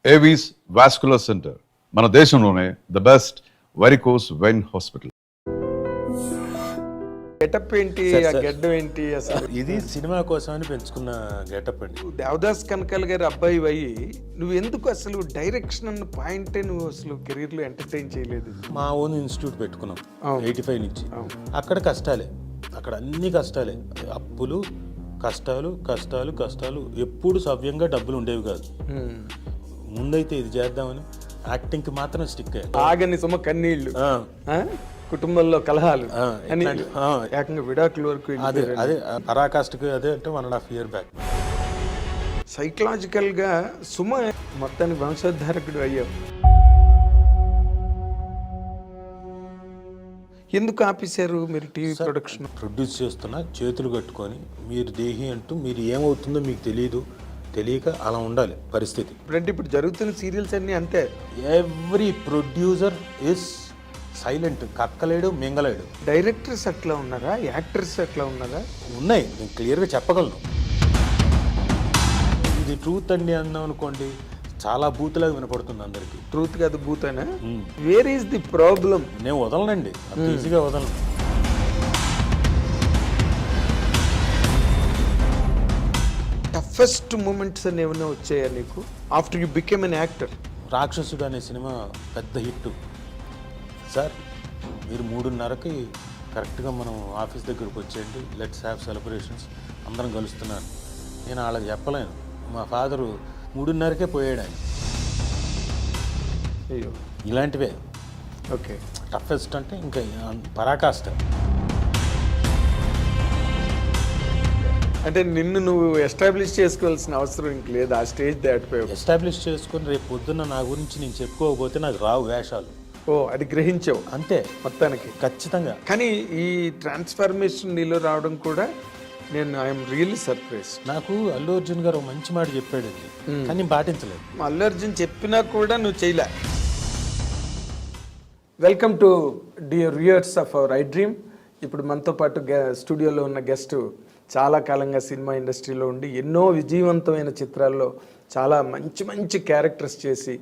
Avis vascular centre మన దేశంలోనే the best varicose vein hospital. Getup ఏంటి, ఆ గెడ్డం ఏంటి అసలు? ఇది సినిమా కోసం అని పెంచుకున్న గెటప్ అండి. దేవదాస్ కనకాల గారి అబ్బాయి అయ్యి నువ్వు ఎందుకు అసలు డైరెక్షన్ అన్న పాయింటే నువ్వు అసలు కెరీర్ లో ఎంటర్టైన్ చేయలేదు? మా ఓన్ ఇన్స్టిట్యూట్ పెట్టుకున్నాం 85 నుంచి. అక్కడ కష్టాలే, అక్కడ అన్ని కష్టాలే, అప్పులు, కష్టాలు కష్టాలు కష్టాలు. ఎప్పుడు సవ్యంగా డబ్బులు ఉండేవి కాదు. ముందైతే ఇది చేద్దామని యాక్టింగ్కి మాత్రం స్టిక్ అయ్యాను. ఆగని సుమ కన్నీళ్ళు, కుటుంబంలో కలహాలు అని ఏకంగా విడాకుల వరకు. అదే అదే పరాకాష్ఠకి అదే అంటే 1.5 year బ్యాక్. సైకలాజికల్ గా సుమ మొత్తానికి వంశోద్ధారకుడు అయ్యావు. ఎందుకు ఆపేశారు మీరు టీవీ ప్రొడక్షన్? ప్రొడ్యూస్ చేస్తున్నా చేతులు కట్టుకొని మీరు దేహి అంటూ మీరు ఏమవుతుందో మీకు తెలియక అలా ఉండాలి పరిస్థితి. ఇప్పుడు జరుగుతున్న సీరియల్స్ అన్నీ అంతే. ఎవ్రీ ప్రొడ్యూసర్ ఇస్ సైలెంట్, కక్కలేడు మింగలేడు. డైరెక్టర్స్ అట్లా ఉన్నారా, యాక్టర్స్ అట్లా ఉన్నారా? ఉన్నాయి, నేను క్లియర్గా చెప్పగలను. ఇది ట్రూత్ అండి అన్నాం అనుకోండి, చాలా బూత్లాగా వినపడుతుంది అందరికి. ట్రూత్ కాదు బూతేనా? Where is the problem? నేను వదలనండి, అంత ఈజీగా వదలను. టఫెస్ట్ మూమెంట్స్ అని ఏమైనా వచ్చాయా నీకు after you became an actor? రాక్షసుడు అనే సినిమా పెద్ద హిట్ సార్. మీరు 3:30కి కరెక్ట్గా మనం ఆఫీస్ దగ్గరకు వచ్చేయండి, లెట్స్ హ్యావ్ సెలబ్రేషన్స్, అందరం కలుస్తున్నాను. నేను వాళ్ళకి చెప్పలేను. మా ఫాదరు 3:30కే పోయాడు ఆయన. అయ్యో, ఇలాంటివే. ఓకే, టఫెస్ట్ అంటే ఇంకా పరాకాష్ట. అంటే నిన్ను నువ్వు ఎస్టాబ్లిష్ చేసుకోవాల్సిన అవసరం ఇంక లేదు, ఆ స్టేజ్ దాటిపోయావు. ఎస్టాబ్లిష్ చేసుకొని రేపు పొద్దున్న నా గురించి నేను చెప్పుకోకపోతే నాకు రావు వేషాలు. ఓ, అది గ్రహించావు అంతే మొత్తానికి. ఖచ్చితంగా. కానీ ఈ ట్రాన్స్ఫర్మేషన్ నీలో రావడం కూడా నేను ఐఎమ్ రియల్లీ సర్ప్రైజ్. నాకు అల్లు అర్జున్ గారు మంచి మాట చెప్పాడండి, కానీ పాటించలేదు. అల్లు అర్జున్ చెప్పినా కూడా నువ్వు చేయలే. Welcome to dear viewers of our I dream. ఇప్పుడు మనతో పాటు స్టూడియోలో ఉన్న గెస్ట్ చాలా కాలంగా సినిమా ఇండస్ట్రీలో ఉండి ఎన్నో విజయవంతమైన చిత్రాల్లో చాలా మంచి మంచి క్యారెక్టర్స్ చేసి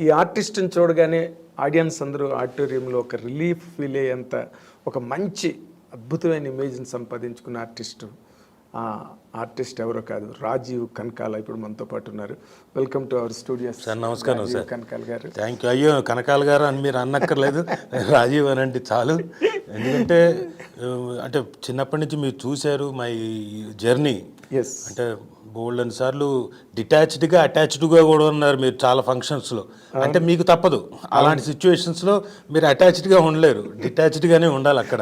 ఈ ఆర్టిస్ట్ని చూడగానే ఆడియన్స్ అందరూ ఆడిటోరియంలో ఒక రిలీఫ్ ఫీల్ అయ్యేంత ఒక మంచి అద్భుతమైన ఇమేజ్ని సంపాదించుకున్న ఆర్టిస్ట్ ఎవరో కాదు, రాజీవ్ కనకాల ఇప్పుడు మనతో పాటు ఉన్నారు. Welcome to our studio. Sir నమస్కారం సార్. కనకాల గారు. Thank you. అయ్యో కనకాల గారు అని మీరు అన్నక్కర్లేదు, రాజీవ్ అనండి చాలు. ఎందుకంటే అంటే చిన్నప్పటి నుంచి మీరు చూశారు మై జర్నీ. ఎస్, అంటే బోల్డెన్ సార్లు డిటాచ్డ్గా అటాచ్డ్గా కూడా ఉన్నారు మీరు చాలా ఫంక్షన్స్లో. అంటే మీకు తప్పదు, అలాంటి సిచ్యువేషన్స్లో మీరు అటాచ్డ్గా ఉండలేరు, డిటాచ్డ్గానే ఉండాలి అక్కడ.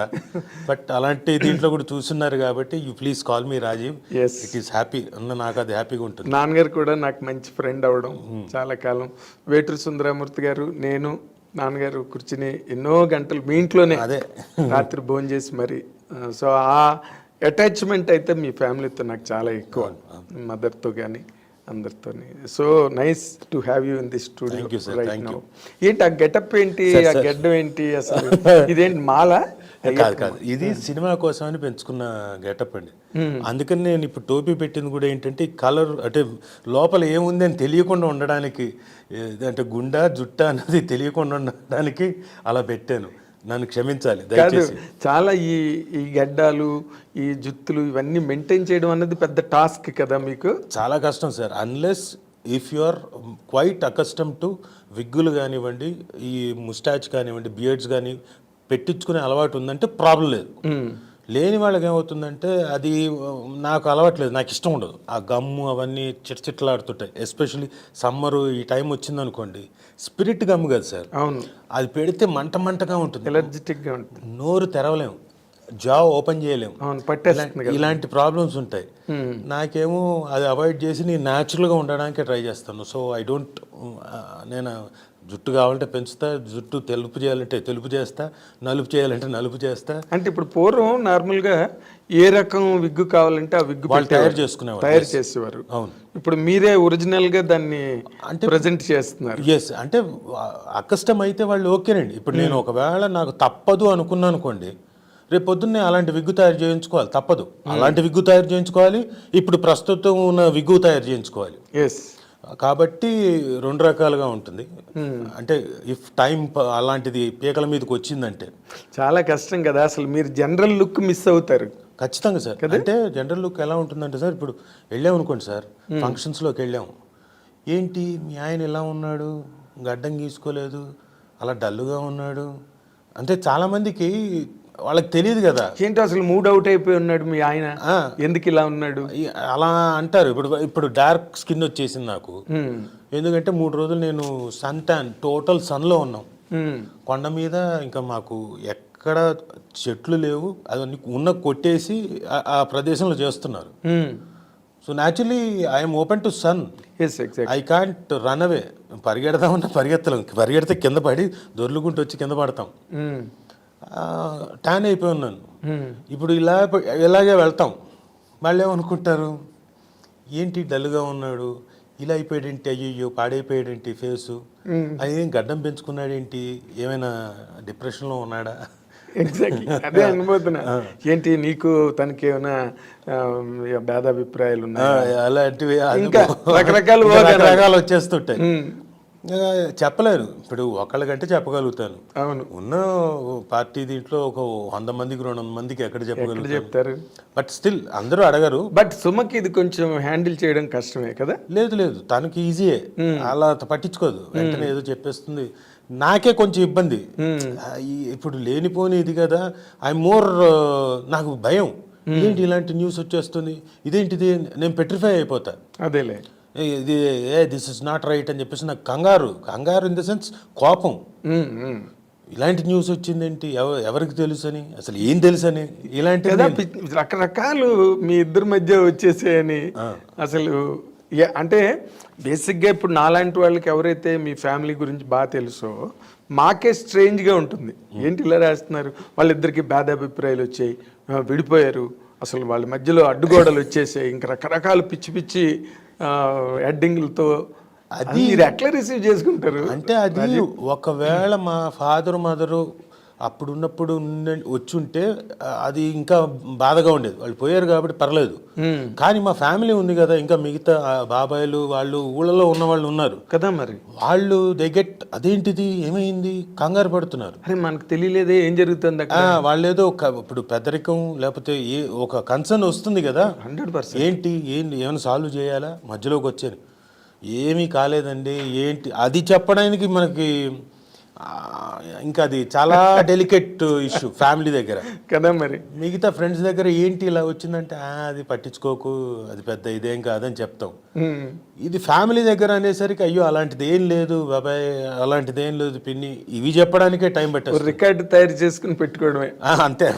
బట్ అలాంటి దీంట్లో కూడా చూస్తున్నారు కాబట్టి you please call me Rajiv. It is happy, నాకు అది హ్యాపీగా ఉంటుంది. నాన్నగారు కూడా నాకు మంచి ఫ్రెండ్ అవ్వడం చాలా కాలం. వేటూరి సుందరమూర్తి గారు, నేను, నాన్నగారు కూర్చుని ఎన్నో గంటలు మీ ఇంట్లోనే అదే రాత్రి భోజనం చేసి మరి. సో ఆ అటాచ్మెంట్ అయితే మీ ఫ్యామిలీతో నాకు చాలా ఎక్కువ, మదర్తో కానీ అందరితో. So nice to have you in this studio right now. ఏంటి ఆ గెటప్ ఏంటి, ఆ గెడ్డం ఏంటి అసలు? ఇదేంటి మాల? కాదు, ఇది సినిమా కోసం అని పెంచుకున్న గెటప్ అండి. అందుకని నేను ఇప్పుడు టోపీ పెట్టింది కూడా ఏంటంటే కలర్, అంటే లోపల ఏముంది అని తెలియకుండా ఉండడానికి, అంటే గుండా జుట్ట అన్నది తెలియకుండా ఉండడానికి అలా పెట్టాను. నన్ను క్షమించాలి దయచేసి. చాలా ఈ గడ్డాలు, ఈ జుత్తులు ఇవన్నీ మెయింటైన్ చేయడం అన్నది పెద్ద టాస్క్ కదా మీకు? చాలా కష్టం sir. Unless if you are quite accustom to విగ్గులు కానివ్వండి, ఈ ముస్టాచ్ కానివ్వండి, బియర్డ్స్ కానీ పెట్టించుకునే అలవాటు ఉందంటే ప్రాబ్లం లేదు. లేని వాళ్ళకి ఏమవుతుందంటే అది నాకు అలవాట్లేదు, నాకు ఇష్టం ఉండదు. ఆ గమ్ము అవన్నీ చిట్లాడుతుంటాయి. ఎస్పెషల్లీ సమ్మరు ఈ టైం వచ్చిందనుకోండి, స్పిరిట్ గమ్ము కదా సార్. అవును, అది పెడితే మంటగా ఉంటుంది, ఎలర్జెటిక్గా ఉంటుంది, నోరు తెరవలేము, జా ఓపెన్ చేయలేము, ఇలాంటి ప్రాబ్లమ్స్ ఉంటాయి. నాకేమో అది అవాయిడ్ చేసి నేను న్యాచురల్గా ఉండడానికే ట్రై చేస్తాను. సో ఐ డోంట్, నేను జుట్టు కావాలంటే పెంచుతా, జుట్టు తెలుపు చేయాలంటే తెలుపు చేస్తా, నలుపు చేయాలంటే నలుపు చేస్తా. అంటే ఇప్పుడు పూర్వం నార్మల్గా ఏ రకం విగ్గు కావాలంటే ఆ విగ్గు తయారు చేసేవారు. అవును, ఇప్పుడు మీరే ఒరిజినల్ గా దాన్ని అంటే ప్రజెంట్ చేస్తున్నారు. ఎస్, అంటే అకస్టమ్ అయితే వాళ్ళు ఓకేనండి. ఇప్పుడు నేను ఒకవేళ నాకు తప్పదు అనుకున్నాను అనుకోండి, రేపు పొద్దున్నే అలాంటి విగ్గు తయారు చేయించుకోవాలి, తప్పదు. అలాంటి విగ్గు తయారు చేయించుకోవాలి, ఇప్పుడు ప్రస్తుతం ఉన్న విగ్గు తయారు చేయించుకోవాలి. ఎస్, కాబట్టి రెండు రకాలుగా ఉంటుంది. అంటే ఇఫ్ టైం అలాంటిది పీకల మీదకి వచ్చిందంటే చాలా కష్టం కదా, అసలు మీరు జనరల్ లుక్ మిస్ అవుతారు. ఖచ్చితంగా సార్. అంటే జనరల్ లుక్ ఎలా ఉంటుందంటే సార్, ఇప్పుడు వెళ్ళాం అనుకోండి సార్, ఫంక్షన్స్లోకి వెళ్ళాము, ఏంటి మీ ఆయన ఎలా ఉన్నాడు, గడ్డం గీసుకోలేదు, అలా డల్లుగా ఉన్నాడు అంటే చాలామందికి వాళ్ళకి తెలియదు కదా. ఏంటో అసలు మూడ్ అవుట్ అయిపోయి ఉన్నాడు మీ ఆయన, ఎందుకు ఇలా ఉన్నాడు అలా అంటారు. ఇప్పుడు డార్క్ స్కిన్ వచ్చేసింది నాకు, ఎందుకంటే 3 రోజులు నేను సన్ ట్యాన్ టోటల్ సన్లో ఉన్నాం. కొండ మీద ఇంకా మాకు ఎక్కడ చెట్లు లేవు, అవన్నీ ఉన్న కొట్టేసి ఆ ప్రదేశంలో చేస్తున్నారు. So naturally I'm open to sun, I can't run away. పరిగెడదామన్నా పరిగెత్తలేం, పరిగెడితే కింద పడి దొర్లుకుంటూ వచ్చి కింద పడతాం. ట్యాన్ అయిపోయి ఉన్నాను. ఇప్పుడు ఇలాగే వెళ్తాం, వాళ్ళు ఏమనుకుంటారు, ఏంటి డల్గా ఉన్నాడు, ఇలా అయిపోయాడేంటి, అయ్యో పాడైపోయాడేంటి ఫేసు, అదేం గడ్డం పెంచుకున్నాడేంటి, ఏమైనా డిప్రెషన్లో ఉన్నాడా. ఎగ్జాక్ట్లీ అదే అనుభూతున్నా. ఏంటి నీకు తనకి ఏమైనా భేదాభిప్రాయాలు ఉన్నాయి, అలాంటివి ఇంకా రకరకాలు వచ్చేస్తుంటాయి. చెప్పలేను, ఇప్పుడు ఒకళ్ళకంటే చెప్పగలుగుతాను. అవును, ఉన్న పార్టీ దీంట్లో ఒక 100 మందికి 200 మందికి ఎక్కడ చెప్తారు. బట్ స్టిల్ అందరూ అడగరు. బట్ సుమకి ఇది కొంచెం హ్యాండిల్ చేయడం కష్టమే కదా. లేదు తనకి ఈజీయే, అలా పట్టించుకోదు, వెంటనే ఏదో చెప్పేస్తుంది. నాకే కొంచెం ఇబ్బంది, ఇప్పుడు లేనిపోని ఇది కదా. నాకు భయం, ఇదేంటి ఇలాంటి న్యూస్ వచ్చేస్తుంది, ఇదేంటిది, నేను పెట్రిఫై అయిపోతా. అదేలే, ఇది దిస్ ఇస్ నాట్ రైట్ అని చెప్పేసి నాకు కంగారు ఇన్ ద సెన్స్ కోపం. ఇలాంటి న్యూస్ వచ్చిందేంటి, ఎవరికి తెలుసు అని, అసలు ఏం తెలుసు అని, ఇలాంటి రకరకాలు మీ ఇద్దరి మధ్య వచ్చేసాయని. అసలు అంటే బేసిక్గా ఇప్పుడు నాలాంటి వాళ్ళకి ఎవరైతే మీ ఫ్యామిలీ గురించి బాగా తెలుసో మాకే స్ట్రేంజ్గా ఉంటుంది. ఏంటి ఇలా రాస్తున్నారు, వాళ్ళిద్దరికి భేదాభిప్రాయాలు వచ్చాయి, విడిపోయారు, అసలు వాళ్ళ మధ్యలో అడ్డుగోడలు వచ్చేసాయి, ఇంకా రకరకాల పిచ్చి హెడ్డింగ్లతో. అది మీరు ఎట్లా రిసీవ్ చేసుకుంటారు అంటే, అది ఒకవేళ మా ఫాదర్ మదరు అప్పుడున్నప్పుడు వచ్చుంటే అది ఇంకా బాధగా ఉండేది. వాళ్ళు పోయారు కాబట్టి పర్లేదు, కానీ మా ఫ్యామిలీ ఉంది కదా, ఇంకా మిగతా బాబాయిలు వాళ్ళు ఊళ్ళలో ఉన్న వాళ్ళు ఉన్నారు కదా, మరి వాళ్ళు దే గెట్ అదేంటిది ఏమైంది కంగారు పడుతున్నారు. అరే మనకు తెలియలేదే ఏం జరుగుతుంది, వాళ్ళు ఏదో ఇప్పుడు పెద్దరికం లేకపోతే ఒక కన్సర్న్ వస్తుంది కదా, 100%. ఏంటి ఏమైనా సాల్వ్ చేయాలా, మధ్యలోకి వచ్చాను, ఏమీ కాలేదండి ఏంటి అది చెప్పడానికి మనకి ఇంకా అది చాలా డెలికేట్ ఇష్యూ ఫ్యామిలీ దగ్గర కదా. మరి మిగతా ఫ్రెండ్స్ దగ్గర ఏంటి ఇలా వచ్చిందంటే అది పట్టించుకోకు, అది పెద్ద ఇదేం కాదని చెప్తాం. ఇది ఫ్యామిలీ దగ్గర అనేసరికి అయ్యో అలాంటిది ఏం లేదు బాబాయ్, అలాంటిది ఏం లేదు పిన్ని, ఇవి చెప్పడానికే టైం పట్టేది. రికార్డు తయారు చేసుకుని పెట్టుకోవడమే అంతే.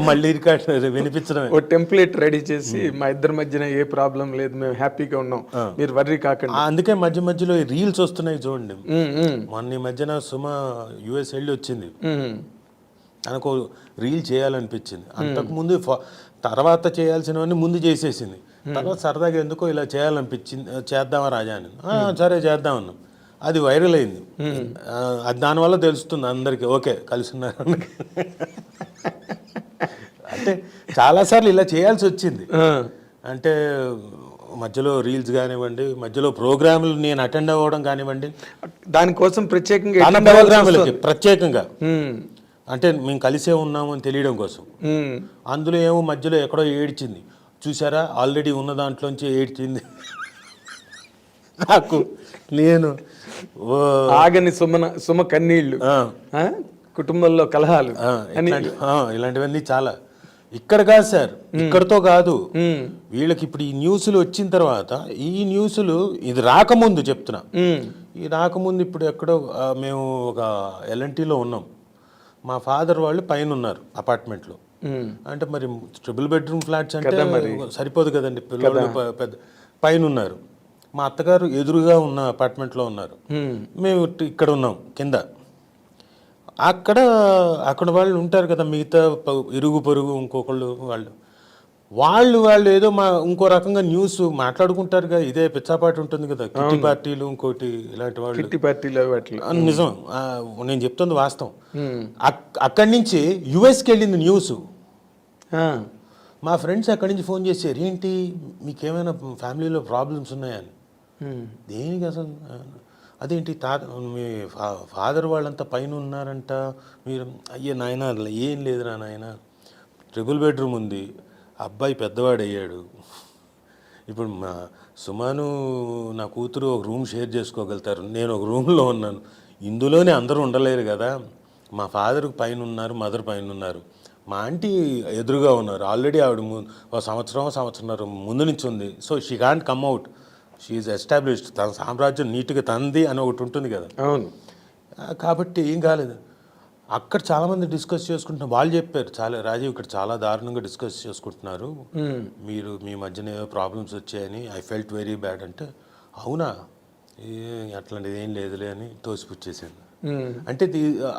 మళ్ళీ రికార్డు వినిపించడమే, ఓ టెంప్లెట్ రెడీ చేసి మా ఇద్దరి మధ్యన ఏ ప్రాబ్లం లేదు, మేము హ్యాపీగా ఉన్నాం, మీరు వర్రీ కాకండి. అందుకే మధ్యలో రీల్స్ వస్తున్నాయి చూడండి. మొన్న మధ్యన సుమ యుఎస్ వెళ్ళి వచ్చింది, నాకు రీల్ చేయాలనిపించింది. అంతకుముందు తర్వాత చేయాల్సినవన్నీ ముందు చేసేసింది, తర్వాత సరదాగా ఎందుకో ఇలా చేయాలనిపించింది, చేద్దామా రాజా అని. సరే చేద్దామన్నాం, అది వైరల్ అయింది. అది దానివల్ల తెలుస్తుంది అందరికీ, ఓకే కలిసి ఉన్నారు. అంటే చాలాసార్లు ఇలా చేయాల్సి వచ్చింది. అంటే మధ్యలో రీల్స్ కానివ్వండి, మధ్యలో ప్రోగ్రాములు నేను అటెండ్ అవ్వడం కానివ్వండి, దానికోసం ప్రత్యేకంగా ప్రత్యేకంగా అంటే మేము కలిసే ఉన్నాము అని తెలియడం కోసం. అందులో ఏమో మధ్యలో ఎక్కడో ఏడ్చింది చూసారా, ఆల్రెడీ ఉన్న దాంట్లోంచి ఏడ్చింది. నాకు నేను ఆగని సుమ కన్నీళ్ళు, కుటుంబంలో కలహాలు, ఇలాంటివన్నీ చాలా. ఇక్కడ కాదు సార్, ఇక్కడతో కాదు, వీళ్ళకి ఇప్పుడు ఈ న్యూస్లు వచ్చిన తర్వాత, ఈ న్యూస్లు ఇది రాకముందు చెప్తున్నా, ఈ రాకముందు ఇప్పుడు ఎక్కడో మేము ఒక ఎల్ఎన్టీలో ఉన్నాం, మా ఫాదర్ వాళ్ళు పైన ఉన్నారు అపార్ట్మెంట్లో. అంటే మరి ట్రిపుల్ బెడ్రూమ్ ఫ్లాట్స్ అంటే సరిపోదు కదండి, పిల్లలు పెద్ద పైన ఉన్నారు. మా అత్తగారు ఎదురుగా ఉన్న అపార్ట్మెంట్లో ఉన్నారు, మేము ఇక్కడ ఉన్నాం కింద. అక్కడ వాళ్ళు ఉంటారు కదా, మిగతా ఇరుగు పొరుగు ఇంకొకళ్ళు వాళ్ళు ఏదో ఇంకో రకంగా న్యూస్ మాట్లాడుకుంటారు కదా, ఇదే పిచ్చాపాటి ఉంటుంది కదా, కిట్టి పార్టీలు ఇంకోటి ఇలాంటి వాళ్ళు, కిట్టి పార్టీలు. నిజం, నేను చెప్తుంది వాస్తవం. అక్కడి నుంచి యుఎస్కి వెళ్ళింది న్యూస్. మా ఫ్రెండ్స్ అక్కడి నుంచి ఫోన్ చేశారు, ఏంటి మీకేమైనా ఫ్యామిలీలో ప్రాబ్లమ్స్ ఉన్నాయని. దేనికి అసలు అదేంటి మీ ఫాదర్ వాళ్ళంతా పైన ఉన్నారంట, మీరు అయ్యే నాయన ఏం లేదురా నాయన, ట్రిపుల్ బెడ్రూమ్ ఉంది, అబ్బాయి పెద్దవాడు అయ్యాడు, ఇప్పుడు మా సుమాను నా కూతురు ఒక రూమ్ షేర్ చేసుకోగలుగుతారు, నేను ఒక రూమ్లో ఉన్నాను, ఇందులోనే అందరూ ఉండలేరు కదా, మా ఫాదర్ పైన ఉన్నారు, మదర్ పైన ఉన్నారు, మా ఆంటీ ఎదురుగా ఉన్నారు, ఆల్రెడీ ఆవిడ ఒక సంవత్సరం ముందు నుంచి ఉంది, so she can't come out, she established, తన సామ్రాజ్యం నీట్గా తంది అని ఒకటి ఉంటుంది కదా. అవును. కాబట్టి ఏం కాలేదు. అక్కడ చాలామంది డిస్కస్ చేసుకుంటున్నారు, వాళ్ళు చెప్పారు చాలా, రాజీవ్ ఇక్కడ చాలా దారుణంగా డిస్కస్ చేసుకుంటున్నారు, మీరు మీ మధ్యన ఏవో ప్రాబ్లమ్స్ వచ్చాయని, ఐ ఫెల్ట్ వెరీ బ్యాడ్ అంటే, అవునా అట్లాంటిది ఏం లేదులే అని తోసిపుచ్చేసాను. అంటే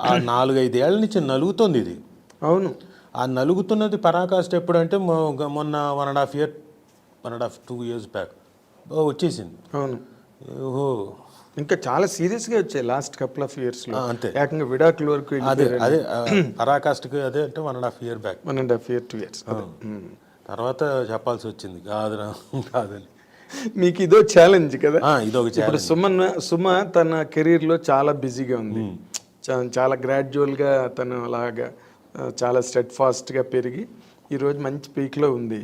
ఆ 4-5 ఏళ్ల నుంచి నలుగుతుంది ఇది. అవును. ఆ నలుగుతున్నది పరాకాష్ట ఎప్పుడంటే మొన్న 1.5-2 years బ్యాక్ వచ్చేసింది. అవును. ఓహో, ఇంకా చాలా సీరియస్గా వచ్చాయి లాస్ట్ కపుల్ ఆఫ్ ఇయర్స్లో, అంతే, ఏకంగా విడాకుల వరకు. అదే పరాకాష్ఠకి అదే అంటే 1.5 year బ్యాక్, 1.5 year 2 years. తర్వాత చెప్పాల్సి వచ్చింది కాదని. మీకు ఇదో ఛాలెంజ్ కదా. ఇదొక ఇప్పుడు సుమ తన కెరీర్లో చాలా బిజీగా ఉంది, చాలా గ్రాడ్యువల్గా తను అలాగా చాలా స్టెడ్ ఫాస్ట్గా పెరిగి ఈరోజు మంచి పీక్లో ఉంది.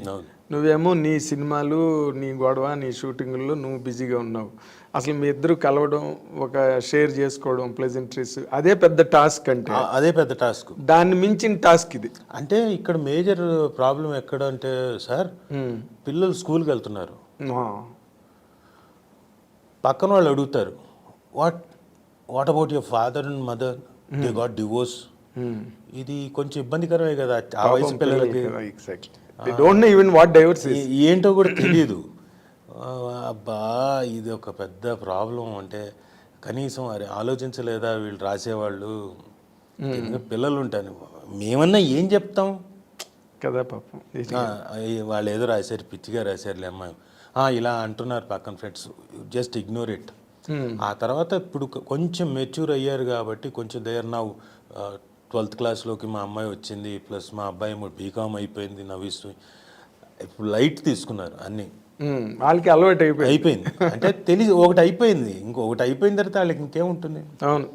నువ్వేమో నీ సినిమాలు, నీ గొడవ, నీ షూటింగ్లో నువ్వు బిజీగా ఉన్నావు. అసలు మీ ఇద్దరు కలవడం, ఒక షేర్ చేసుకోవడం, ప్లెజెంట్రీస్, అదే పెద్ద టాస్క్. అంటే అదే పెద్ద టాస్క్, దాన్ని మించిన టాస్క్ ఇది. అంటే ఇక్కడ మేజర్ ప్రాబ్లం ఎక్కడ అంటే సార్, పిల్లలు స్కూల్కి వెళ్తున్నారు, పక్కన వాళ్ళు అడుగుతారు, what about your father and mother, they got divorce. ఇది కొంచెం ఇబ్బందికరమే కదా ఆ వయసు పిల్లలకి. ఏంటో కూడా తెలియదు. అబ్బా ఇది ఒక పెద్ద ప్రాబ్లం. అంటే కనీసం అరే ఆలోచించలేదా వీళ్ళు రాసేవాళ్ళు, పిల్లలు ఉంటాను, మేమన్నా ఏం చెప్తాం కదా పాపం. వాళ్ళు ఏదో రాశారు, పిచ్చిగా రాశారులే అమ్మాయి, ఇలా అంటున్నారు పక్కన ఫ్రెండ్స్, జస్ట్ ఇగ్నోర్ ఇట్. ఆ తర్వాత ఇప్పుడు కొంచెం మెచ్యూర్ అయ్యారు కాబట్టి కొంచెం దేర్ నౌ 12th క్లాస్లోకి మా అమ్మాయి వచ్చింది, ప్లస్ మా అబ్బాయి బీకామ్ అయిపోయింది, నవ్విస్తూ ఇప్పుడు లైట్ తీసుకున్నారు అన్నీ, వాళ్ళకి అలవాటు అయిపోయింది. అంటే తెలిసి ఒకటి అయిపోయింది, ఇంకొకటి అయిపోయిన తర్వాత వాళ్ళకి ఇంకేముంటుంది. అవును.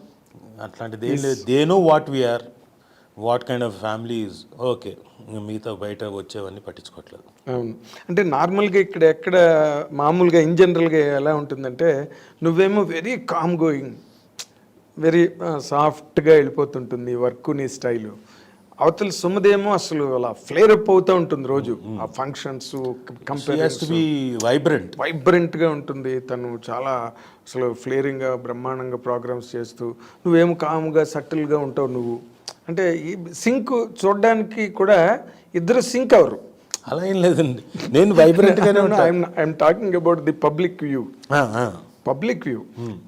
అట్లాంటిది ఏం లేదు. They know what we're, what kind of family is, okay, మిగతా బయట వచ్చేవన్నీ పట్టించుకోవట్లేదు. అవును. అంటే నార్మల్గా ఎక్కడ మామూలుగా ఇన్ జనరల్గా ఎలా ఉంటుందంటే, నువ్వేమో వెరీ కామ్ గోయింగ్, వెరీ సాఫ్ట్గా వెళ్ళిపోతుంటుంది వర్క్, నీ స్టైలు. అవతల సుమదేమో అసలు అలా ఫ్లేర్ అప్ అవుతూ ఉంటుంది రోజు, ఆ ఫంక్షన్స్ వైబ్రెంట్గా ఉంటుంది. తను చాలా అసలు ఫ్లేరింగ్గా బ్రహ్మాండంగా ప్రోగ్రామ్స్ చేస్తూ, నువ్వేమో కామ్గా సటిల్గా ఉంటావు నువ్వు. అంటే ఈ సింక్ చూడడానికి కూడా ఇద్దరు సింక్ అవరు. అలా ఏం లేదండి, నేను వైబ్రెంట్గానే ఉంటాను. I'm talking about the public view.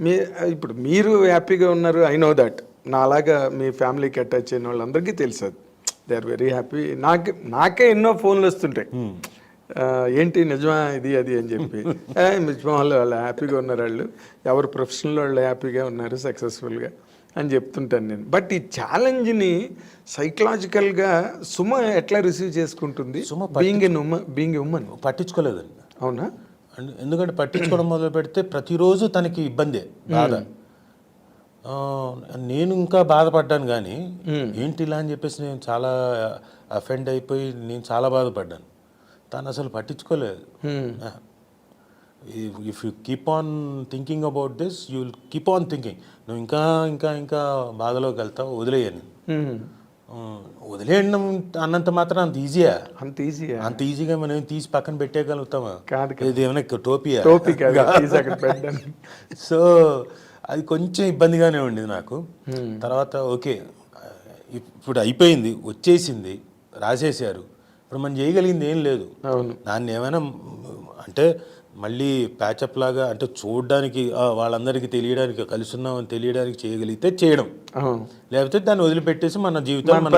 మీ ఇప్పుడు మీరు హ్యాపీగా ఉన్నారు, ఐ నో దట్. నా అలాగా మీ ఫ్యామిలీకి అటాచ్ అయిన వాళ్ళందరికీ తెలుసు, అది దే ఆర్ వెరీ హ్యాపీ. నాకే ఎన్నో ఫోన్లు వస్తుంటాయి, ఏంటి నిజమా ఇది అది అని చెప్పి. నిజమా వాళ్ళు హ్యాపీగా ఉన్నారు, వాళ్ళు ఎవరు ప్రొఫెషనల్ వాళ్ళు హ్యాపీగా ఉన్నారు, సక్సెస్ఫుల్గా అని చెప్తుంటాను నేను. బట్ ఈ ఛాలెంజ్ని సైకలాజికల్గా సుమ ఎట్లా రిసీవ్ చేసుకుంటుంది? బీయింగ్ ఏ ఉమెన్ పట్టించుకోలేదండి. అవునా? ఎందుకంటే పట్టించుకోవడం మొదలు పెడితే ప్రతిరోజు తనకి ఇబ్బందే, బాధ. నేను ఇంకా బాధపడ్డాను, కానీ ఏంటి ఇలా అని చెప్పేసి నేను చాలా అఫెండ్ అయిపోయి నేను చాలా బాధపడ్డాను. తను అసలు పట్టించుకోలేదు. If you keep on thinking about this, you will keep on thinking, నువ్వు ఇంకా ఇంకా ఇంకా బాధలోకి వెళ్తావు, వదిలేయని. వదిలేయడం అన్నంత మాత్రం అంత ఈజీగా మనం తీసి పక్కన పెట్టేయగలుగుతామా? ఇది ఏమైనా టోపీ. సో అది కొంచెం ఇబ్బందిగానే ఉండేది నాకు. తర్వాత ఓకే, ఇప్పుడు అయిపోయింది, వచ్చేసింది, రాసేసారు, ఇప్పుడు మనం చేయగలిగింది ఏం లేదు. దాన్ని ఏమైనా అంటే మళ్ళీ ప్యాచప్ లాగా, అంటే చూడడానికి వాళ్ళందరికీ తెలియడానికి, కలిసి ఉన్నామని తెలియడానికి చేయగలిగితే చేయడం, లేకపోతే దాన్ని వదిలిపెట్టేసి మన జీవితం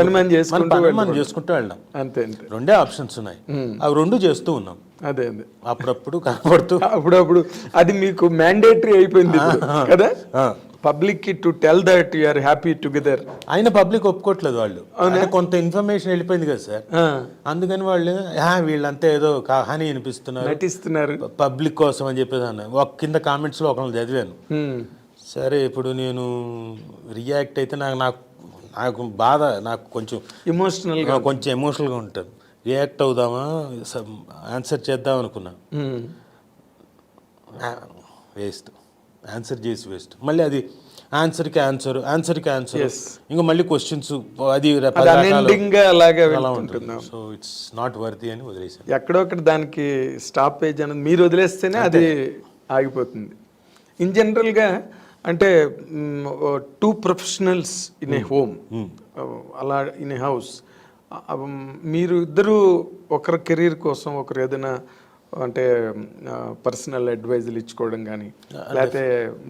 మనం చేసుకుంటూ వెళ్ళడం. అంతే, రెండే ఆప్షన్స్ ఉన్నాయి, అవి రెండు చేస్తూ ఉన్నాం. అదే అప్పుడప్పుడు కనపడుతూ అప్పుడప్పుడు అది మీకు మ్యాండేటరీ అయిపోయింది కదా. పబ్లిక్ కి to tell that you are happy together. ఆయన పబ్లిక్ ఒప్పుకోవట్లేదు వాళ్ళు, అంటే కొంత ఇన్ఫర్మేషన్ వెళ్ళిపోయింది కదా సార్, అందుకని వాళ్ళు వీళ్ళంతా ఏదో హాని అనిపిస్తున్నారు, నటిస్తున్నారు పబ్లిక్ కోసం అని చెప్పేసి అన్న ఒక కింద కామెంట్స్లో ఒకళ్ళు చదివాను. సరే ఇప్పుడు నేను రియాక్ట్ అయితే నాకు బాధ, నాకు కొంచెం ఎమోషనల్గా ఉంటుంది. రియాక్ట్ అవుదామా, ఆన్సర్ చేద్దాం అనుకున్నా, వేస్ట్, ఆన్సర్ చేసి వేస్ట్. మళ్ళీ అది ఆన్సర్కి ఆన్సర్ ఇంకా మళ్ళీ క్వశ్చన్స్, అది అలా ఉంటుంది. సో ఇట్స్ నాట్ వర్తీ అని వదిలేసాను. ఎక్కడో ఒకటి దానికి స్టాపేజ్ అనేది మీరు వదిలేస్తేనే అది ఆగిపోతుంది. ఇన్ జనరల్గా అంటే 2 ప్రొఫెషనల్స్ ఇన్ ఏ హోమ్, అలా ఇన్ ఏ హౌస్, మీరు ఇద్దరు ఒకరి కెరీర్ కోసం ఒకరు ఏదైనా అంటే పర్సనల్ అడ్వైజులు ఇచ్చుకోవడం కానీ, లేకపోతే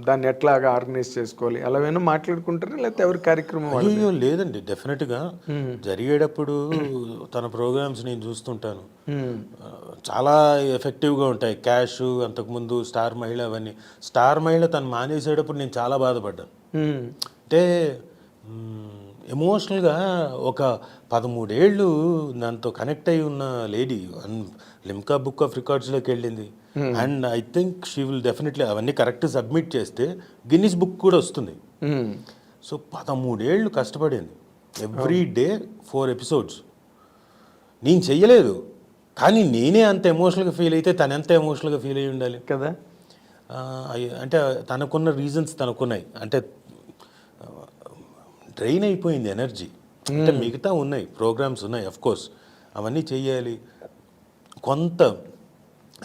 దాన్ని ఎట్లాగా ఆర్గనైజ్ చేసుకోవాలి అలా ఏమైనా మాట్లాడుకుంటారా, లేకపోతే ఎవరి కార్యక్రమం? అయ్యో లేదండి, డెఫినెట్గా జరిగేటప్పుడు తన ప్రోగ్రామ్స్ నేను చూస్తుంటాను, చాలా ఎఫెక్టివ్గా ఉంటాయి. క్యాష్, అంతకుముందు స్టార్ మహిళ, అవన్నీ. స్టార్ మహిళ తను మానేసేటప్పుడు నేను చాలా బాధపడ్డాను. అంటే ఎమోషనల్గా ఒక 13 ఏళ్ళు దాంతో కనెక్ట్ అయి ఉన్న లేడీ లిమ్కా బుక్ ఆఫ్ రికార్డ్స్లోకి వెళ్ళింది. And I think she will definitely అవన్నీ కరెక్ట్ సబ్మిట్ చేస్తే గిన్నిస్ బుక్ కూడా వస్తుంది. సో 13 ఏళ్ళు కష్టపడింది, ఎవ్రీ డే 4 ఎపిసోడ్స్. నేను చెయ్యలేదు, కానీ నేనే అంత ఎమోషనల్గా ఫీల్ అయితే తను ఎంత ఎమోషనల్గా ఫీల్ అయ్యి ఉండాలి కదా. అంటే తనకున్న రీజన్స్ తనకున్నాయి, అంటే డ్రైన్ అయిపోయింది ఎనర్జీ. అంటే మిగతా ఉన్నాయి, ప్రోగ్రామ్స్ ఉన్నాయి, అఫ్ కోర్స్ అవన్నీ చెయ్యాలి కొంత,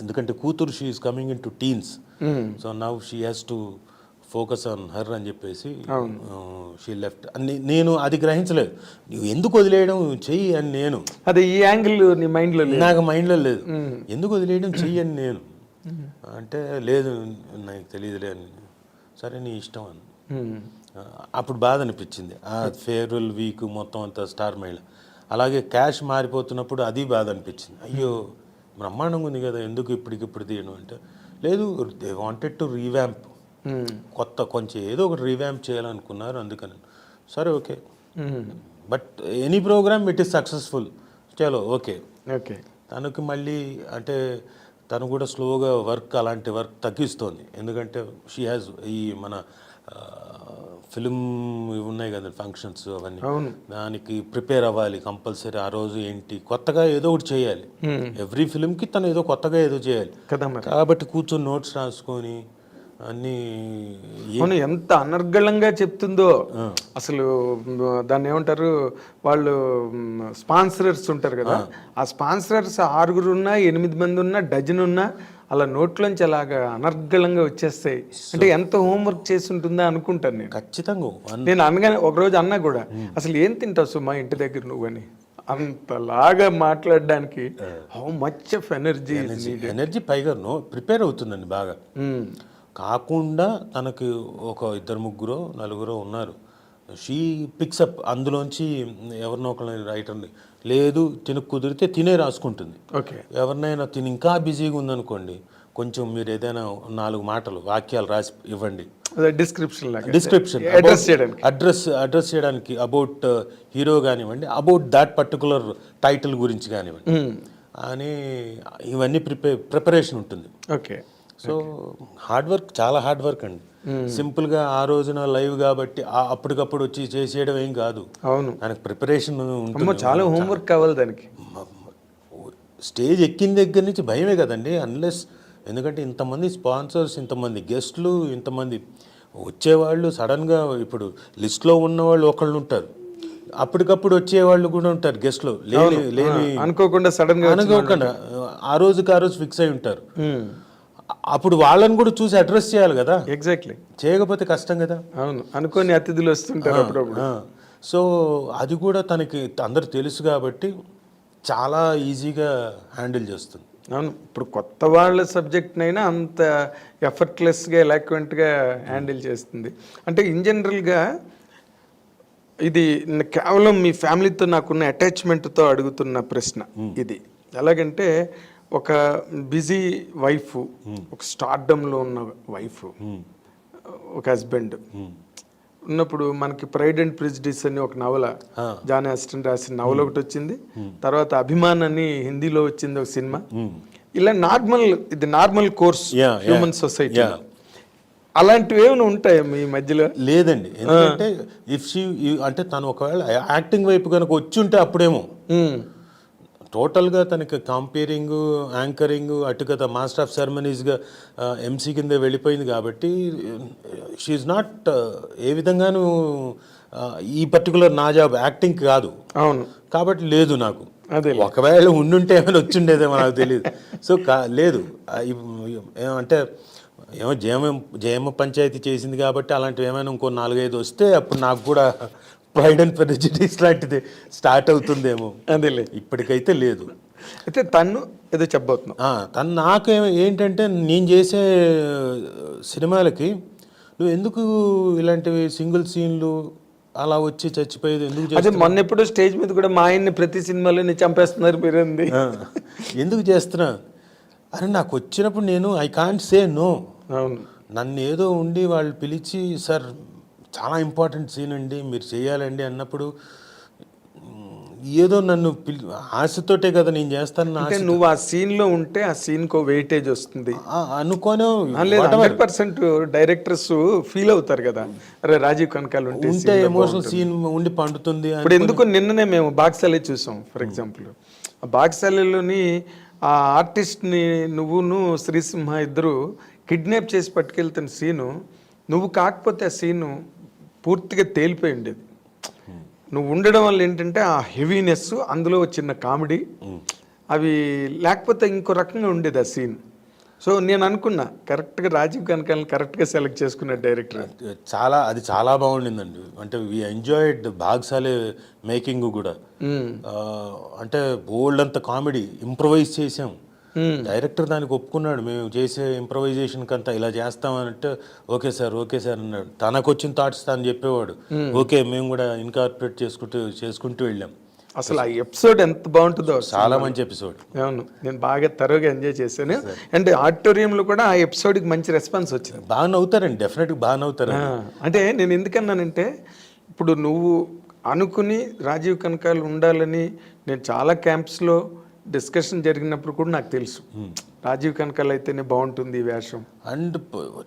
ఎందుకంటే కూతురు she is coming in to teens, so now she has to focus on her అని చెప్పేసి షీ లెఫ్ట్. నేను అది గ్రహించలేదు, నువ్వు ఎందుకు వదిలేయడం, చెయ్యి అని నేను, అదే ఈ యాంగిల్ నీ మైండ్లో నాకు మైండ్లో లేదు, ఎందుకు వదిలేయడం, చెయ్యి అని నేను అంటే, లేదు నాకు తెలియదులే అని. సరే నీ ఇష్టం అని. అప్పుడు బాధ అనిపించింది, ఆ ఫేర్వెల్ వీక్ మొత్తం అంతా స్టార్ మహిళ. అలాగే క్యాష్ మారిపోతున్నప్పుడు అది బాధ అనిపించింది, అయ్యో బ్రహ్మాండంగా ఉంది కదా, ఎందుకు ఇప్పటికిప్పుడు తీయడం అంటే, లేదు దే వాంటెడ్ టు రీవ్యాంప్, కొత్త కొంచెం ఏదో ఒకటి రీవ్యాంప్ చేయాలనుకున్నారు, అందుకని. సరే okay, but any program it is successful, చలో ఓకే. తనకు మళ్ళీ అంటే తను కూడా స్లోగా అలాంటి వర్క్ తగ్గిస్తోంది, ఎందుకంటే షీ హ్యాస్ ఈ మన ఫిలిం ఉన్నాయి కదా ఫంక్షన్స్, అవన్నీ దానికి ప్రిపేర్ అవ్వాలి కంపల్సరీ. ఆ రోజు ఏంటి కొత్తగా ఏదో ఒకటి చేయాలి, ఎవ్రీ ఫిలింకి తను ఏదో కొత్తగా ఏదో చేయాలి కాబట్టి కూర్చొని నోట్స్ రాసుకొని అన్నీ. ఎంత అనర్గళంగా చెప్తుందో అసలు, దాన్ని ఏమంటారు వాళ్ళు, స్పాన్సరర్స్ ఉంటారు కదా, ఆ స్పాన్సరర్స్ 6 ఉన్నా 8 మంది ఉన్నా డజన్ ఉన్నా అలా నోట్లోంచి అలాగా అనర్గళంగా వచ్చేస్తాయి. అంటే ఎంత హోంవర్క్ చేసి ఉంటుందా అనుకుంటాను నేను. ఖచ్చితంగా నేను అనగానే ఒకరోజు అన్నా కూడా, అసలు ఏం తింటావు సుమా ఇంటి దగ్గర నువ్వని, అంతలాగా మాట్లాడడానికి హౌ మచ్ ఆఫ్ ఎనర్జీ పైగా ప్రిపేర్ అవుతుందండి బాగా. కాకుండా తనకి ఒక 2 4 ఉన్నారు, షీ పిక్సప్ అందులోంచి ఎవరినో ఒకరిని రైటర్ని, లేదు తినకు కుదిరితే తినే రాసుకుంటుంది. ఎవరినైనా తిని ఇంకా బిజీగా ఉందనుకోండి, కొంచెం మీరు ఏదైనా 4 మాటలు వాక్యాలు రాసి ఇవ్వండి, డిస్క్రిప్షన్ అడ్రస్ చేయడానికి, అబౌట్ హీరో కానివ్వండి, అబౌట్ దాట్ పర్టికులర్ టైటిల్ గురించి కానివ్వండి అని, ఇవన్నీ ప్రిపరేషన్ ఉంటుంది. సో హార్డ్ వర్క్, చాలా హార్డ్ వర్క్ అండి. సింపుల్గా ఆ రోజున లైవ్ కాబట్టి అప్పటికప్పుడు వచ్చి చేసేయడం ఏం కాదు, దానికి ప్రిపరేషన్ ఉంటుంది, చాలా హోంవర్క్ కావాలి దానికి. స్టేజ్ ఎక్కిన దగ్గర నుంచి భయమే కదండి, అన్లెస్, ఎందుకంటే ఇంతమంది స్పాన్సర్స్, ఇంతమంది గెస్ట్లు, ఇంతమంది వచ్చేవాళ్ళు, సడన్గా ఇప్పుడు లిస్ట్లో ఉన్నవాళ్ళు ఒకళ్ళు ఉంటారు, అప్పటికప్పుడు వచ్చేవాళ్ళు కూడా ఉంటారు గెస్ట్లు, లేని అనుకోకుండా సడన్గా అనుకోకుండా ఆ రోజు ఫిక్స్ అయి ఉంటారు. అప్పుడు వాళ్ళని కూడా చూసి అడ్రస్ చేయాలి కదా. ఎగ్జాక్ట్లీ, చేయకపోతే కష్టం కదా. అవును, అనుకోని అతిథులు వస్తుంటారు అప్పుడప్పుడు. సో అది కూడా తనకి అందరు తెలుసు కాబట్టి చాలా ఈజీగా హ్యాండిల్ చేస్తుంది. అవును, ఇప్పుడు కొత్త వాళ్ళ సబ్జెక్ట్నైనా అంత ఎఫర్ట్లెస్గా ఎలాక్వెంట్గా హ్యాండిల్ చేస్తుంది. అంటే ఇన్ జనరల్గా ఇది కేవలం మీ ఫ్యామిలీతో నాకున్న అటాచ్మెంట్తో అడుగుతున్న ప్రశ్న ఇది. ఎలాగంటే ఒక బిజీ వైఫ్, ఒక స్టార్డమ్లో ఉన్న వైఫ్, ఒక హస్బెండ్ ఉన్నప్పుడు మనకి ప్రైడ్ అండ్ ప్రెజుడిస్ అని ఒక నవల జాన్ ఆస్టన్ రాసిన నవల ఒకటి వచ్చింది, తర్వాత అభిమాన్ అని హిందీలో వచ్చింది ఒక సినిమా. ఇలా ఇది నార్మల్ కోర్స్ హ్యూమన్ సొసైటీ. అలాంటివి ఏమైనా ఉంటాయా మీ మధ్యలో? లేదండి, ఎందుకంటే అంటే తను ఒకవేళ యాక్టింగ్ వైపు కనుక వచ్చి ఉంటే అప్పుడేమో టోటల్గా తనకి కంపేరింగ్, యాంకరింగ్, అటు కదా మాస్టర్ ఆఫ్ సెరమనీస్గా ఎంసీ కింద వెళ్ళిపోయింది కాబట్టి షీఈ్ నాట్ ఏ విధంగానూ ఈ పర్టికులర్ నా జాబ్ యాక్టింగ్ కాదు. అవును, కాబట్టి లేదు నాకు. అదే ఒకవేళ ఉండుంటే ఏమైనా వచ్చిండేదేమో నాకు తెలియదు. సో లేదు అంటే ఏమో జేఎం పంచాయతీ చేసింది కాబట్టి అలాంటివి ఏమైనా ఇంకో 4-5 వస్తే అప్పుడు నాకు కూడా ప్రైడ్ అండ్ ప్రెజుడిస్ లాంటిది స్టార్ట్ అవుతుందేమో. అదేలే, ఇప్పటికైతే లేదు. అయితే తను ఏదో చెప్పబోతున్నావు. తను నాకు ఏంటంటే నేను చేసే సినిమాలకి నువ్వు ఎందుకు ఇలాంటివి సింగిల్ సీన్లు అలా వచ్చి చచ్చిపోయేది ఎందుకు అదే మొన్న ఎప్పుడు స్టేజ్ మీద కూడా మా ఆయన్ని ప్రతి సినిమాలో చంపేస్తున్నారు మీరేంది ఎందుకు చేస్తున్నా? అరే నాకు వచ్చినప్పుడు నేను ఐ కాంట్ సే నో. అవును, నన్ను ఏదో ఉండి వాళ్ళు పిలిచి సార్ చాలా ఇంపార్టెంట్ సీన్ అండి మీరు చేయాలండి అన్నప్పుడు ఏదో నన్ను ఆశతోటే కదా నేను చేస్తాను. అంటే నువ్వు ఆ సీన్ లో ఉంటే ఆ సీన్ కో వెయిటేజ్ వస్తుంది అనుకోను. 100% డైరెక్టర్స్ ఫీల్ అవుతారు కదా, అరే రాజీవ్ కనకాల ఉంటే ఎమోషనల్ సీన్ ఉండి పండుతుంది. ఇప్పుడు ఎందుకు నిన్ననే మేము బాక్సాలే చూసాం ఫర్ ఎగ్జాంపుల్. ఆ బాక్సాలలోని ఆ ఆర్టిస్ట్ని నువ్వును శ్రీసింహ ఇద్దరు కిడ్నాప్ చేసి పట్టుకెళ్తున్న సీను, నువ్వు కాకపోతే ఆ సీను పూర్తిగా తేలిపోయి ఉండేది. నువ్వు ఉండడం వల్ల ఏంటంటే ఆ హెవీనెస్, అందులో చిన్న కామెడీ, అవి లేకపోతే ఇంకో రకంగా ఉండేది ఆ సీన్. సో నేను అనుకున్నా కరెక్ట్గా రాజీవ్ కనకాలని కరెక్ట్గా సెలెక్ట్ చేసుకున్న డైరెక్టర్. అది చాలా బాగుండిందండి. అంటే వి ఎంజాయిడ్ బాగ్సాలే మేకింగ్ కూడా. అంటే బోల్డ్ అంత కామెడీ ఇంప్రవైజ్ చేసాం. డైరెక్టర్ దానికి ఒప్పుకున్నాడు, మేము చేసే ఇంప్రవైజేషన్కి అంతా ఇలా చేస్తామనంటే ఓకే సార్ అన్నాడు. తనకు వచ్చిన థాట్స్ తను చెప్పేవాడు, ఓకే మేము కూడా ఇన్కార్పొరేట్ చేసుకుంటూ వెళ్ళాం. అసలు ఆ ఎపిసోడ్ ఎంత బాగుంటుందో, చాలా మంచి ఎపిసోడ్. అవును, నేను బాగా తరువుగా ఎంజాయ్ చేశాను. అండ్ ఆడిటోరియంలో కూడా ఆ ఎపిసోడ్కి మంచి రెస్పాన్స్ వచ్చింది. బాగా నవ్వుతారండి, డెఫినెట్గా బాగా నవ్వుతారు. అంటే నేను ఎందుకన్నానంటే ఇప్పుడు నువ్వు అనుకుని రాజీవ్ కనకాల ఉండాలని నేను చాలా క్యాంప్స్లో డిస్కషన్ జరిగినప్పుడు కూడా నాకు తెలుసు రాజీవ్ కనకాల అయితేనే బాగుంటుంది ఈ వేషం. అండ్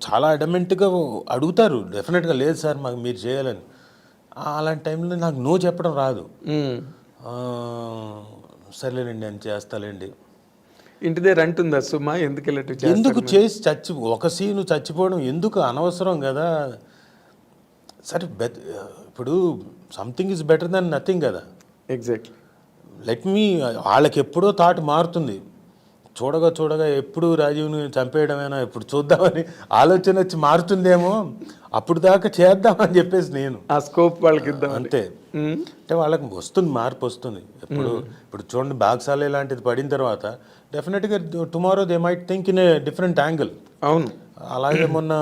చాలా అడమెంట్గా అడుగుతారు డెఫినెట్గా, లేదు సార్ మాకు మీరు చేయాలని. అలాంటి టైంలో నాకు నో చెప్పడం రాదు. సర్లేనండి అని చేస్తాలేండి. ఇంటి దగ్గర అంటుందా సుమా ఎందుకు చేసి ఒక సీను చచ్చిపోవడం ఎందుకు, అనవసరం కదా. సరే ఇప్పుడు something is better than nothing కదా. ఎగ్జాక్ట్లీ. లెట్ మీ వాళ్ళకి ఎప్పుడో థాట్ మారుతుంది. చూడగా ఎప్పుడు రాజీవ్ని చంపేయడమేనా, ఇప్పుడు చూద్దామని ఆలోచన వచ్చి మారుతుందేమో, అప్పుడు దాకా చేద్దామని చెప్పేసి నేను ఆ స్కోప్ వాళ్ళకి ఇద్దాం అంతే. అంటే వాళ్ళకి వస్తుంది, మార్పు వస్తుంది. ఇప్పుడు చూడండి బాగ్సాలే లాంటిది పడిన తర్వాత డెఫినెట్గా tomorrow they might think in a different angle. అవును, అలాగే మొన్న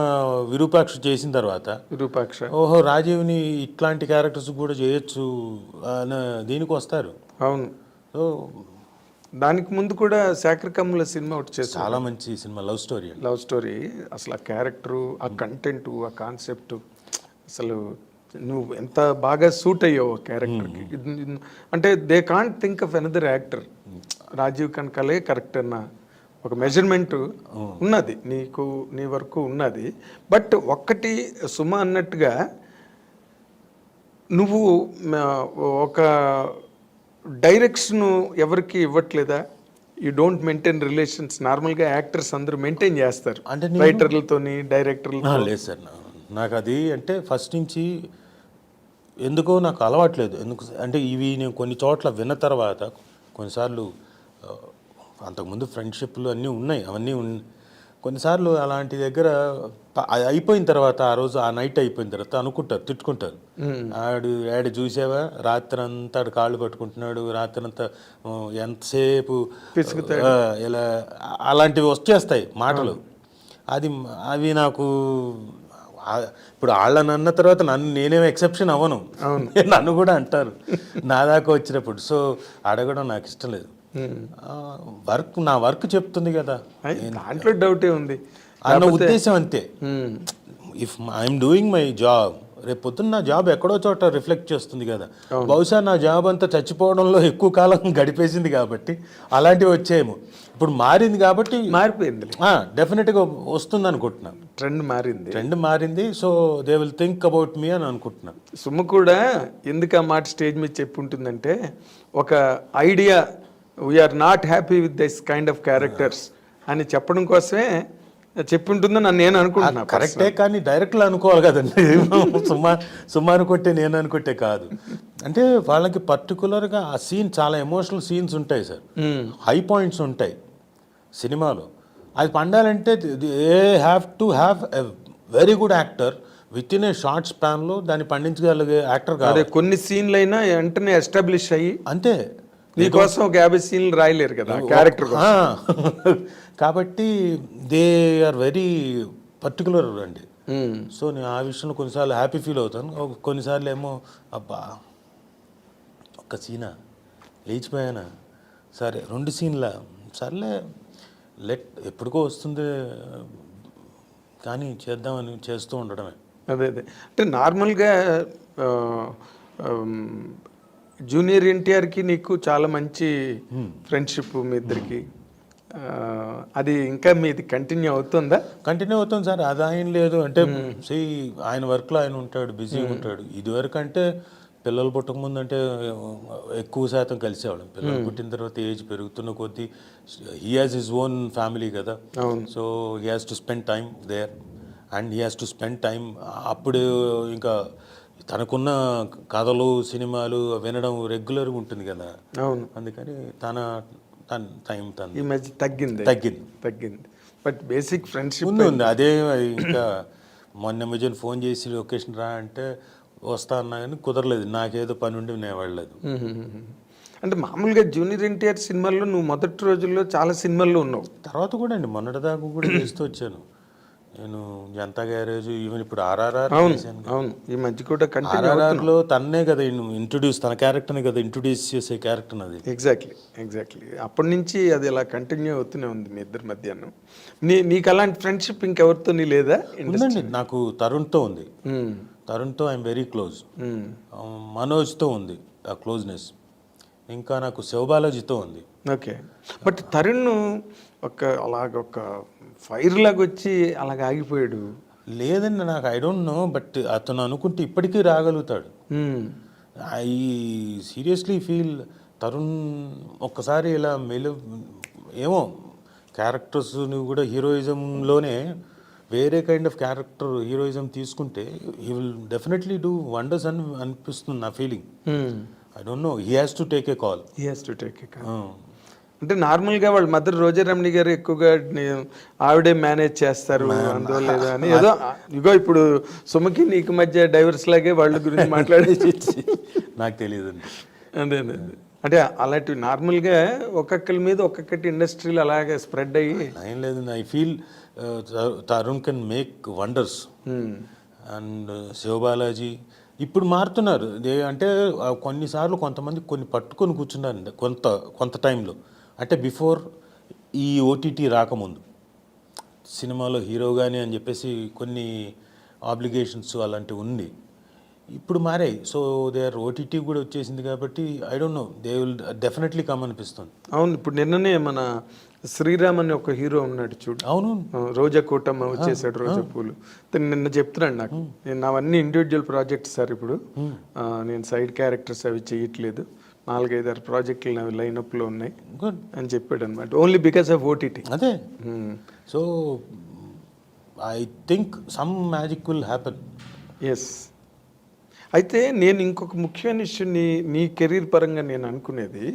విరూపాక్ష చేసిన తర్వాత ఓహో రాజీవ్ని ఇట్లాంటి క్యారెక్టర్స్ కూడా చేయొచ్చు అని దీనికి వస్తారు. అవును. సో దానికి ముందు కూడా శాఖరకమ్ముల సినిమా ఒకటి చేసి చాలా మంచి సినిమా, లవ్ స్టోరీ. అసలు ఆ క్యారెక్టరు, ఆ కంటెంట్, ఆ కాన్సెప్ట్, అసలు నువ్వు ఎంత బాగా సూట్ అయ్యావు క్యారెక్టర్కి. అంటే they can't think of another actor. Rajiv కనకాలే కరెక్ట్ అన్న ఒక మెజర్మెంట్ ఉన్నది నీకు, నీ వరకు ఉన్నది. బట్ ఒక్కటి సుమ అన్నట్టుగా నువ్వు ఒక డైరెక్షన్ ఎవరికి ఇవ్వట్లేదా? You don't maintain relations. నార్మల్గా యాక్టర్స్ అందరూ మెయింటైన్ చేస్తారు, అంటే రైటర్లతోని డైరెక్టర్లతో. లేదు సార్, నాకు అది అంటే ఫస్ట్ నుంచి ఎందుకో నాకు అలవాట్లేదు. ఎందుకు అంటే ఇవి నేను కొన్ని చోట్ల విన్న తర్వాత కొన్నిసార్లు అంతకుముందు ఫ్రెండ్షిప్లు అన్నీ ఉన్నాయి, అవన్నీ కొన్నిసార్లు అలాంటి దగ్గర అయిపోయిన తర్వాత ఆ రోజు ఆ నైట్ అయిపోయిన తర్వాత అనుకుంటారు, తిట్టుకుంటారు. ఆడు చూసావా రాత్రి అంతా ఆడు కాళ్ళు పట్టుకుంటున్నాడు, రాత్రి అంతా ఎంతసేపు ఇలా అలాంటివి వచ్చేస్తాయి మాటలు. అవి నాకు ఇప్పుడు వాళ్ళని అన్న తర్వాత నేనేం ఎక్సెప్షన్ అవ్వను, నన్ను కూడా అంటారు నా దాకా వచ్చినప్పుడు. సో అడగడం నాకు ఇష్టం లేదు. నా వర్క్ చెప్తుంది కదా, దాంట్లో డౌటే ఉంది అన్న ఉద్దేశం అంతే. If I'm doing my job, రేపు పొద్దున్న నా జాబ్ ఎక్కడో చోట రిఫ్లెక్ట్ చేస్తుంది కదా. బహుశా నా జాబ్ అంతా చచ్చిపోవడంలో ఎక్కువ కాలం గడిపేసింది కాబట్టి అలాంటివి వచ్చాయేమో. ఇప్పుడు మారింది కాబట్టి మారిపోయింది, డెఫినెట్గా వస్తుంది అనుకుంటున్నా. ట్రెండ్ మారింది. So they will think about me అని అనుకుంటున్నా. సుమ కూడా ఎందుకు ఆ మాట స్టేజ్ మీద చెప్పి ఉంటుందంటే, ఒక idea we're not happy with this kind of characters అని చెప్పడం కోసమే చెప్పి ఉంటుందని నేను అనుకుంటున్నా. కరెక్టే, కానీ డైరెక్ట్లో అనుకోవాలి కదండి. సుమా అనుకుంటే నేను అనుకుంటే కాదు. అంటే వాళ్ళకి పర్టికులర్గా ఆ సీన్, చాలా ఎమోషనల్ సీన్స్ ఉంటాయి సార్, హై పాయింట్స్ ఉంటాయి సినిమాలో. అది పండాలంటే they have to have a very good actor with in a short స్పాన్లో దాన్ని పండించగలిగే యాక్టర్ కాదు. కొన్ని సీన్లు అయినా వెంటనే ఎస్టాబ్లిష్ అయ్యి, అంతే. నీకోసం ఒక 50 సీన్లు రాయలేరు కదా క్యారెక్టర్. కాబట్టి దే ఆర్ వెరీ పర్టికులర్ అండి. సో నేను ఆ విషయంలో కొన్నిసార్లు హ్యాపీ ఫీల్ అవుతాను, కొన్నిసార్లు ఏమో అబ్బా ఒక్క సీనా లేచిపోయానా, సరే 2 సీన్ల సర్లే ఎప్పటికో వస్తుంది కానీ చేద్దామని చేస్తూ ఉండడమే. అదే అంటే నార్మల్గా జూనియర్ ఎన్టీఆర్కి నీకు చాలా మంచి ఫ్రెండ్షిప్ మీ ఇద్దరికి. అది ఇంకా మీది కంటిన్యూ అవుతుందా? కంటిన్యూ అవుతుంది సార్, అది ఆయన లేదు అంటే ఆయన వర్క్లో ఆయన ఉంటాడు, బిజీగా ఉంటాడు. ఇదివరకు అంటే పిల్లలు పుట్టక ముందు అంటే ఎక్కువ శాతం కలిసేవాళ్ళం. పిల్లలు పుట్టిన తర్వాత ఏజ్ పెరుగుతున్న కొద్దీ he has his own family కదా. So he has to spend time there and he has to spend time. అప్పుడు ఇంకా తనకున్న కథలు సినిమాలు వినడం రెగ్యులర్గా ఉంటుంది కదా. అందుకని తన టైం ఈ మధ్య తగ్గింది. బట్ బేసిక్ ఫ్రెండ్షిప్ ఉంది. అదే ఇంకా మొన్న మధ్యన ఫోన్ చేసి లొకేషన్ రా అంటే వస్తా అన్నా కానీ కుదరలేదు, నాకేదో పని ఉండి నేను వెళ్ళలేదు. అంటే మామూలుగా జూనియర్ ఎన్టీఆర్ సినిమాల్లో నువ్వు మొదటి రోజుల్లో చాలా సినిమాల్లో ఉన్నావు, తర్వాత కూడా అండి మొన్నటిదాకా కూడా చేస్తూ వచ్చాను నేను. జనతా గ్యారేజ్, ఈవెన్ ఇప్పుడు ఆర్ఆర్ఆర్. అవును, ఈ మధ్య కూడా ఆర్ఆర్ఆర్లో తన్నే కదా ఇంట్రొడ్యూస్, తన క్యారెక్టర్ని కదా ఇంట్రొడ్యూస్ చేసే క్యారెక్టర్ అది. ఎగ్జాక్ట్లీ అప్పటి నుంచి అది ఇలా కంటిన్యూ అవుతూనే ఉంది మీ ఇద్దరి మధ్యాహ్నం. నీకు అలాంటి ఫ్రెండ్షిప్ ఇంకెవరితో లేదా? ఉందండి, నాకు తరుణ్తో ఉంది. తరుణ్తో ఐఎమ్ వెరీ క్లోజ్. మనోజ్తో ఉంది ఆ క్లోజ్నెస్. ఇంకా నాకు శివబాలాజీతో ఉంది. ఓకే, బట్ తరుణ్ ఒక ఫైర్ లాగా వచ్చి అలాగ ఆగిపోయాడు. లేదండి, నాకు ఐ డోంట్ నో, బట్ అతను అనుకుంటే ఇప్పటికీ రాగలుగుతాడు. ఐ సీరియస్లీ ఫీల్ తరుణ్ ఒక్కసారి ఇలా ఏమో క్యారెక్టర్స్ని కూడా హీరోయిజంలోనే వేరే కైండ్ ఆఫ్ క్యారెక్టర్ హీరోయిజం తీసుకుంటే he will definitely do wonders అని అనిపిస్తుంది నా feeling. I don't know, he has to take a call. అంటే నార్మల్గా వాళ్ళ మదర్ రోజారమణి గారు ఎక్కువగా ఆవిడే మేనేజ్ చేస్తారు అందువల్ల ఏదో అని ఏదో ఇగో ఇప్పుడు సుమకి నీకు మధ్య డైవర్స్ లాగే వాళ్ళ గురించి మాట్లాడేసి నాకు తెలియదు. అదే అంటే అలాంటివి నార్మల్గా ఒక్కొక్కరి మీద ఒక్కొక్కటి ఇండస్ట్రీలో అలాగే స్ప్రెడ్ అయ్యి ఏం లేదు. I feel Tarun can make wonders. And Siva Balaji ఇప్పుడు మారుతున్నారు. అంటే కొన్నిసార్లు కొంతమంది కొన్ని పట్టుకొని కూర్చున్నారు కొంత టైంలో, అంటే బిఫోర్ ఈ ఓటీటీ రాకముందు సినిమాలో హీరోగానే అని చెప్పేసి కొన్ని ఆబ్లిగేషన్స్ అలాంటివి ఉంది. ఇప్పుడు మారాయి. సో దే ఆర్ ఓటీటీ కూడా వచ్చేసింది కాబట్టి I don't know, they will definitely come అనిపిస్తుంది. అవును, ఇప్పుడు నిన్ననే మన శ్రీరామ్ అని ఒక హీరో ఉన్నాడు చూడు. అవును, రోజా కూటమ్మ వచ్చేసాడు, రోజా పూలు. నిన్న చెప్తున్నాడు నాకు, నేను అవన్నీ ఇండివిజువల్ ప్రాజెక్ట్స్ సార్, ఇప్పుడు నేను సైడ్ క్యారెక్టర్స్ అవి చేయట్లేదు, 4-5 ప్రాజెక్టులు అవి లైనప్లో ఉన్నాయి అని చెప్పాడు అనమాట. Only because of OTT. అదే. So I think some magic will happen. Yes. అయితే నేను ఇంకొక ముఖ్యమైన విషయం నీ కెరీర్ పరంగా నేను అనుకునేది,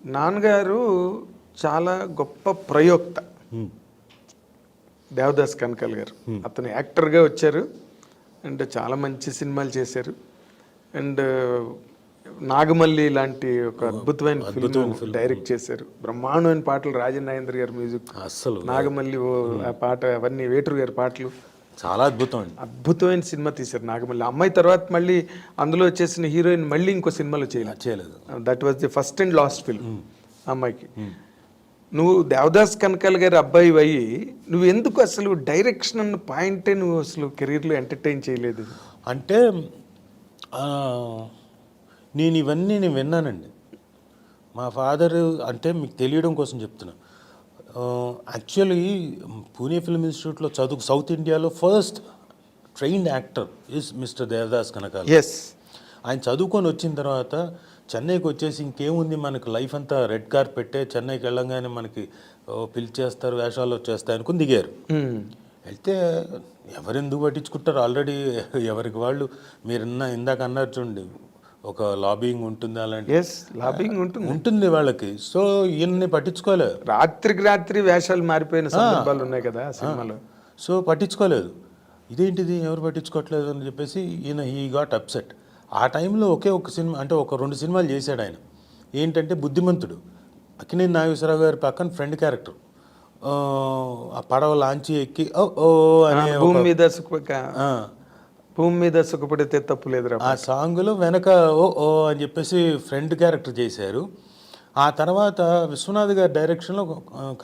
నాన్నగారు చాలా గొప్ప ప్రయోక్త దేవదాస్ కనకాల్ గారు. అతను యాక్టర్గా వచ్చారు అండ్ చాలా మంచి సినిమాలు చేశారు. అండ్ నాగమల్లి లాంటి ఒక అద్భుతమైన ఫిల్మ్ డైరెక్ట్ చేశారు. బ్రహ్మాండమైన పాటలు, రాజన్ నాగేంద్ర గారి మ్యూజిక్, అసలు నాగమల్లి ఆ పాట, అవన్నీ వేటూరు గారి పాటలు, చాలా అద్భుతం అండి. అద్భుతమైన సినిమా తీశారు నాగమల్లి. అమ్మాయి తర్వాత మళ్ళీ అందులో వచ్చేసిన హీరోయిన్ మళ్ళీ ఇంకో సినిమాలో చేయలేదు. చేయలేదు. That was the first and last film అమ్మాయికి. నువ్వు దేవదాస్ కనకాల గారి అబ్బాయి అయ్యి నువ్వు ఎందుకు అసలు డైరెక్షన్ అన్న పాయింటే నువ్వు అసలు కెరీర్లో ఎంటర్టైన్ చేయలేదు? అంటే నేను ఇవన్నీ నేను విన్నానండి. మా ఫాదర్ అంటే మీకు తెలియడం కోసం చెప్తున్నా. యాక్చువల్లీ పూణే ఫిల్మ్ ఇన్స్టిట్యూట్లో సౌత్ ఇండియాలో first trained actor is mister Devadas Kanakala. Yes. ఆయన చదువుకొని వచ్చిన తర్వాత చెన్నైకి వచ్చేసి ఇంకేముంది మనకి లైఫ్ అంతా రెడ్ కార్పెట్టే, చెన్నైకి వెళ్ళంగానే మనకి పిలిచేస్తారు, వేషాలు వచ్చేస్తాయి అనుకుని దిగారు. వెళ్తే ఎవరెందుకు పట్టించుకుంటారు, ఆల్రెడీ ఎవరికి వాళ్ళు మీరు ఇందాక అన్నారు చూడండి, ఒక లాబింగ్ ఉంటుంది, అలాంటి లాబింగ్ ఉంటుంది వాళ్ళకి. సో ఈయన్ని పట్టించుకోలేదు. రాత్రికి రాత్రి వేషాలు మారిపోయిన సందర్భాలు ఉన్నాయి కదా సినిమాలో. సో పట్టించుకోలేదు. ఇదేంటిది ఎవరు పట్టించుకోవట్లేదు అని చెప్పేసి ఈయన హీ గాట్ అప్సెట్. ఆ టైంలో ఒకే ఒక సినిమా అంటే ఒక 2 సినిమాలు చేశాడు ఆయన. ఏంటంటే బుద్ధిమంతుడు, అక్కినేని నాగేశ్వరరావు గారి పక్కన ఫ్రెండ్ క్యారెక్టర్, ఆ పడవ లాంచి ఎక్కి ఓ అనే భూమి మీద సుఖపడితే తప్పు లేదురా ఆ సాంగ్లో వెనక ఓ అని చెప్పేసి ఫ్రెండ్ క్యారెక్టర్ చేశారు. ఆ తర్వాత విశ్వనాథ్ గారి డైరెక్షన్లో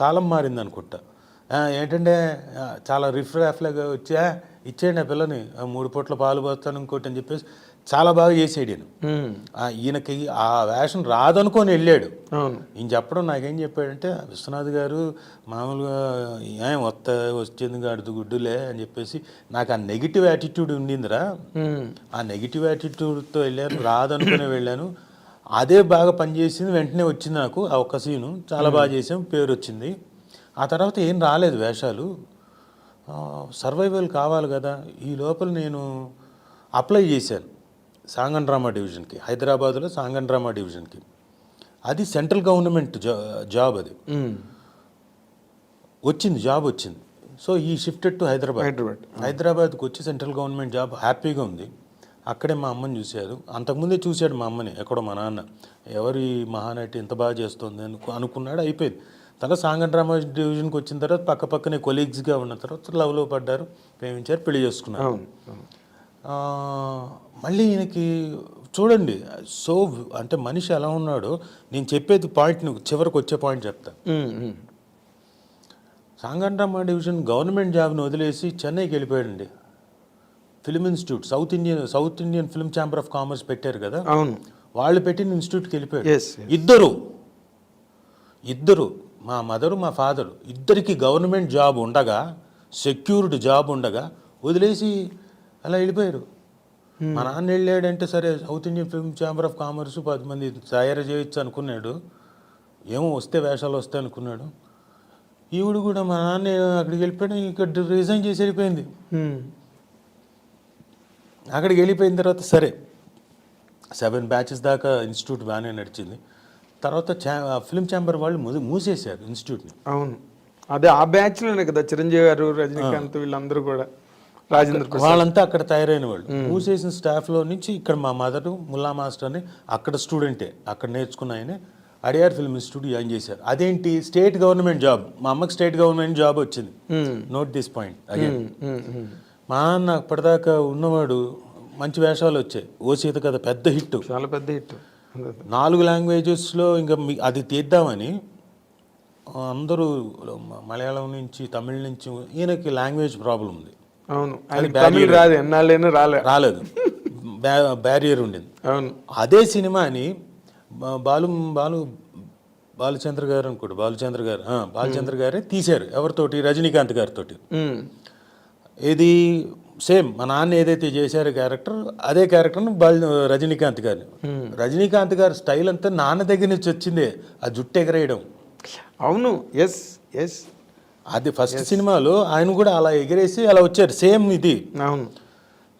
కాలం మారింది అనుకుంటా. ఏంటంటే చాలా రిఫ్రాఫ్లాగా వచ్చా ఇచ్చేయండి ఆ పిల్లని, 3 పూట్ల పాలు పోస్తాను ఇంకోటి అని చెప్పేసి చాలా బాగా చేసాడు ఈయన. ఈయనకి ఆ వేషం రాదనుకొని వెళ్ళాడు. ఈయన చెప్పడం నాకేం చెప్పాడంటే, విశ్వనాథ్ గారు మామూలుగా ఏం వచ్చింది గాడుదు గుడ్డులే అని చెప్పేసి, నాకు ఆ నెగిటివ్ యాటిట్యూడ్ ఉండిందిరా, ఆ నెగిటివ్ యాటిట్యూడ్తో వెళ్ళాను, రాదనుకునే వెళ్ళాను, అదే బాగా పనిచేసింది, వెంటనే వచ్చింది నాకు ఆ ఒక్క సీను, చాలా బాగా చేసాం, పేరు వచ్చింది. ఆ తర్వాత ఏం రాలేదు వేషాలు, సర్వైవల్ కావాలి కదా. ఈ లోపల నేను అప్లై చేశాను సాంగ్ అండ్ డ్రామా డివిజన్కి, హైదరాబాద్లో సాంగ్ అండ్ డ్రామా డివిజన్కి. అది సెంట్రల్ గవర్నమెంట్ జాబ్, అది వచ్చింది, జాబ్ వచ్చింది. సో ఈ షిఫ్టెడ్ టు హైదరాబాద్కి వచ్చి సెంట్రల్ గవర్నమెంట్ జాబ్, హ్యాపీగా ఉంది. అక్కడే మా అమ్మని చూశారు. అంతకుముందే చూశాడు మా అమ్మని ఎక్కడో మా నాన్న, ఎవరు ఈ మహానటి ఎంత బాగా చేస్తుంది అనుకున్నాడు, అయిపోయింది. తర్వాత సాంగ్ అండ్ డ్రామా డివిజన్కి వచ్చిన తర్వాత పక్కనే కొలీగ్స్గా ఉన్న తర్వాత లవ్లో పడ్డారు, ప్రేమించారు, పెళ్లి చేసుకున్నారు. మళ్ళీ ఈయనకి చూడండి, సో అంటే మనిషి ఎలా ఉన్నాడో, నేను చెప్పేది పాయింట్ చివరికి వచ్చే పాయింట్ చెప్తా. Song and drama division government జాబ్ని వదిలేసి చెన్నైకి వెళ్ళిపోయాడండి. Film institute, south Indian film chamber of commerce పెట్టారు కదా, వాళ్ళు పెట్టిన ఇన్స్టిట్యూట్కి వెళ్ళిపోయాడు. ఇద్దరు మా మదరు మా ఫాదరు ఇద్దరికి గవర్నమెంట్ జాబ్ ఉండగా, సెక్యూర్డ్ జాబ్ ఉండగా వదిలేసి అలా వెళ్ళిపోయారు. మా నాన్న వెళ్ళాడంటే సరే south Indian film chamber of commerce 10 మంది తయారు చేయొచ్చు అనుకున్నాడు, ఏమో వస్తే వేషాలు వస్తాయి అనుకున్నాడు. ఈవిడ కూడా మా నాన్న అక్కడికి వెళ్ళిపోయాడు, ఇక్కడ రిజైన్ చేసి వెళ్ళిపోయింది. అక్కడికి వెళ్ళిపోయిన తర్వాత సరే 7 బ్యాచెస్ దాకా ఇన్స్టిట్యూట్ బాగానే నడిచింది. తర్వాత ఫిల్మ్ ఛాంబర్ వాళ్ళు మూసేశారు ఇన్స్టిట్యూట్ని. అవును, అదే ఆ బ్యాచ్లోనే కదా చిరంజీవి గారు, రజనీకాంత్, వీళ్ళందరూ కూడా, రాజేంద్ర ప్రసాద్, వాళ్ళంతా అక్కడ తయారైన వాళ్ళు. మూసేసిన స్టాఫ్లో నుంచి ఇక్కడ మా మదరు ముల్లా మాస్టర్ అని అక్కడ స్టూడెంటే, అక్కడ నేర్చుకున్న ఆయన అడియార్ ఫిల్మ్ ఇన్స్టిట్యూట్ జాయిన్ చేశారు. అదేంటి స్టేట్ గవర్నమెంట్ జాబ్, మా అమ్మకి స్టేట్ గవర్నమెంట్ జాబ్ వచ్చింది. Note this point again. మా నాన్న అప్పటిదాకా ఉన్నవాడు, మంచి వేషాలు వచ్చాయి, ఓ సీత కథ పెద్ద హిట్, చాలా పెద్ద హిట్, 4 లాంగ్వేజెస్లో. ఇంకా అది తీద్దామని అందరూ మలయాళం నుంచి, తమిళ నుంచి, ఈయనకి లాంగ్వేజ్ ప్రాబ్లం ఉంది. అవును, రాదు, ఎన్నాళ్ళైనా రాలేదు, బ్యారియర్ ఉండింది. అవును, అదే సినిమాని బాలచంద్ర గారు అనుకోండి, బాలచంద్ర గారే తీశారు. ఎవరితోటి? రజనీకాంత్ గారితో. ఇది సేమ్ మా నాన్న ఏదైతే చేశారో క్యారెక్టర్, అదే క్యారెక్టర్ను రజనీకాంత్ గారి స్టైల్ అంతా నాన్న దగ్గర నుంచి వచ్చిందే, ఆ జుట్టు ఎగరేయడం. అవును, ఎస్ అది ఫస్ట్ సినిమాలో ఆయన కూడా అలా ఎగిరేసి అలా వచ్చారు, సేమ్ ఇది. అవును.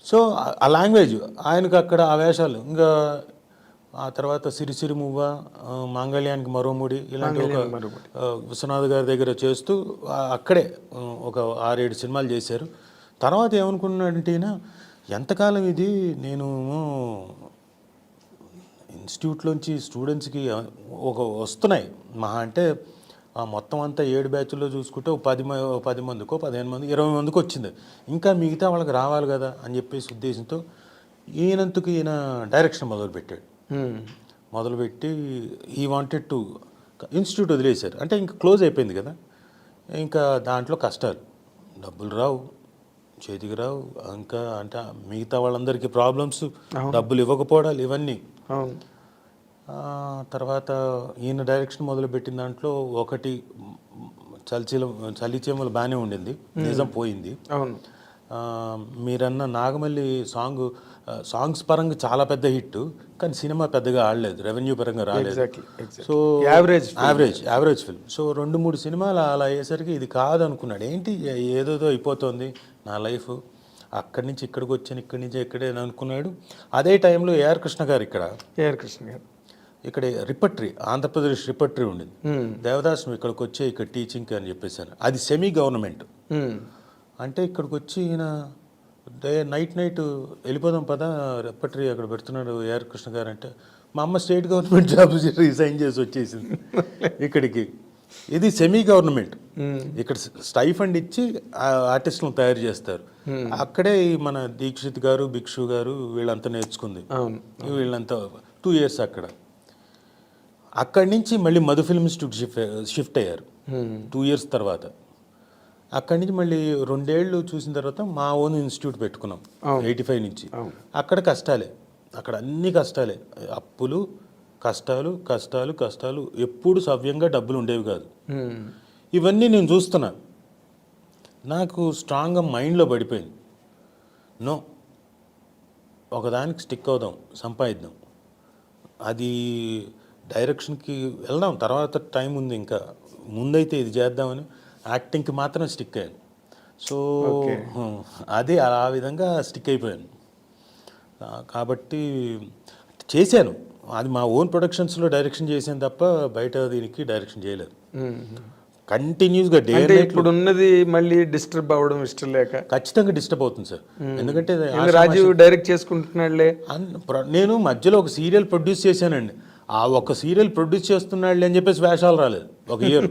సో ఆ లాంగ్వేజ్ ఆయనకు అక్కడ ఆ వేషాలు. ఇంకా ఆ తర్వాత సిరిసిరి మువ్వ, మాంగళ్యానికి మరో ముడి, ఇలాంటి ఒక విశ్వనాథ్ గారి దగ్గర చేస్తూ అక్కడే ఒక 6-7 సినిమాలు చేశారు. తర్వాత ఏమనుకున్నాడంటే ఈయన, ఎంతకాలం ఇది నేను ఇన్స్టిట్యూట్లోంచి స్టూడెంట్స్కి వస్తున్నాయి మహా అంటే మొత్తం అంతా 7 బ్యాచ్ల్లో చూసుకుంటే 10 మందికో 15 మంది 20 మందికి వచ్చింది, ఇంకా మిగతా వాళ్ళకి రావాలి కదా అని చెప్పేసి ఉద్దేశంతో ఈయన డైరెక్షన్ మొదలుపెట్టాడు. మొదలుపెట్టి ఈ వాంటెడ్ టు ఇన్స్టిట్యూట్ వదిలేశారు. అంటే ఇంకా క్లోజ్ అయిపోయింది కదా, ఇంకా దాంట్లో కష్టాలు, డబ్బులు రావు, చేతికి రావు, ఇంకా అంటే మిగతా వాళ్ళందరికీ ప్రాబ్లమ్స్, డబ్బులు ఇవ్వకపోవడాలు ఇవన్నీ. అవును. తర్వాత ఈయన డైరెక్షన్ మొదలుపెట్టిన దాంట్లో ఒకటి చలిచీమలు బాగానే ఉండింది, నిజం పోయింది. అవును. మీరన్న నాగమల్లి సాంగ్స్ పరంగా చాలా పెద్ద హిట్, కానీ సినిమా పెద్దగా ఆడలేదు, రెవెన్యూ పరంగా రాలేదు. So average film. సో 2-3 సినిమాలు అలా అయ్యేసరికి ఇది కాదు అనుకున్నాడు. ఏంటి ఏదోదో అయిపోతుంది నా లైఫ్, అక్కడి నుంచి ఇక్కడికి వచ్చాను, ఇక్కడి నుంచి ఇక్కడే అనుకున్నాడు. అదే టైంలో ఏఆర్ కృష్ణ గారు ఇక్కడ రిపట్రీ, ఆంధ్రప్రదేశ్ రిపట్రీ ఉండింది. దేవదాస్ నువ్వు ఇక్కడికి వచ్చే ఇక్కడ టీచింగ్ అని చెప్పేసాను. అది సెమీ గవర్నమెంట్. అంటే ఇక్కడికి వచ్చి ఈయన నైట్ వెళ్ళిపోదాం పదా, రిపట్రీ అక్కడ పెడుతున్నాడు ఏఆర్ కృష్ణ గారు అంటే, మా అమ్మ స్టేట్ గవర్నమెంట్ జాబ్ రిజైన్ చేసి వచ్చేసింది ఇక్కడికి. ఇది సెమీ గవర్నమెంట్. ఇక్కడ స్టైఫండ్ ఇచ్చి ఆర్టిస్టులను తయారు చేస్తారు. అక్కడే మన దీక్షిత్ గారు, భిక్షు గారు వీళ్ళంతా నేర్చుకుంది. వీళ్ళంతా 2 years అక్కడ. అక్కడి నుంచి మళ్ళీ మధు ఫిల్మ్ ఇన్స్టిట్యూట్ షిఫ్ట్ అయ్యారు 2 years తర్వాత. అక్కడి నుంచి మళ్ళీ 2 ఏళ్ళు చూసిన తర్వాత మా ఓన్ ఇన్స్టిట్యూట్ పెట్టుకున్నాం 85 నుంచి. అక్కడ కష్టాలే, అక్కడ అన్ని కష్టాలే, అప్పులు, కష్టాలు, ఎప్పుడు సవ్యంగా డబ్బులు ఉండేవి కాదు. ఇవన్నీ నేను చూస్తున్నా, నాకు స్ట్రాంగ్గా మైండ్లో పడిపోయింది. నో, ఒకదానికి స్టిక్ అవుదాం, సంపాదిద్దాం, అది డైరెక్షన్కి వెళ్దాం, తర్వాత టైం ఉంది, ఇంకా ముందైతే ఇది చేద్దామని యాక్టింగ్కి మాత్రం స్టిక్ అయ్యాను. సో అదే ఆ విధంగా స్టిక్ అయిపోయాను. కాబట్టి చేశాను, అది మా ఓన్ ప్రొడక్షన్స్లో డైరెక్షన్ చేశాను తప్ప బయట దీనికి డైరెక్షన్ చేయలేదు. కంటిన్యూస్గా డే ఇప్పుడు ఉన్నది మళ్ళీ డిస్టర్బ్ అవ్వడం ఇష్టం లేక ఖచ్చితంగా డిస్టర్బ్ అవుతుంది సార్. ఎందుకంటే రాజీవ్ డైరెక్ట్ చేసుకుంటున్నాడులే, నేను మధ్యలో ఒక సీరియల్ ప్రొడ్యూస్ చేశానండి. ఆ ఒక సీరియల్ ప్రొడ్యూస్ చేస్తున్నాడు అని చెప్పేసి వేషాలు రాలేదు 1 year.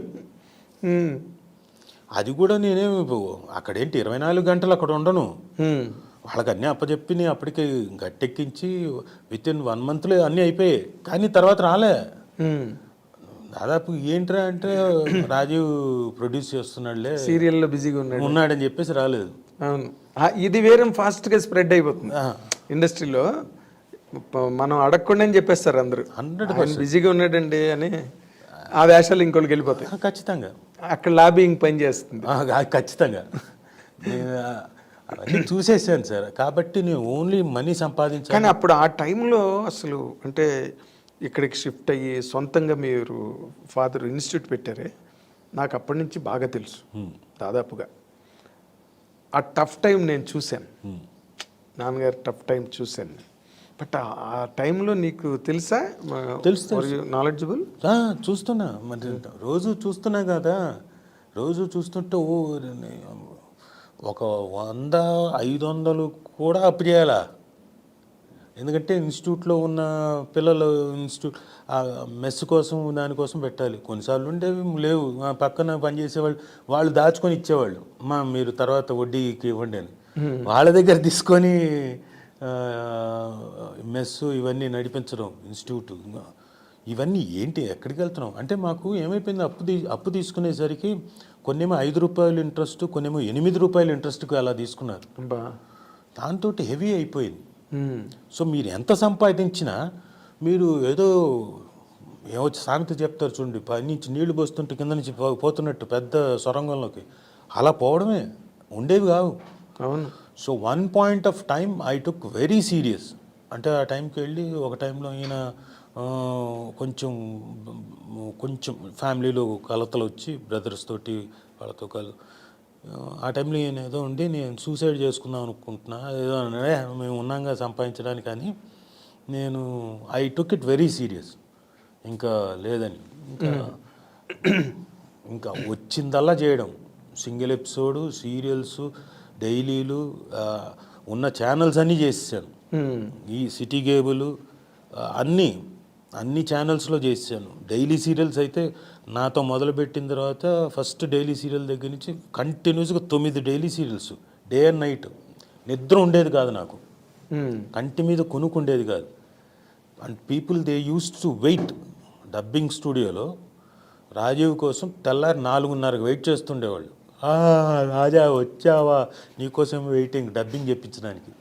అది కూడా నేనేమి అక్కడేంటి 24 గంటలు అక్కడ ఉండను, వాళ్ళకి అన్నీ అప్పచెప్పి నేను అప్పటికి గట్టెక్కించి within 1 monthలో అన్నీ అయిపోయాయి. కానీ తర్వాత రాలే. దాదాపు ఏంట్రా అంటే రాజీవ్ ప్రొడ్యూస్ చేస్తున్నాడులే, సీరియల్లో బిజీగా ఉన్నాడని చెప్పేసి రాలేదు. అవును, ఇది వేరే ఫాస్ట్గా స్ప్రెడ్ అయిపోతుంది ఇండస్ట్రీలో. మనం అడగకుండానే చెప్పేస్తారు అందరూ 100% బిజీగా ఉన్నాడండి అని. ఆ వేషాలు ఇంకోళ్ళకి వెళ్ళిపోతాయి ఖచ్చితంగా. అక్కడ లాబింగ్ పని చేస్తుంది ఖచ్చితంగా. నేను అవన్నీ చూసేసాను సార్. కాబట్టి నేను ఓన్లీ మనీ సంపాదించాను. కానీ అప్పుడు ఆ టైంలో అసలు అంటే ఇక్కడికి షిఫ్ట్ అయ్యి సొంతంగా మీరు ఫాదర్ ఇన్స్టిట్యూట్ పెట్టారే, నాకు అప్పటి నుంచి బాగా తెలుసు దాదాపుగా. ఆ టఫ్ టైం నేను చూశాను, నాన్నగారు టఫ్ టైం చూశాను. బట్ ఆ టైంలో నీకు తెలుసా? తెలుసు, నాలెడ్జబుల్. చూస్తున్నా, మరి రోజు చూస్తున్నా కదా, రోజు చూస్తుంటే ఒక 100-500 కూడా అప్పు చేయాలా. ఎందుకంటే ఇన్స్టిట్యూట్లో ఉన్న పిల్లలు ఇన్స్టిట్యూట్ మెస్ కోసం దానికోసం పెట్టాలి. కొన్నిసార్లు ఉండేవి లేవు, పక్కన పనిచేసేవాళ్ళు వాళ్ళు దాచుకొని ఇచ్చేవాళ్ళు, మీరు తర్వాత వడ్డీకి ఇవ్వండి అని. వాళ్ళ దగ్గర తీసుకొని మెస్సు ఇవన్నీ నడిపించడం, ఇన్స్టిట్యూట్ ఇవన్నీ ఏంటి, ఎక్కడికి వెళ్తున్నాం అంటే. మాకు ఏమైపోయింది, అప్పు తీసుకునేసరికి కొన్నేమో ₹5 ఇంట్రెస్ట్, కొన్నేమో ₹8 ఇంట్రెస్ట్కి అలా తీసుకున్నారు. దాంతో హెవీ అయిపోయింది. సో మీరు ఎంత సంపాదించినా మీరు ఏదో సామెత చెప్తారు చూడండి, పై నుంచి నీళ్లు పోస్తుంటే కింద నుంచి పోతున్నట్టు పెద్ద సొరంగంలోకి, అలా పోవడమే, ఉండేవి కావు. అవును. So 1 point of time I took very serious. అంటే ఆ టైంకి వెళ్ళి ఒక టైంలో ఈయన కొంచెం ఫ్యామిలీలో కలతలు వచ్చి బ్రదర్స్ తోటి వాళ్ళతో ఆ టైంలో ఈయన ఏదో ఉండి నేను సూసైడ్ చేసుకుందాం అనుకుంటున్నా, ఏదో మేము ఉన్నాగా సంపాదించడానికి అని. నేను I took it very serious. ఇంకా లేదని ఇంకా వచ్చిందల్లా చేయడం, సింగిల్ ఎపిసోడు, సీరియల్స్, డైలీలు, ఉన్న ఛానల్స్ అన్నీ చేసేసాను. ఈ సిటీ కేబుల్ అన్ని ఛానల్స్లో చేసాను. డైలీ సీరియల్స్ అయితే నాతో మొదలుపెట్టిన తర్వాత ఫస్ట్ డైలీ సీరియల్ దగ్గర నుంచి కంటిన్యూస్గా 9 daily serials, day and night. నిద్ర ఉండేది కాదు నాకు, కంటి మీద కొనుక్కుండేది కాదు. And people they use to wait. Dubbing స్టూడియోలో రాజీవ్ కోసం తెల్లారి 4:30కి వెయిట్ చేస్తుండేవాళ్ళు. రాజా వచ్చావా, నీకోసం వెయిటింగ్ డబ్బింగ్ చెప్పించడానికి.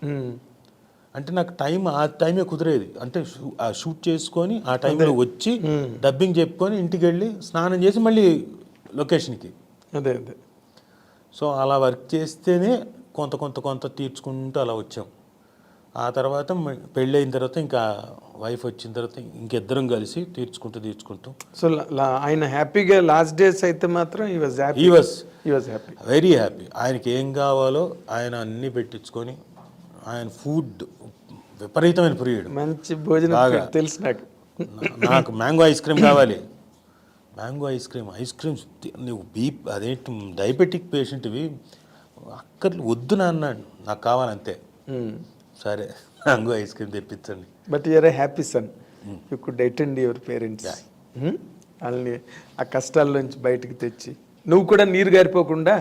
అంటే నాకు ఆ టైమే కుదిరేది. అంటే ఆ షూట్ చేసుకొని ఆ టైంలో వచ్చి డబ్బింగ్ చెప్పుకొని ఇంటికి వెళ్ళి స్నానం చేసి మళ్ళీ లొకేషన్కి. అదే. సో అలా వర్క్ చేస్తేనే కొంత తీర్చుకుంటూ అలా వచ్చాం. ఆ తర్వాత పెళ్ళి అయిన తర్వాత ఇంకా వైఫ్ వచ్చిన తర్వాత ఇంకిద్దరం కలిసి తీర్చుకుంటూ. సో ఆయన హ్యాపీగా లాస్ట్ డేస్ అయితే మాత్రం he was happy, very happy. ఆయనకి ఏం కావాలో ఆయన అన్నీ పెట్టించుకొని, ఆయన ఫుడ్ విపరీతమైన ప్రియుడు. మంచి భోజనం తెలుసు నాకు మ్యాంగో ఐస్ క్రీమ్ కావాలి, మ్యాంగో ఐస్ క్రీమ్స్ నువ్వు అదేంటి డయాబెటిక్ పేషెంట్వి వద్దు అన్నాడు, నాకు కావాలంతే. సరే మ్యాంగో ఐస్ క్రీమ్ తెప్పించండి. But you're a happy son, you could attend your parents. వాళ్ళని ఆ కష్టాల్లోంచి బయటకు తెచ్చి నువ్వు కూడా నీరు గారిపోకుండా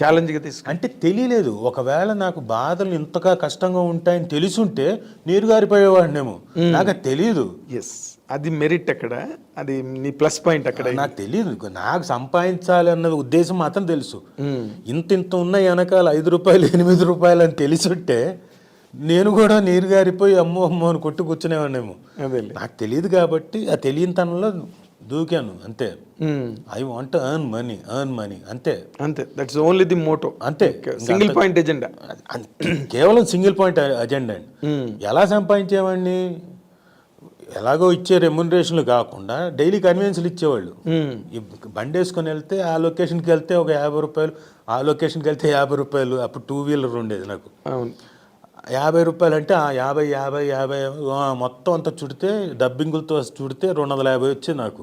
ఛాలెంజ్గా తీసుకు. అంటే తెలియలేదు, ఒకవేళ నాకు బాధలు ఇంతగా కష్టంగా ఉంటాయని తెలుసుంటే నీరు గారిపోయేవాడినేమో, నాకు అది తెలియదు. ఎస్, అది మెరిట్ అక్కడ, అది నీ ప్లస్ పాయింట్ అక్కడ. నాకు తెలియదు, నాకు సంపాదించాలి అన్న ఉద్దేశం మాత్రం తెలుసు. ఇంత ఉన్న వెనకాల 5 రూపాయలు 8 రూపాయలు అని తెలిసుంటే నేను కూడా నీరు గారిపోయి అమ్మో అని కొట్టు కూర్చునేవాడినేమో. నాకు తెలియదు కాబట్టి ఆ తెలియని తనంలో దూకాను అంతే. ఐ వాంట్ ఎర్న్ మనీ అంతే. That's only the motto. అంతే, సింగిల్ పాయింట్ ఎజెండా, కేవలం సింగిల్ పాయింట్ అజెండా అండి. ఎలా సంపాదించేవాడిని, ఎలాగో ఇచ్చే రెమ్యునరేషన్లు కాకుండా డైలీ కన్వీనియన్స్లు ఇచ్చేవాళ్ళు. బండి వేసుకొని వెళ్తే ఆ లొకేషన్కి వెళ్తే ఒక 50 రూపాయలు, ఆ లొకేషన్కి వెళ్తే 50 రూపాయలు. అప్పుడు 2 వీలర్ ఉండేది నాకు. 50 రూపాయలు అంటే 50 మొత్తం అంతా చుడితే డబ్బింగులతో చుడితే 250 వచ్చేది నాకు.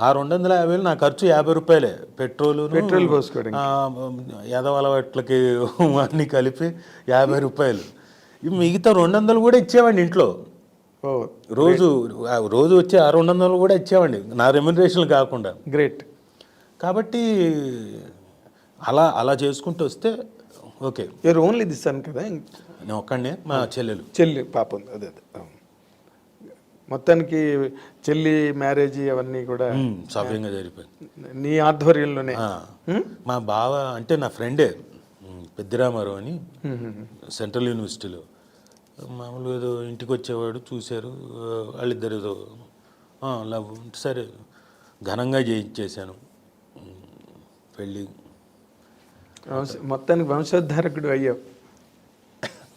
ఆ 250 నా ఖర్చు 50 రూపాయలే, పెట్రోల్ పోసుకోవడం, ఎదవలవాట్లకి అన్నీ కలిపి 50 రూపాయలు. మిగతా 200 కూడా ఇచ్చేవాడిని ఇంట్లో. రోజు వచ్చే ఆ 200 కూడా ఇచ్చేవాడిని నా రెమ్యునరేషన్లు కాకుండా. గ్రేట్. కాబట్టి అలా చేసుకుంటూ వస్తే okay. You're only the son కదా? నేను ఒక్కడే, మా చెల్లి పాప ఉంది. అదే మొత్తానికి చెల్లి మ్యారేజ్ అవన్నీ కూడా సవ్యంగా జరిగిపోయింది నీ ఆధ్వర్యంలోనే. మా బావ అంటే నా ఫ్రెండే, పెద్దిరామారావు అని, సెంట్రల్ యూనివర్సిటీలో మామూలుగా ఏదో ఇంటికి వచ్చేవాడు, చూశారు వాళ్ళిద్దరు ఏదో లవ్. సరే ఘనంగా చేయించేశాను పెళ్ళి. మొత్తానికి వంశోద్ధారకుడు అయ్యావు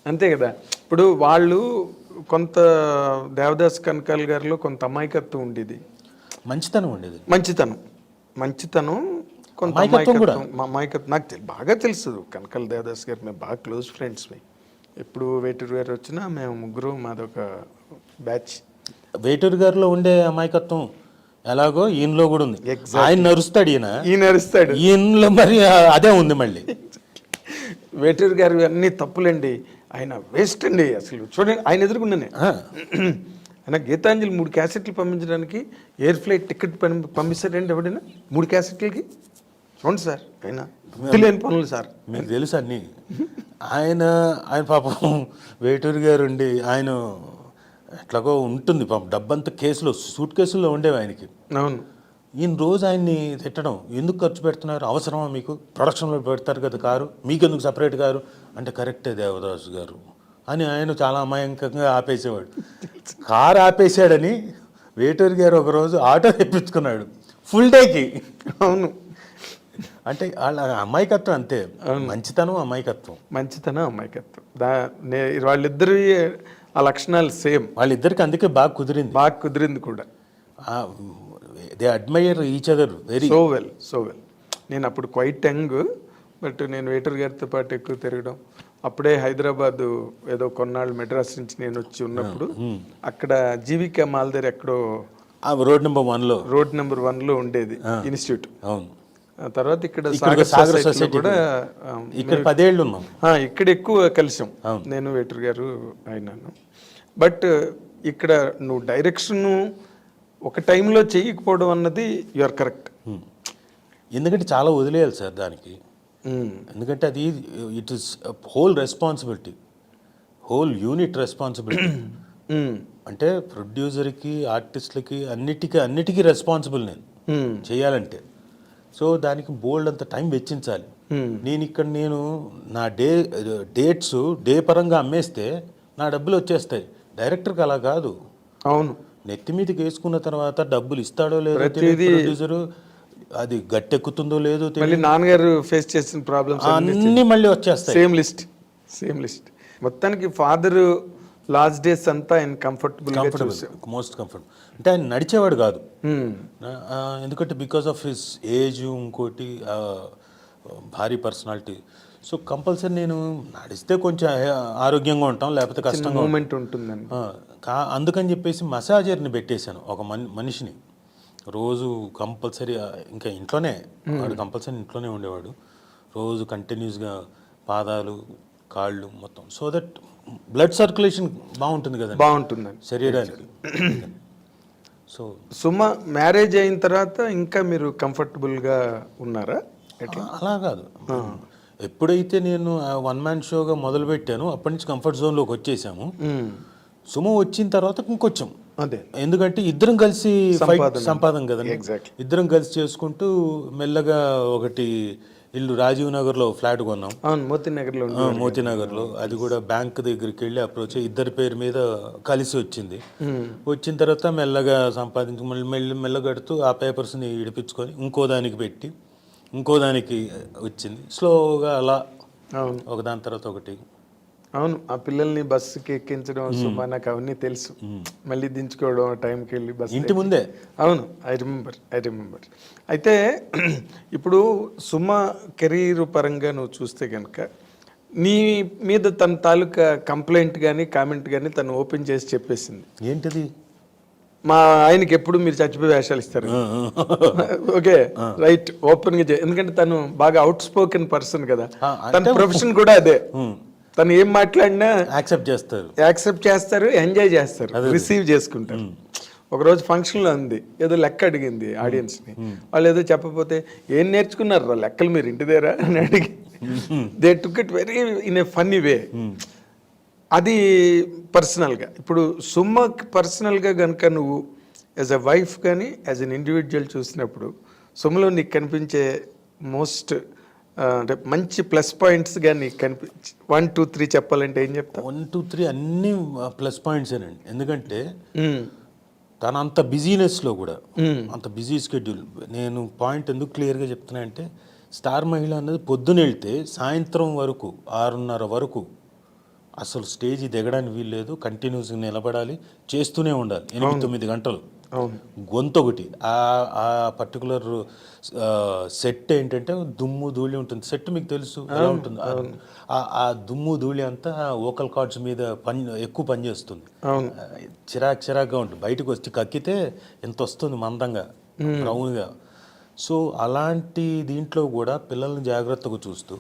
అంతే కదా. ఇప్పుడు వాళ్ళు కొంత దేవదాస్ కనకాల్ గారిలో కొంత అమాయకత్వం ఉండేది, మంచితనం ఉండేది. మంచితనం కొంత అమాయకత్వం నాకు బాగా తెలుసు. కనకాల్ దేవదాస్ గారు మేము బాగా క్లోజ్ ఫ్రెండ్స్. ఎప్పుడు వేటూరు గారు వచ్చినా మేము ముగ్గురు, మాదొక బ్యాచ్. వేటూరు గారిలో ఉండే అమాయకత్వం ఎలాగో ఈయనలో కూడా ఉంది. ఆయన నరుస్తాడు, ఈయనలో మరి అదే ఉంది. మళ్ళీ వేటూరు గారు అన్ని తప్పులండి, ఆయన వేస్ట్ అండి అసలు. చూడండి ఆయన ఎదురుకున్నానే, ఆయన గీతాంజలి 3 క్యాసెట్లు పంపించడానికి ఎయిర్ ఫ్లైట్ టికెట్ పంపిస్తాడండి ఎవడైనా 3 క్యాసెట్లకి. చూడండి సార్, ఆయన తెలియని పనులు సార్, మీకు తెలుసు అన్నీ. ఆయన పాపం వేటూరు గారు ఉండి ఆయన ఎట్లాగో ఉంటుంది పాపం. డబ్బంతా కేసులో, సూట్ కేసుల్లో ఉండేవి ఆయనకి. అవును. ఈయన రోజు ఆయన్ని తిట్టడం, ఎందుకు ఖర్చు పెడుతున్నారు, అవసరమా మీకు, ప్రొడక్షన్లో పెడతారు కదా కారు, మీకెందుకు సపరేట్ కారు అంటే, కరెక్టే దేవదాసు గారు అని ఆయన చాలా అమాయకంగా ఆపేసేవాడు. కారు ఆపేసాడని వేటూరు గారు ఒకరోజు ఆటో తెప్పించుకున్నాడు ఫుల్ డేకి. అవును. అంటే వాళ్ళ అమాయకత్వం అంతే, మంచితనం అమాయకత్వం. వాళ్ళిద్దరి ఆ లక్షణాలు సేమ్. వాళ్ళిద్దరికి అందుకే బాగా కుదిరింది కూడా. They admire each other very so well. నేను అప్పుడు క్వైట్ యంగ్, బట్ నేను వేటూరు గారితో పాటు ఎక్కువ తిరగడం. అప్పుడే హైదరాబాద్ ఏదో కొన్నాళ్ళు మెడ్రాస్ నుంచి నేను వచ్చి ఉన్నప్పుడు అక్కడ జీవికా మాల్ దగ్గర ఎక్కడో రోడ్ నెంబర్ 1లో ఉండేది ఇన్స్టిట్యూట్. అవును. తర్వాత ఇక్కడ సాగర్ సొసైటీ కూడా ఇక్కడ 10 ఏళ్ళు ఉన్నాం. ఇక్కడ ఎక్కువ కలిసాం నేను, వేటూరు గారు, అయినాను. బట్ ఇక్కడ నువ్వు డైరెక్షన్ ఒక టైంలో చేయకపోవడం అన్నది యు ఆర్ కరెక్ట్. ఎందుకంటే చాలా వదిలేయాలి సార్ దానికి. ఎందుకంటే అది it is whole responsibility, whole unit responsibility. అంటే ప్రొడ్యూసర్కి, ఆర్టిస్ట్లకి, అన్నిటికీ రెస్పాన్సిబుల్ నేను. చేయాలంటే. సో దానికి బోల్డ్ అంత టైం వెచ్చించాలి. నేను నా డేట్స్ డే పరంగా అమ్మేస్తే నా డబ్బులు వచ్చేస్తాయి. డైరెక్టర్కి అలా కాదు. అవును, నెత్తి మీదకి వేసుకున్న తర్వాత డబ్బులు ఇస్తాడో లేదో ప్రొడ్యూసరు, అది గట్టెక్కుతుందో లేదో మళ్ళీ నాన్నగారు ఫేస్ చేసిన ప్రాబ్లమ్స్ అన్నీ మళ్ళీ వచ్చేస్తాయి. Same list. మొత్తానికి ఫాదర్ లాస్ట్ డేస్ అంతా ఆయన కంఫర్టబుల్, మోస్ట్ కంఫర్టబుల్. అంటే ఆయన నడిచేవాడు కాదు, ఎందుకంటే బికాస్ ఆఫ్ హిస్ ఏజ్, ఇంకోటి భారీ పర్సనాలిటీ. సో కంపల్సరీ నేను నడిస్తే కొంచెం ఆరోగ్యంగా ఉంటాం, లేకపోతే కష్టంగా మూమెంట్ ఉంటుందని. అందుకని చెప్పేసి మసాజర్ని పెట్టేశాను, ఒక మనిషిని. రోజు కంపల్సరీ, ఇంకా ఇంట్లోనే వాడు కంపల్సరీ ఇంట్లోనే ఉండేవాడు. రోజు కంటిన్యూస్గా పాదాలు, కాళ్ళు మొత్తం, సో దట్ బ్లడ్ సర్క్యులేషన్ బాగుంటుంది కదా, బాగుంటుందండి శరీరానికి. సో సుమ మ్యారేజ్ అయిన తర్వాత ఇంకా మీరు కంఫర్టబుల్గా ఉన్నారా? అలా కాదు, ఎప్పుడైతే నేను వన్ మ్యాన్ షోగా మొదలు పెట్టాను అప్పటి నుంచి కంఫర్ట్ జోన్లోకి వచ్చేసాము. సుమ వచ్చిన తర్వాత ఇంకొచ్చాం. అదే, ఎందుకంటే ఇద్దరం కలిసి సంపాదన కదండి, ఇద్దరం కలిసి చేసుకుంటూ మెల్లగా ఒకటి ఇల్లు రాజీవ్ నగర్లో ఫ్లాట్ కొన్నాం. మోతీనగర్లో అది కూడా బ్యాంక్ దగ్గరికి వెళ్ళి అప్రోచ్ ఇద్దరి పేరు మీద కలిసి వచ్చింది. వచ్చిన తర్వాత మెల్లగా సంపాదించి మెల్లగా కడుతూ ఆ పేపర్స్ని ఇడిపించుకొని ఇంకో దానికి పెట్టి ఇంకో దానికి వచ్చింది. స్లోగా అలా ఒకదాని తర్వాత ఒకటి. అవును, ఆ పిల్లల్ని బస్సుకి ఎక్కించడం సుమా, నాకు అవన్నీ తెలుసు. మళ్ళీ దించుకోవడం టైంకి వెళ్ళి బస్సు ఇంటి ముందే. అవును, ఐ రిమెంబర్. అయితే ఇప్పుడు సుమ కెరీర్ పరంగా నువ్వు చూస్తే కనుక నీ మీద తన తాలూకా కంప్లైంట్ కానీ కామెంట్ కానీ తను ఓపెన్ చేసి చెప్పేసింది. ఏంటిది? మా ఆయనకి ఎప్పుడు మీరు చచ్చిపోయి వేషాలు ఇస్తారు. ఓకే, రైట్, ఓపెన్ గా. ఎందుకంటే తను బాగా అవుట్ స్పోకెన్ పర్సన్ కదా, తన ప్రొఫెషన్ కూడా అదే. తను ఏం మాట్లాడినా యాక్సెప్ట్ చేస్తారు, ఎంజాయ్ చేస్తారు, రిసీవ్ చేసుకుంటారు. ఒకరోజు ఫంక్షన్లో ఉంది, ఏదో లెక్క అడిగింది ఆడియన్స్ని. వాళ్ళు ఏదో చెప్పకపోతే, ఏం నేర్చుకున్నారు లెక్కలు మీరు ఇంటి దగ్గర అని అడిగి, they took it very in a funny వే. అది పర్సనల్గా. ఇప్పుడు సుమ పర్సనల్గా కనుక నువ్వు యాజ్ ఎ వైఫ్ కానీ యాజ్ ఎన్ ఇండివిజువల్ చూసినప్పుడు సుమలో నీకు కనిపించే మోస్ట్ అంటే మంచి ప్లస్ పాయింట్స్ కానీ నీకు 1, 2, 3 చెప్పాలంటే ఏం చెప్తా? 1, 2, 3 అన్ని ప్లస్ పాయింట్సేనండి. ఎందుకంటే తన అంత బిజీనెస్లో కూడా, అంత బిజీ స్కెడ్యూల్. నేను పాయింట్ ఎందుకు క్లియర్గా చెప్తున్నా అంటే, స్టార్ మహిళ అన్నది పొద్దున వెళ్తే సాయంత్రం వరకు 6:30 వరకు అసలు స్టేజ్ దిగడానికి వీల్లేదు, కంటిన్యూస్గా నిలబడాలి, చేస్తూనే ఉండాలి 8-9 గంటలు. గొంతు ఒకటి, ఆ పర్టికులర్ సెట్ ఏంటంటే దుమ్ము ధూళి ఉంటుంది. సెట్ మీకు తెలుసు ఎలా ఉంటుంది, ఆ దుమ్ము ధూళి అంతా వోకల్ కార్డ్స్ మీద ఎక్కువ పనిచేస్తుంది. చిరాకుగా ఉంటుంది. బయటకు వచ్చి కక్కితే ఎంత వస్తుంది మందంగా, బ్రౌన్గా. సో అలాంటి దీంట్లో కూడా పిల్లల్ని జాగ్రత్తగా చూస్తూ,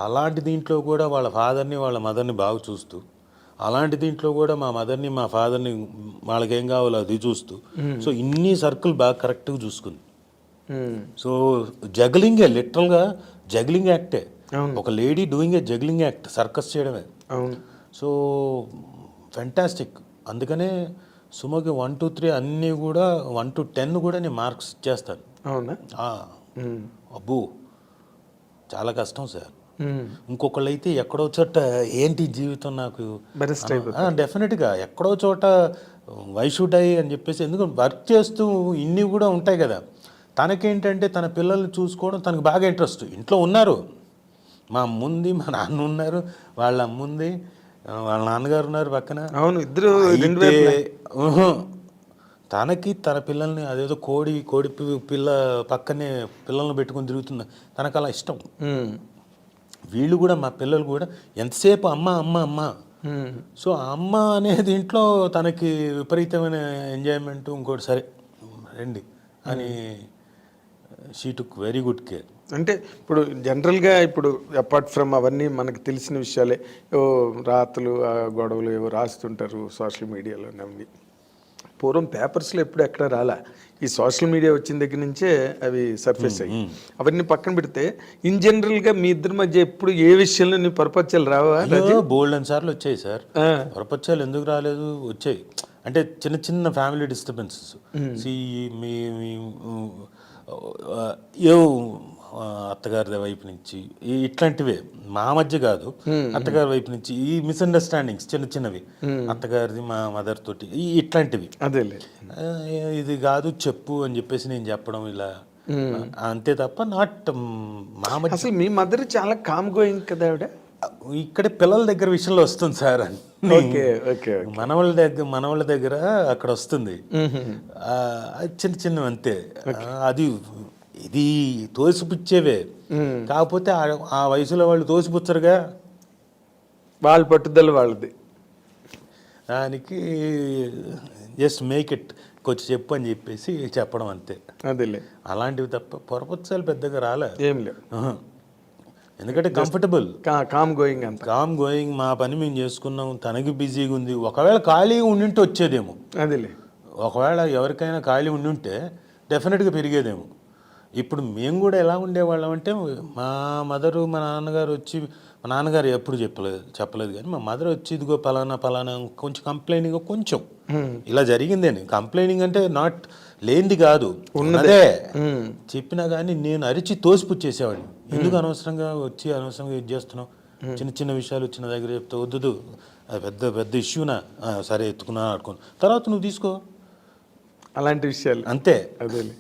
అలాంటి దీంట్లో కూడా వాళ్ళ ఫాదర్ని వాళ్ళ మదర్ని బాగా చూస్తూ, అలాంటి దీంట్లో కూడా మా మదర్ని మా ఫాదర్ని వాళ్ళకేం కావాలో అది చూస్తూ, సో ఇన్ని సర్కిల్ బాగా కరెక్ట్గా చూసుకుంది. సో జగ్లింగే, లిటరల్గా జగ్లింగ్ యాక్టే. ఒక lady doing a juggling act, circus చేయడమే. So fantastic. అందుకనే సుమకి 1, 2, 3 అన్నీ కూడా 1 to 10 కూడా నేను మార్క్స్ ఇచ్చేస్తాను. అబ్బో చాలా కష్టం సార్. ఇంకొకళ్ళు అయితే ఎక్కడో చోట ఏంటి జీవితం నాకు డెఫినెట్గా ఎక్కడో చోట వై షుడ్ ఐ అని చెప్పేసి, ఎందుకంటే వర్క్ చేస్తూ ఇన్ని కూడా ఉంటాయి కదా. తనకేంటంటే తన పిల్లల్ని చూసుకోవడం తనకు బాగా ఇంట్రెస్ట్. ఇంట్లో ఉన్నారు, మా అమ్ముంది, మా నాన్న ఉన్నారు, వాళ్ళ అమ్ముంది, వాళ్ళ నాన్నగారు ఉన్నారు పక్కన. అవును, ఇద్దరు. తనకి తన పిల్లల్ని అదేదో కోడి పిల్ల పక్కనే పిల్లల్ని పెట్టుకొని తిరుగుతుంది, తనకు అలా ఇష్టం. వీళ్ళు కూడా, మా పిల్లలు కూడా ఎంతసేపు అమ్మ అమ్మ అమ్మ. సో అమ్మ అనే దీంట్లో తనకి విపరీతమైన ఎంజాయ్మెంట్. ఇంకోటి సరే రండి అని she took very good care. అంటే ఇప్పుడు జనరల్గా ఇప్పుడు అపార్ట్ ఫ్రమ్ అవన్నీ మనకు తెలిసిన విషయాలే, రాతలు గొడవలు ఏవో రాస్తుంటారు సోషల్ మీడియాలో. నమ్మి పూర్వం పేపర్స్లో ఎప్పుడు ఎక్కడ రాలా, ఈ సోషల్ మీడియా వచ్చిన దగ్గర నుంచే అవి సర్ఫేస్ అయ్యి. అవన్నీ పక్కన పెడితే ఇన్ జనరల్గా మీ ఇద్దరి మధ్య ఎప్పుడు ఏ విషయంలో నీ పరపత్యాలు రావా? బోల్డ్ అని సార్లు వచ్చాయి సార్. పరపత్యాలు ఎందుకు రాలేదు, వచ్చాయి. అంటే చిన్న చిన్న ఫ్యామిలీ డిస్టర్బెన్సెస్ మీ ఏ అత్తగారి వైపు నుంచి ఇట్లాంటివే మా మధ్య కాదు, అత్తగారి వైపు నుంచి ఈ మిస్అండర్స్టాండింగ్స్ చిన్న చిన్నవి, అత్తగారిది మా మదర్ తోటి ఇట్లాంటివి, అదేలే ఇది కాదు చెప్పు అని చెప్పేసి నేను చెప్పడం ఇలా, అంతే తప్ప నాట్ మా మధ్య. అసలు మీ మదర్ చాలా కామ్ గోయింగ్ కదా ఆవిడ? ఇక్కడ పిల్లల దగ్గర విషయంలో వస్తుంది సార్ అని, ఓకే ఓకే మనవాళ్ళ దగ్గర అక్కడ వస్తుంది, చిన్న చిన్న అంతే. అది ఇది తోసిపుచ్చేవే, కాకపోతే ఆ వయసులో వాళ్ళు తోసిపుచ్చరుగా, వాళ్ళ పట్టుదల వాళ్ళది. దానికి జస్ట్ మేక్ ఇట్ కొంచెం చెప్పు అని చెప్పేసి చెప్పడం అంతే. అదేలే, అలాంటివి తప్ప పొరపచ్చాలు పెద్దగా రాలే, ఏం లేవు. ఎందుకంటే కంఫర్టబుల్, కామ్ గోయింగ్ అంత. కామ్ గోయింగ్, మా పని మేము చేసుకున్నాం, తనకి బిజీగా ఉంది. ఒకవేళ ఖాళీగా ఉండింటే వచ్చేదేమో, అదేలే, ఒకవేళ ఎవరికైనా ఖాళీ ఉండుంటే డెఫినెట్గా పెరిగేదేమో. ఇప్పుడు మేము కూడా ఎలా ఉండేవాళ్ళం అంటే, మా మదరు మా నాన్నగారు వచ్చి, మా నాన్నగారు ఎప్పుడు చెప్పలేదు కానీ మా మదర్ వచ్చి ఇదిగో పలానా కొంచెం కంప్లైనింగ్, కొంచెం ఇలా జరిగిందేని. కంప్లైనింగ్ అంటే నాట్ లేనిది కాదు, ఉన్నదే చెప్పినా కానీ నేను అరిచి తోసిపుచ్చేసేవాడిని. ఎందుకు అనవసరంగా వచ్చి అనవసరంగా ఇది చేస్తున్నావు, చిన్న చిన్న విషయాలు వచ్చిన దగ్గర చెప్తే వద్దు, అది పెద్ద పెద్ద ఇష్యూనా, సరే ఎత్తుకున్నా ఆడుకోను, తర్వాత నువ్వు తీసుకో, అలాంటి విషయాలు అంతే. అదేలే,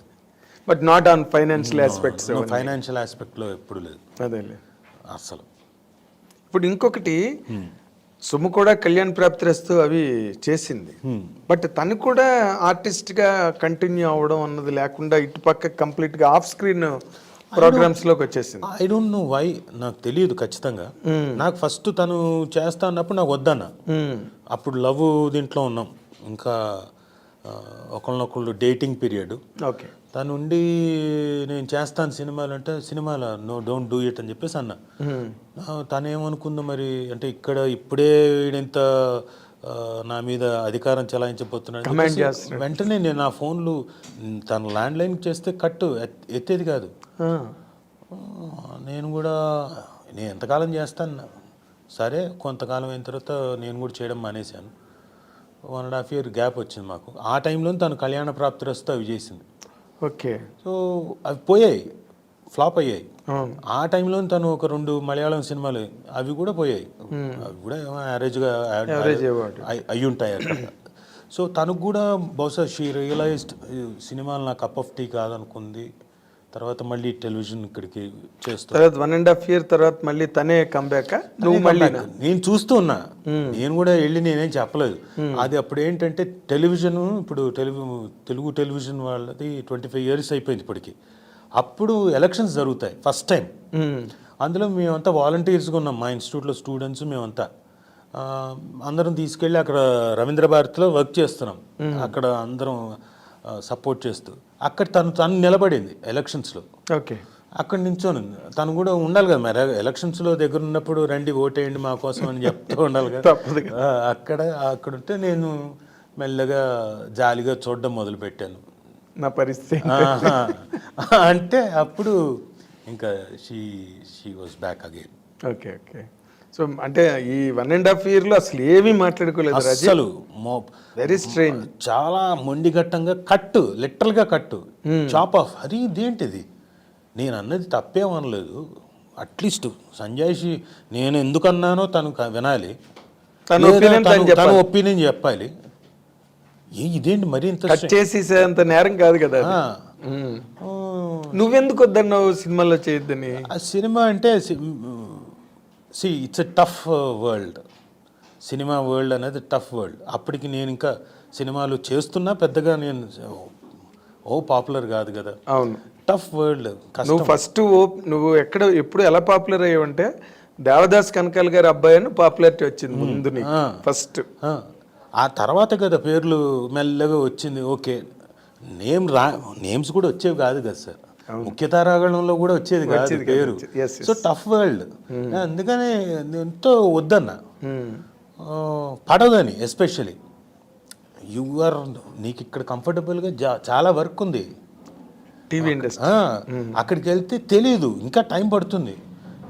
but not on financial aspects. Financial ఆస్పెక్ట్లో ఎప్పుడు లేదు, అదేలే. అసలు. ఇప్పుడు ఇంకొకటి, సుమ కూడా కళ్యాణ్ ప్రాప్తిరస్తు అవి చేసింది, బట్ తను కూడా ఆర్టిస్ట్గా కంటిన్యూ అవ్వడం అన్నది లేకుండా ఇటుపక్క కంప్లీట్గా ఆఫ్ స్క్రీన్ ప్రోగ్రామ్స్లోకి వచ్చేసింది. ఐ డోంట్ నో వై, నాకు తెలియదు ఖచ్చితంగా. నాకు ఫస్ట్ తను చేస్తా అన్నప్పుడు నాకు వద్దన్న, అప్పుడు లవ్ దీంట్లో ఉన్నాం, ఇంకా ఒకళ్ళనొకళ్ళు డేటింగ్ పీరియడ్. ఓకే, తను ఉండి నేను చేస్తాను సినిమాలు అంటే, సినిమాలో నో డోంట్ డూ ఇట్ అని చెప్పేసి అన్న. తను ఏమనుకుందో మరి, అంటే ఇక్కడ ఇప్పుడే వీడింత నా మీద అధికారం చెలాయించబోతున్నాడు. వెంటనే నేను నా ఫోన్లు తను ల్యాండ్ లైన్ చేస్తే కట్టు ఎత్తేది కాదు. నేను కూడా నేను ఎంతకాలం చేస్తాను, సరే కొంతకాలం అయిన తర్వాత నేను కూడా చేయడం మానేశాను. 1.5 year గ్యాప్ వచ్చింది మాకు. ఆ టైంలో తను కళ్యాణ ప్రాప్తిరస్తు అవి చేసింది. ఓకే, సో అవి పోయాయి, ఫ్లాప్ అయ్యాయి. ఆ టైంలో తను ఒక 2 మలయాళం సినిమాలు అవి కూడా పోయాయి, అవి కూడా యావరేజ్గా అయ్యి ఉంటాయి అక్కడ. సో తనకు కూడా బహుశా షీ రియలైజ్డ్ సినిమాలు నా కప్ ఆఫ్ టీ కాదనుకుంది. తర్వాత మళ్ళీ టెలివిజన్ ఇక్కడికి చేస్తా, తర్వాత 1.5 year తర్వాత మళ్ళీ తనే కంబ్యాక్. నువ్వు మళ్ళీ నేను చూస్తూ ఉన్నా, నేను కూడా వెళ్ళి నేనేం చెప్పలేదు. అది అప్పుడు ఏంటంటే టెలివిజన్, ఇప్పుడు తెలుగు టెలివిజన్ వాళ్ళది 25 years అయిపోయింది ఇప్పటికి. అప్పుడు ఎలక్షన్స్ జరుగుతాయి ఫస్ట్ టైం, అందులో మేమంతా వాలంటీర్స్గా ఉన్నాం, మా ఇన్స్టిట్యూట్లో స్టూడెంట్స్ మేమంతా. అందరం తీసుకెళ్ళి అక్కడ రవీంద్ర భారతిలో వర్క్ చేస్తున్నాం, అక్కడ అందరం సపోర్ట్ చేస్తూ. అక్కడ తను నిలబడింది ఎలక్షన్స్లో. ఓకే, అక్కడ నించోను, తను కూడా ఉండాలి కదా మరి, ఎలక్షన్స్లో దగ్గర ఉన్నప్పుడు రండి ఓటేయండి మా కోసం అని చెప్తూ ఉండాలి కదా. అక్కడ ఉంటే నేను మెల్లగా జాలిగా చూడడం మొదలుపెట్టాను నా పరిస్థితి. అంటే అప్పుడు ఇంకా she was back again. Okay okay, so అంటే ఈ 1.5 yearలో అసలు ఏమీ మాట్లాడుకోలేదు అసలు. వెరీ స్ట్రేంజ్, చాలా మొండిఘట్టంగా కట్టు, లిటరల్గా కట్టు, చాప్ ఆఫ్. అది ఇదేంటిది, నేను అన్నది తప్పేమనలేదు, అట్లీస్ట్ సంజయ్షి నేను ఎందుకన్నానో తను వినాలి, తన ఒపీనియన్ చెప్పాలి. ఇదేంటి మరి ఇంత చేసేంత నేరం కాదు కదా. నువ్వెందుకు వద్దన్నావు సినిమాలో చేయొద్దని? ఆ సినిమా అంటే it's a tough world, cinema world అనేది టఫ్ వరల్డ్. అప్పటికి నేను ఇంకా సినిమాలు చేస్తున్నా, పెద్దగా నేను పాపులర్ కాదు కదా. అవును, టఫ్ వరల్డ్. నువ్వు ఫస్ట్ నువ్వు ఎప్పుడు ఎలా పాపులర్ అయ్యావంటే దేవదాస్ కనకాల గారి అబ్బాయి అని పాపులారిటీ వచ్చింది ముందు ఫస్ట్. ఆ తర్వాత కదా పేర్లు మెల్లగా వచ్చింది. ఓకే, నేమ్స్ కూడా వచ్చేవి కాదు కదా సార్, ముఖ్య తారాగణంలో కూడా వచ్చేది కాదు పేరు. సో టఫ్ వరల్డ్, అందుకని ఎంతో వద్దన్నా, పడదని. ఎస్పెషలీ నీకు ఇక్కడ కంఫర్టబుల్గా చాలా వర్క్ ఉంది టీవీ ఇండస్ట్రీ, అక్కడికి వెళ్తే తెలీదు, ఇంకా టైం పడుతుంది.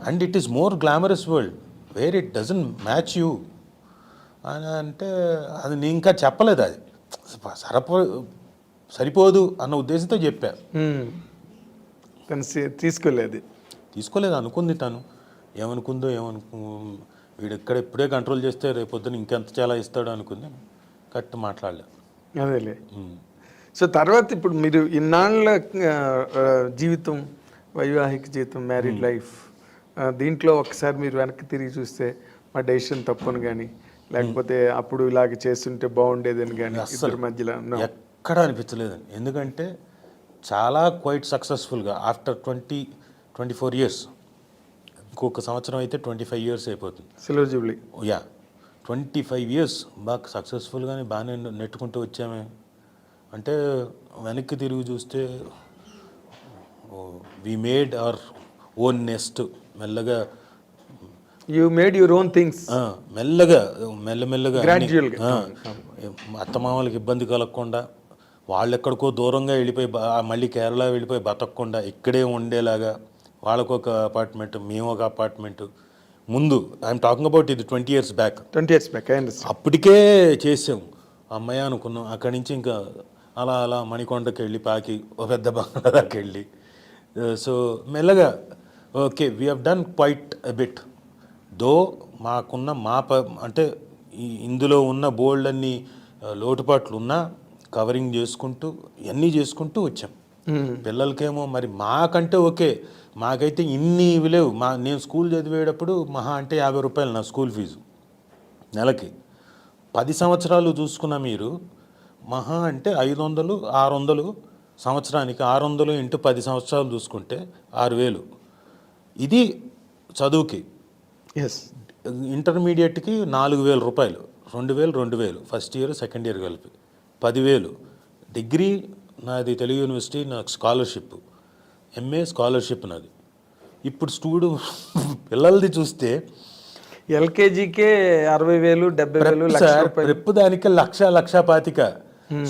And it is more glamorous world where it doesn't match you. అని అంటే అది నేను ఇంకా చెప్పలేదు, అది సరిపోదు అన్న ఉద్దేశంతో చెప్పా. తను తీసుకోలేదు. తీసుకోలేదు, అనుకుంది తను. ఏమనుకుందో వీడు ఎక్కడ ఇప్పుడే కంట్రోల్ చేస్తే రేపొద్దున ఇంకెంత చాలా ఇస్తాడు అనుకుంది. కరెక్ట్ మాట్లాడలేదు. అదేలే. సో తర్వాత ఇప్పుడు మీరు ఇన్నాళ్ళ జీవితం, వైవాహిక జీవితం, మ్యారీడ్ లైఫ్, దీంట్లో ఒకసారి మీరు వెనక్కి తిరిగి చూస్తే మా డెసిషన్ తప్పని కానీ, లేకపోతే అప్పుడు ఇలాగ చేస్తుంటే బాగుండేదని కానీ ఇద్దరి మధ్యలో ఎక్కడ అనిపించలేదండి. ఎందుకంటే చాలా క్వైట్ సక్సెస్ఫుల్గా ఆఫ్టర్ 24 ఇయర్స్, ఇంకొక సంవత్సరం అయితే 25 ఇయర్స్ అయిపోతుంది. Silver Jubilee. యా, 25 ఇయర్స్ బాగా సక్సెస్ఫుల్గానే బాగానే నెట్టుకుంటూ వచ్చామే. అంటే వెనక్కి తిరిగి చూస్తే we made our own nest. మెల్లగా you made your own things. మెల్లమెల్లగా అత్తమామలకి ఇబ్బంది కలగకుండా, వాళ్ళు ఎక్కడికో దూరంగా వెళ్ళిపోయి మళ్ళీ కేరళ వెళ్ళిపోయి బతకకుండా ఇక్కడే ఉండేలాగా వాళ్ళకు ఒక అపార్ట్మెంట్, మేము ఒక అపార్ట్మెంట్. ముందు ఐఎమ్ టాకింగ్ అబౌట్ ఇది 20 ఇయర్స్ బ్యాక్. అప్పటికే చేసాం అమ్మాయి అనుకున్నాం. అక్కడి నుంచి ఇంకా అలా మణికొండకి వెళ్ళి పాకి ఒక పెద్ద బంగ్లా దాకా వెళ్ళి, సో మెల్లగా okay we have done quite a bit. Though మాకున్న అంటే ఇందులో ఉన్న బోల్డ్ అన్ని లోటుపాట్లు ఉన్నా కవరింగ్ చేసుకుంటూ ఇవన్నీ చేసుకుంటూ వచ్చాం. పిల్లలకేమో మరి మాకంటే ఓకే, మాకైతే ఇన్ని ఇవి లేవు. నేను స్కూల్ చదివేటప్పుడు మహా అంటే 50 రూపాయలు నా స్కూల్ ఫీజు నెలకి. 10 సంవత్సరాలు చూసుకున్న మీరు మహా అంటే 500, 600 సంవత్సరానికి. 600 ఇంటూ 10 సంవత్సరాలు చూసుకుంటే 6000. ఇది చదువుకి. ఎస్. ఇంటర్మీడియట్కి 4000 రూపాయలు, 2000 ఫస్ట్ ఇయర్ సెకండ్ ఇయర్ కలిపి 10,000. డిగ్రీ నాది తెలుగు యూనివర్సిటీ, నాకు స్కాలర్షిప్, ఎంఏ స్కాలర్షిప్ నాది. ఇప్పుడు పిల్లలది చూస్తే ఎల్కేజీకే 60,000, 70,000 రెప్పు దానికి 1,25,000.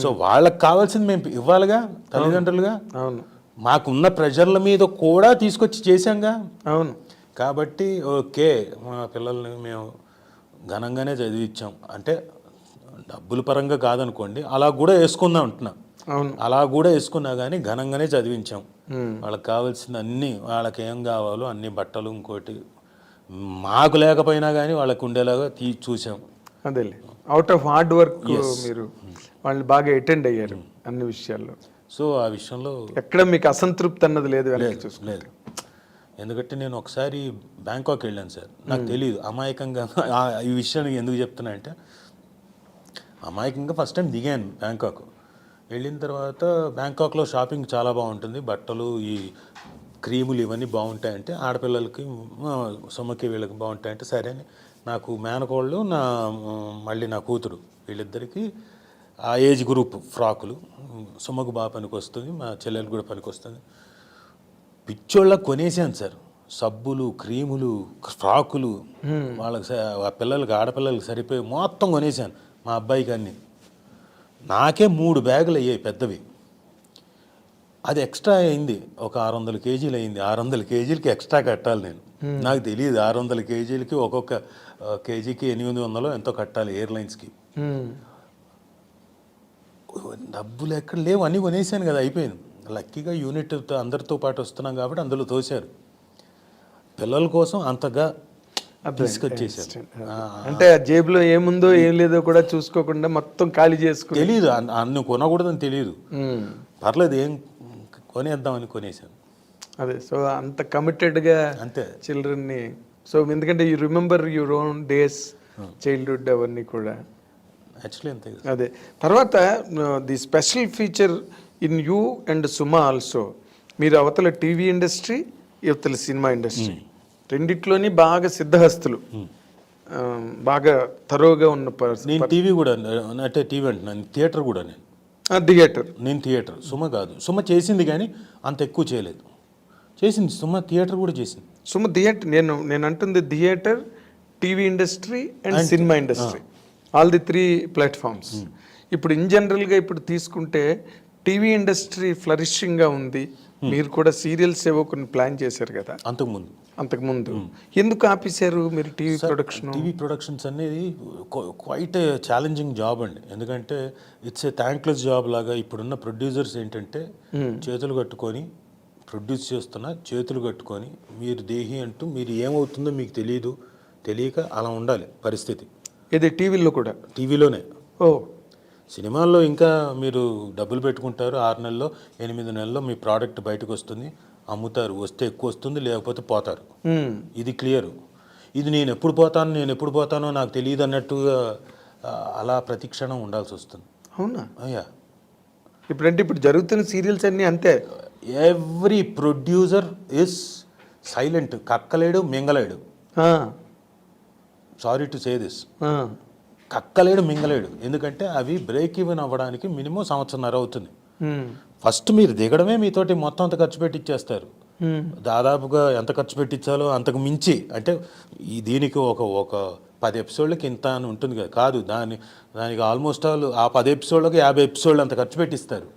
సో వాళ్ళకి కావాల్సింది మేము ఇవ్వాలిగా తల్లిదండ్రులుగా. అవును. మాకున్న ప్రెషర్ల మీద కూడా తీసుకొచ్చి చేశాంగా. అవును. కాబట్టి ఓకే, మా పిల్లల్ని మేము ఘనంగానే చదివించాం. అంటే డబ్బుల పరంగా కాదనుకోండి, అలా కూడా వేసుకుందాం అంటున్నా. అవును. అలా కూడా వేసుకున్నా కానీ ఘనంగానే చదివించాం. వాళ్ళకి కావాల్సిన అన్ని, వాళ్ళకి ఏం కావాలో అన్ని బట్టలు, ఇంకోటి మాకు లేకపోయినా కానీ వాళ్ళకు ఉండేలాగా చూసాం. అదేలే, అవుట్ ఆఫ్ హార్డ్ వర్క్ మీరు వాళ్ళు బాగా అటెండ్ అయ్యారు అన్ని విషయాల్లో. సో ఆ విషయంలో ఎక్కడ మీకు అసంతృప్తి అన్నది లేదు? లేదు. ఎందుకంటే నేను ఒకసారి బ్యాంకాక్ వెళ్ళాను సార్. నాకు తెలియదు అమాయకంగా ఈ విషయాన్ని ఎందుకు చెప్తున్నా అంటే, అమాయకంగా ఫస్ట్ టైం దిగాను బ్యాంకాక్. వెళ్ళిన తర్వాత బ్యాంకాక్లో షాపింగ్ చాలా బాగుంటుంది, బట్టలు, ఈ క్రీములు ఇవన్నీ బాగుంటాయంటే, ఆడపిల్లలకి సొమ్మకి వీళ్ళకి బాగుంటాయంటే సరే అని నాకు మేనకోళ్ళు, మళ్ళీ నా కూతురు, వీళ్ళిద్దరికీ ఆ ఏజ్ గ్రూప్ ఫ్రాకులు, సొమ్మకు బాగా పనికి వస్తుంది, మా చెల్లెలు కూడా పనికి వస్తుంది. పిచ్చోళ్ళ కొనేసాను సార్. సబ్బులు, క్రీములు, ఫ్రాకులు, వాళ్ళకి ఆ పిల్లలకి, ఆడపిల్లలకి సరిపోయి మొత్తం కొనేసాను. మా అబ్బాయికి అన్నీ. నాకే 3 బ్యాగులు అయ్యాయి పెద్దవి. అది ఎక్స్ట్రా అయింది, ఒక 600 కేజీలు అయింది. 600 కేజీలకి ఎక్స్ట్రా కట్టాలి నేను. నాకు తెలియదు 600 కేజీలకి ఒక్కొక్క కేజీకి 800 ఎంతో కట్టాలి ఎయిర్లైన్స్కి. డబ్బులు ఎక్కడ లేవు, అన్నీ కొనేసాను కదా, అయిపోయింది. లక్కీగా యూనిట్ అందరితో పాటు వస్తున్నాం కాబట్టి అందులో తోశారు. పిల్లల కోసం అంతగా తీసుకొచ్చేసారు. అంటే జేబులో ఏముందో ఏం లేదో కూడా చూసుకోకుండా మొత్తం ఖాళీ చేసుకుని, తెలియదు అన్ని కొనకూడదని తెలియదు, పర్లేదు ఏం కొనేద్దామని కొనేసాను. అదే, సో అంత కమిటెడ్గా అంతే చిల్డ్రన్ని. సో ఎందుకంటే you remember your own days, childhood అవన్నీ కూడా. యాక్చువల్లీ అంతే. అదే తర్వాత the special feature in you and Suma also, మీరు అవతల టీవీ ఇండస్ట్రీ, యువతల సినిమా ఇండస్ట్రీ, రెండిట్లోని బాగా సిద్ధహస్తులు, బాగా తరోగా ఉన్న పర్సన్. నేను టీవీ కూడా, అంటే టీవీ అంటున్నాను, థియేటర్ కూడా. నేను థియేటర్, సుమ కాదు. సుమ చేసింది కానీ అంత ఎక్కువ చేయలేదు. చేసింది సుమ, థియేటర్ కూడా చేసింది. సుమ థియేటర్, నేను అంటుంది theatre, TV industry and cinema industry, all the 3 platforms. ఇప్పుడు ఇన్ జనరల్గా ఇప్పుడు తీసుకుంటే టీవీ ఇండస్ట్రీ ఫ్లరిషింగ్గా ఉంది, మీరు కూడా సీరియల్స్ ఏవో కొన్ని ప్లాన్ చేశారు కదా అంతకుముందు అంతకుముందు. ఎందుకు ఆపేశారు మీరు టీవీ ప్రొడక్షన్? టీవీ ప్రొడక్షన్స్ అనేది క్వైట్ ఛాలెంజింగ్ జాబ్ అండి. ఎందుకంటే ఇట్స్ ఏ థ్యాంక్లెస్ జాబ్ లాగా. ఇప్పుడున్న ప్రొడ్యూసర్స్ ఏంటంటే చేతులు కట్టుకొని ప్రొడ్యూస్ చేస్తున్నా, చేతులు కట్టుకొని మీరు దేహి అంటూ మీరు ఏమవుతుందో మీకు తెలియక అలా ఉండాలి పరిస్థితి. ఇది టీవీలో కూడా? టీవీలోనే. ఓ, సినిమాల్లో ఇంకా మీరు డబ్బులు పెట్టుకుంటారు, 6 నెలల్లో 8 నెలల్లో మీ ప్రోడక్ట్ బయటకు వస్తుంది, అమ్ముతారు, వస్తే ఎక్కువ వస్తుంది, లేకపోతే పోతారు. ఇది క్లియర్. ఇది నేను ఎప్పుడు పోతానో నాకు తెలియదు అన్నట్టుగా అలా ప్రతిక్షణం ఉండాల్సి వస్తుంది. అవునా? అయ్యా, ఇప్పుడు జరుగుతున్న సీరియల్స్ అన్నీ అంతే. ఎవ్రీ ప్రొడ్యూసర్ ఇస్ సైలెంట్, కక్కలేడు మింగలేడు. సారీ టు సే దిస్, కక్కలేడు మింగలేడు. ఎందుకంటే అవి బ్రేక్ ఈవెన్ అవ్వడానికి మినిమం 1.5 సంవత్సరం అవుతుంది. ఫస్ట్ మీరు దిగడమే మీతోటి మొత్తం అంత ఖర్చు పెట్టిచ్చేస్తారు. దాదాపుగా ఎంత ఖర్చు పెట్టించాలో అంతకు మించి. అంటే దీనికి ఒక 10 ఎపిసోడ్లకి ఇంత అని ఉంటుంది కదా, కాదు, దానికి ఆల్మోస్ట్ ఆల్ ఆ 10 ఎపిసోడ్లకి 50 ఎపిసోడ్లు అంత ఖర్చు పెట్టిస్తారు.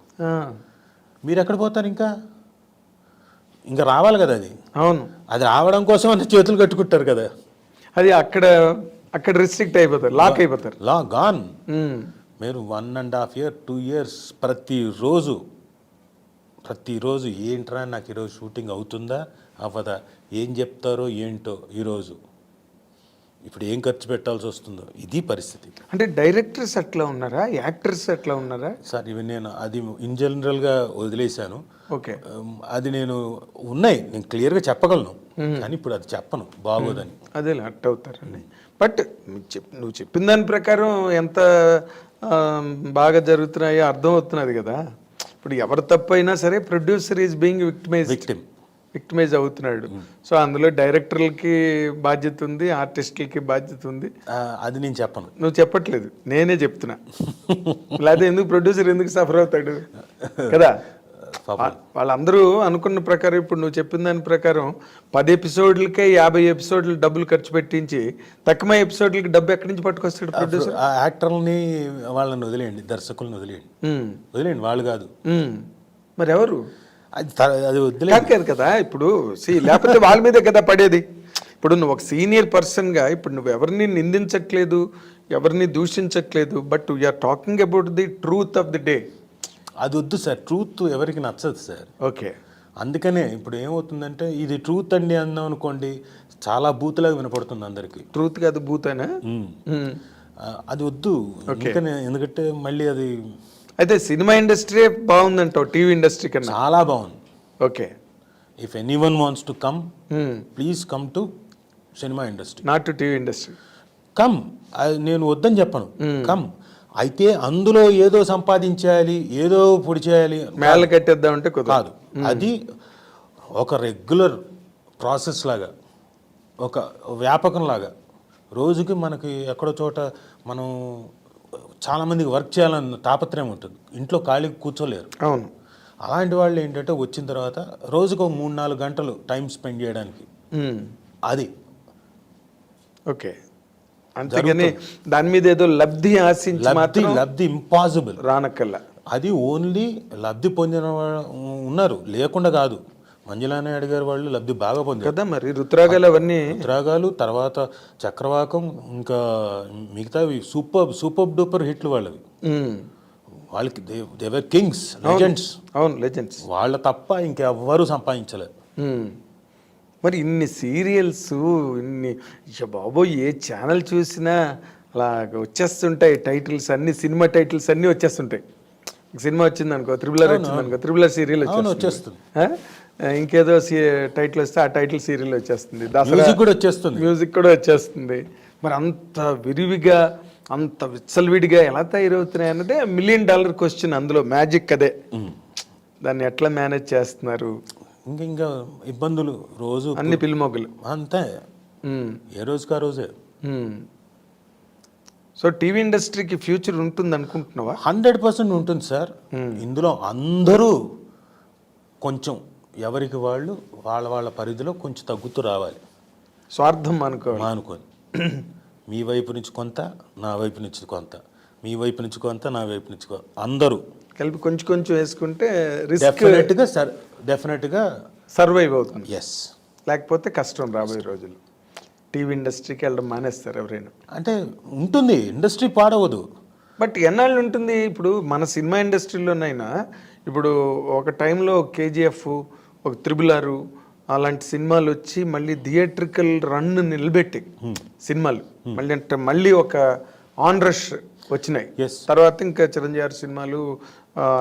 మీరు ఎక్కడ పోతారు? ఇంకా రావాలి కదా అది. అవును, అది రావడం కోసం అంత చేతులు కట్టుకుంటారు కదా. అది అక్కడ రిస్ట్రిక్ట్ అయిపోతారు, లాక్ అయిపోతారు. గాన్. మీరు 1.5 year 2 years ప్రతిరోజు ఏంట్రా నాకు ఈరోజు షూటింగ్ అవుతుందా అవ్వదా, ఏం చెప్తారో ఏంటో ఈరోజు, ఇప్పుడు ఏం ఖర్చు పెట్టాల్సి వస్తుందో, ఇది పరిస్థితి. అంటే డైరెక్టర్స్ అట్లా ఉన్నారా, యాక్టర్స్ అట్లా ఉన్నారా సార్? ఇవి నేను అది ఇన్ జనరల్గా వదిలేశాను. ఓకే, అది నేను క్లియర్గా చెప్పగలను, కానీ ఇప్పుడు అది చెప్పను, బాగోదని. అదే అట్ అవుతారండి. బట్ నువ్వు చెప్పిన దాని ప్రకారం ఎంత బాగా జరుగుతున్నాయో అర్థమవుతున్నది కదా. ఇప్పుడు ఎవరు తప్పైనా సరే ప్రొడ్యూసర్ ఈజ్ బీయింగ్ విక్టిమైజ్ అవుతున్నాడు. సో అందులో డైరెక్టర్లకి బాధ్యత ఉంది, ఆర్టిస్టులకి బాధ్యత ఉంది. అది నేను చెప్పను. నువ్వు చెప్పట్లేదు, నేనే చెప్తున్నా. లేదా ఎందుకు ప్రొడ్యూసర్ ఎందుకు సఫర్ అవుతాడు కదా. వాళ్ళందరూ అనుకున్న ప్రకారం, ఇప్పుడు నువ్వు చెప్పిన దాని ప్రకారం 10 ఎపిసోడ్లకే 50 ఎపిసోడ్లు డబ్బులు ఖర్చు పెట్టించి తక్కువ ఎపిసోడ్లకి డబ్బు ఎక్కడి నుంచి పట్టుకొస్తాడు ప్రొడ్యూసర్? యాక్టర్లని వాళ్ళని వదిలేయండి, దర్శకులను వదిలేయండి, వాళ్ళు కాదు. మరి ఎవరు? అది వదిలేదు కదా. ఇప్పుడు లేకపోతే వాళ్ళ మీదే కదా పడేది. ఇప్పుడు నువ్వు ఒక సీనియర్ పర్సన్గా ఇప్పుడు నువ్వు ఎవరిని నిందించట్లేదు, ఎవరిని దూషించట్లేదు, but we're talking about the truth of the day. అది వద్దు సార్, ట్రూత్ ఎవరికి నచ్చదు సార్. ఓకే, అందుకనే ఇప్పుడు ఏమవుతుందంటే ఇది ట్రూత్ అండి అన్నాం అనుకోండి, చాలా బూత్లాగా వినపడుతుంది అందరికి. ట్రూత్ కాదు బూతేనా? అది వద్దు. ఎందుకంటే మళ్ళీ అది. అయితే సినిమా ఇండస్ట్రీ బాగుందంటావు టీవీ ఇండస్ట్రీ కన్నా? చాలా బాగుంది. Okay, if anyone wants to come, please come to cinema industry, not to TV industry. Come, నేను వద్దని చెప్పను, కమ్. అయితే అందులో ఏదో సంపాదించాలి, ఏదో పొడి చేయాలి, మేళ కట్టేద్దామంటే కాదు. అది ఒక రెగ్యులర్ ప్రాసెస్ లాగా, ఒక వ్యాపకం లాగా. రోజుకి మనకి ఎక్కడో చోట మనం చాలామందికి వర్క్ చేయాలన్న తాపత్రయం ఉంటుంది, ఇంట్లో ఖాళీకి కూర్చోలేరు. అవును, అలాంటి వాళ్ళు ఏంటంటే వచ్చిన తర్వాత రోజుకు 3-4 గంటలు టైం స్పెండ్ చేయడానికి అది. ఓకే, అంతేగాని దాని మీద ఏదో లబ్ధి ఆశించి లబ్ధి ఇంపాసిబుల్ రానక్కల్లా. అది ఓన్లీ లబ్ధి పొందిన ఉన్నారు, లేకుండా కాదు. మంజులా నాయుడు గారు వాళ్ళు లబ్ధి బాగా పొందారు కదా. మరి రుతురాగాలు తర్వాత చక్రవాకం, ఇంకా మిగతావి సూపర్ డూపర్ హిట్లు వాళ్ళవి. వాళ్ళకి దేవర్ కింగ్స్, లెజెండ్స్. అవును, లెజెండ్స్. వాళ్ళ తప్ప ఇంకెవ్వరూ సంపాదించలేదు. మరి ఇన్ని సీరియల్స్, ఇన్ని బాబోయ్, ఏ ఛానల్ చూసినా అలా వచ్చేస్తుంటాయి టైటిల్స్ అన్ని, సినిమా టైటిల్స్ అన్నీ వచ్చేస్తుంటాయి. సినిమా వచ్చింది అనుకో, త్రిబులర్ వచ్చింది అనుకో, త్రిబులర్ సీరియల్ వచ్చేస్తుంది. ఇంకేదో టైటిల్ వస్తే ఆ టైటిల్ సీరియల్ వచ్చేస్తుంది. మ్యూజిక్ కూడా వచ్చేస్తుంది. మరి అంత విరివిగా, అంత విచ్చలవిడిగా ఎలా తయారవుతున్నాయి అన్నదే $1 million క్వశ్చన్. అందులో మ్యాజిక్ అదే. దాన్ని ఎట్లా మేనేజ్ చేస్తున్నారు? ఇంకా ఇబ్బందులు రోజు, అన్ని పిల్లిమొగ్గలు అంతే, ఏ రోజుకి ఆ రోజే. సో టీవీ ఇండస్ట్రీకి ఫ్యూచర్ ఉంటుంది అనుకుంటున్నావా? 100% ఉంటుంది సార్. ఇందులో అందరూ కొంచెం ఎవరికి వాళ్ళు వాళ్ళ పరిధిలో కొంచెం తగ్గుతూ రావాలి. స్వార్థం అనుకోని మీ వైపు నుంచి కొంత, నా వైపు నుంచి కొంత, మీ వైపు నుంచి కొంత, నా వైపు నుంచి కొంత, అందరూ కలిపి కొంచెం కొంచెం వేసుకుంటే రిస్క్ డెఫినెట్గా సర్వైవ్ అవుతుంది. ఎస్. లేకపోతే కష్టం రాబోయే రోజులు. టీవీ ఇండస్ట్రీకి వెళ్ళడం మానేస్తారు ఎవరైనా. అంటే ఉంటుంది, ఇండస్ట్రీ పాడవదు. బట్ ఎన్నాళ్ళు ఉంటుంది? ఇప్పుడు మన సినిమా ఇండస్ట్రీలోనైనా ఇప్పుడు ఒక టైంలో కేజీఎఫ్, ఒక RRR అలాంటి సినిమాలు వచ్చి మళ్ళీ థియేట్రికల్ రన్ నిలబెట్టి సినిమాలు మళ్ళీ అంటే మళ్ళీ ఒక ఆన్ రష్ వచ్చినాయి. Yes. తర్వాత ఇంకా చిరంజీవి గారి సినిమాలు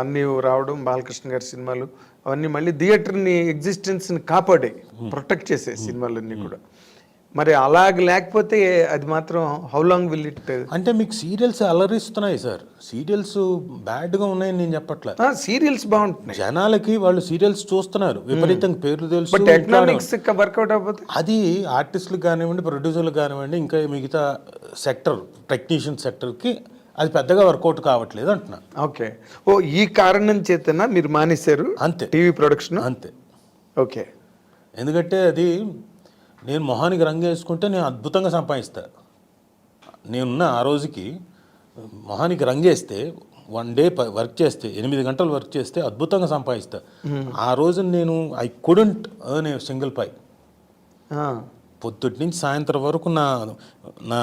అన్నీ రావడం, బాలకృష్ణ గారి సినిమాలు అవన్నీ మళ్ళీ థియేటర్ని ఎగ్జిస్టెన్స్ని కాపాడే ప్రొటెక్ట్ చేసే సినిమాలన్నీ కూడా. మరి అలాగ లేకపోతే అది మాత్రం హౌ లాంగ్ విల్ ఇట్? అంటే మీకు సీరియల్స్ అలరిస్తున్నాయి సార్. సీరియల్స్ బ్యాడ్గా ఉన్నాయని నేను చెప్పట్లే. సీరియల్స్ బాగుంటున్నాయి, జనాలకి వాళ్ళు సీరియల్స్ చూస్తున్నారు, విపరీతంగా పేర్లు తెలుసు. బట్ ఎకనామిక్స్ వర్కౌట్ అవ్వకపోతే అది ఆర్టిస్టులకు కానివ్వండి, ప్రొడ్యూసర్లకు కానివ్వండి, ఇంకా మిగతా సెక్టర్, టెక్నీషియన్ సెక్టర్కి అది పెద్దగా వర్కౌట్ కావట్లేదు అంటున్నా. ఓకే. ఓ ఈ కారణం చేతనా మీరు మానేశారు అంతే, టీవీ ప్రొడక్షన్? అంతే. ఓకే. ఎందుకంటే అది నేను మొహానికి రంగు వేసుకుంటే నేను అద్భుతంగా సంపాదిస్తా. నేనున్న ఆ రోజుకి మొహానికి రంగు వేస్తే 1 డే వర్క్ చేస్తే 8 గంటలు వర్క్ చేస్తే అద్భుతంగా సంపాదిస్తా. ఆ రోజు నేను I couldn't earn a single pie. పొద్దుటి నుంచి సాయంత్రం వరకు నా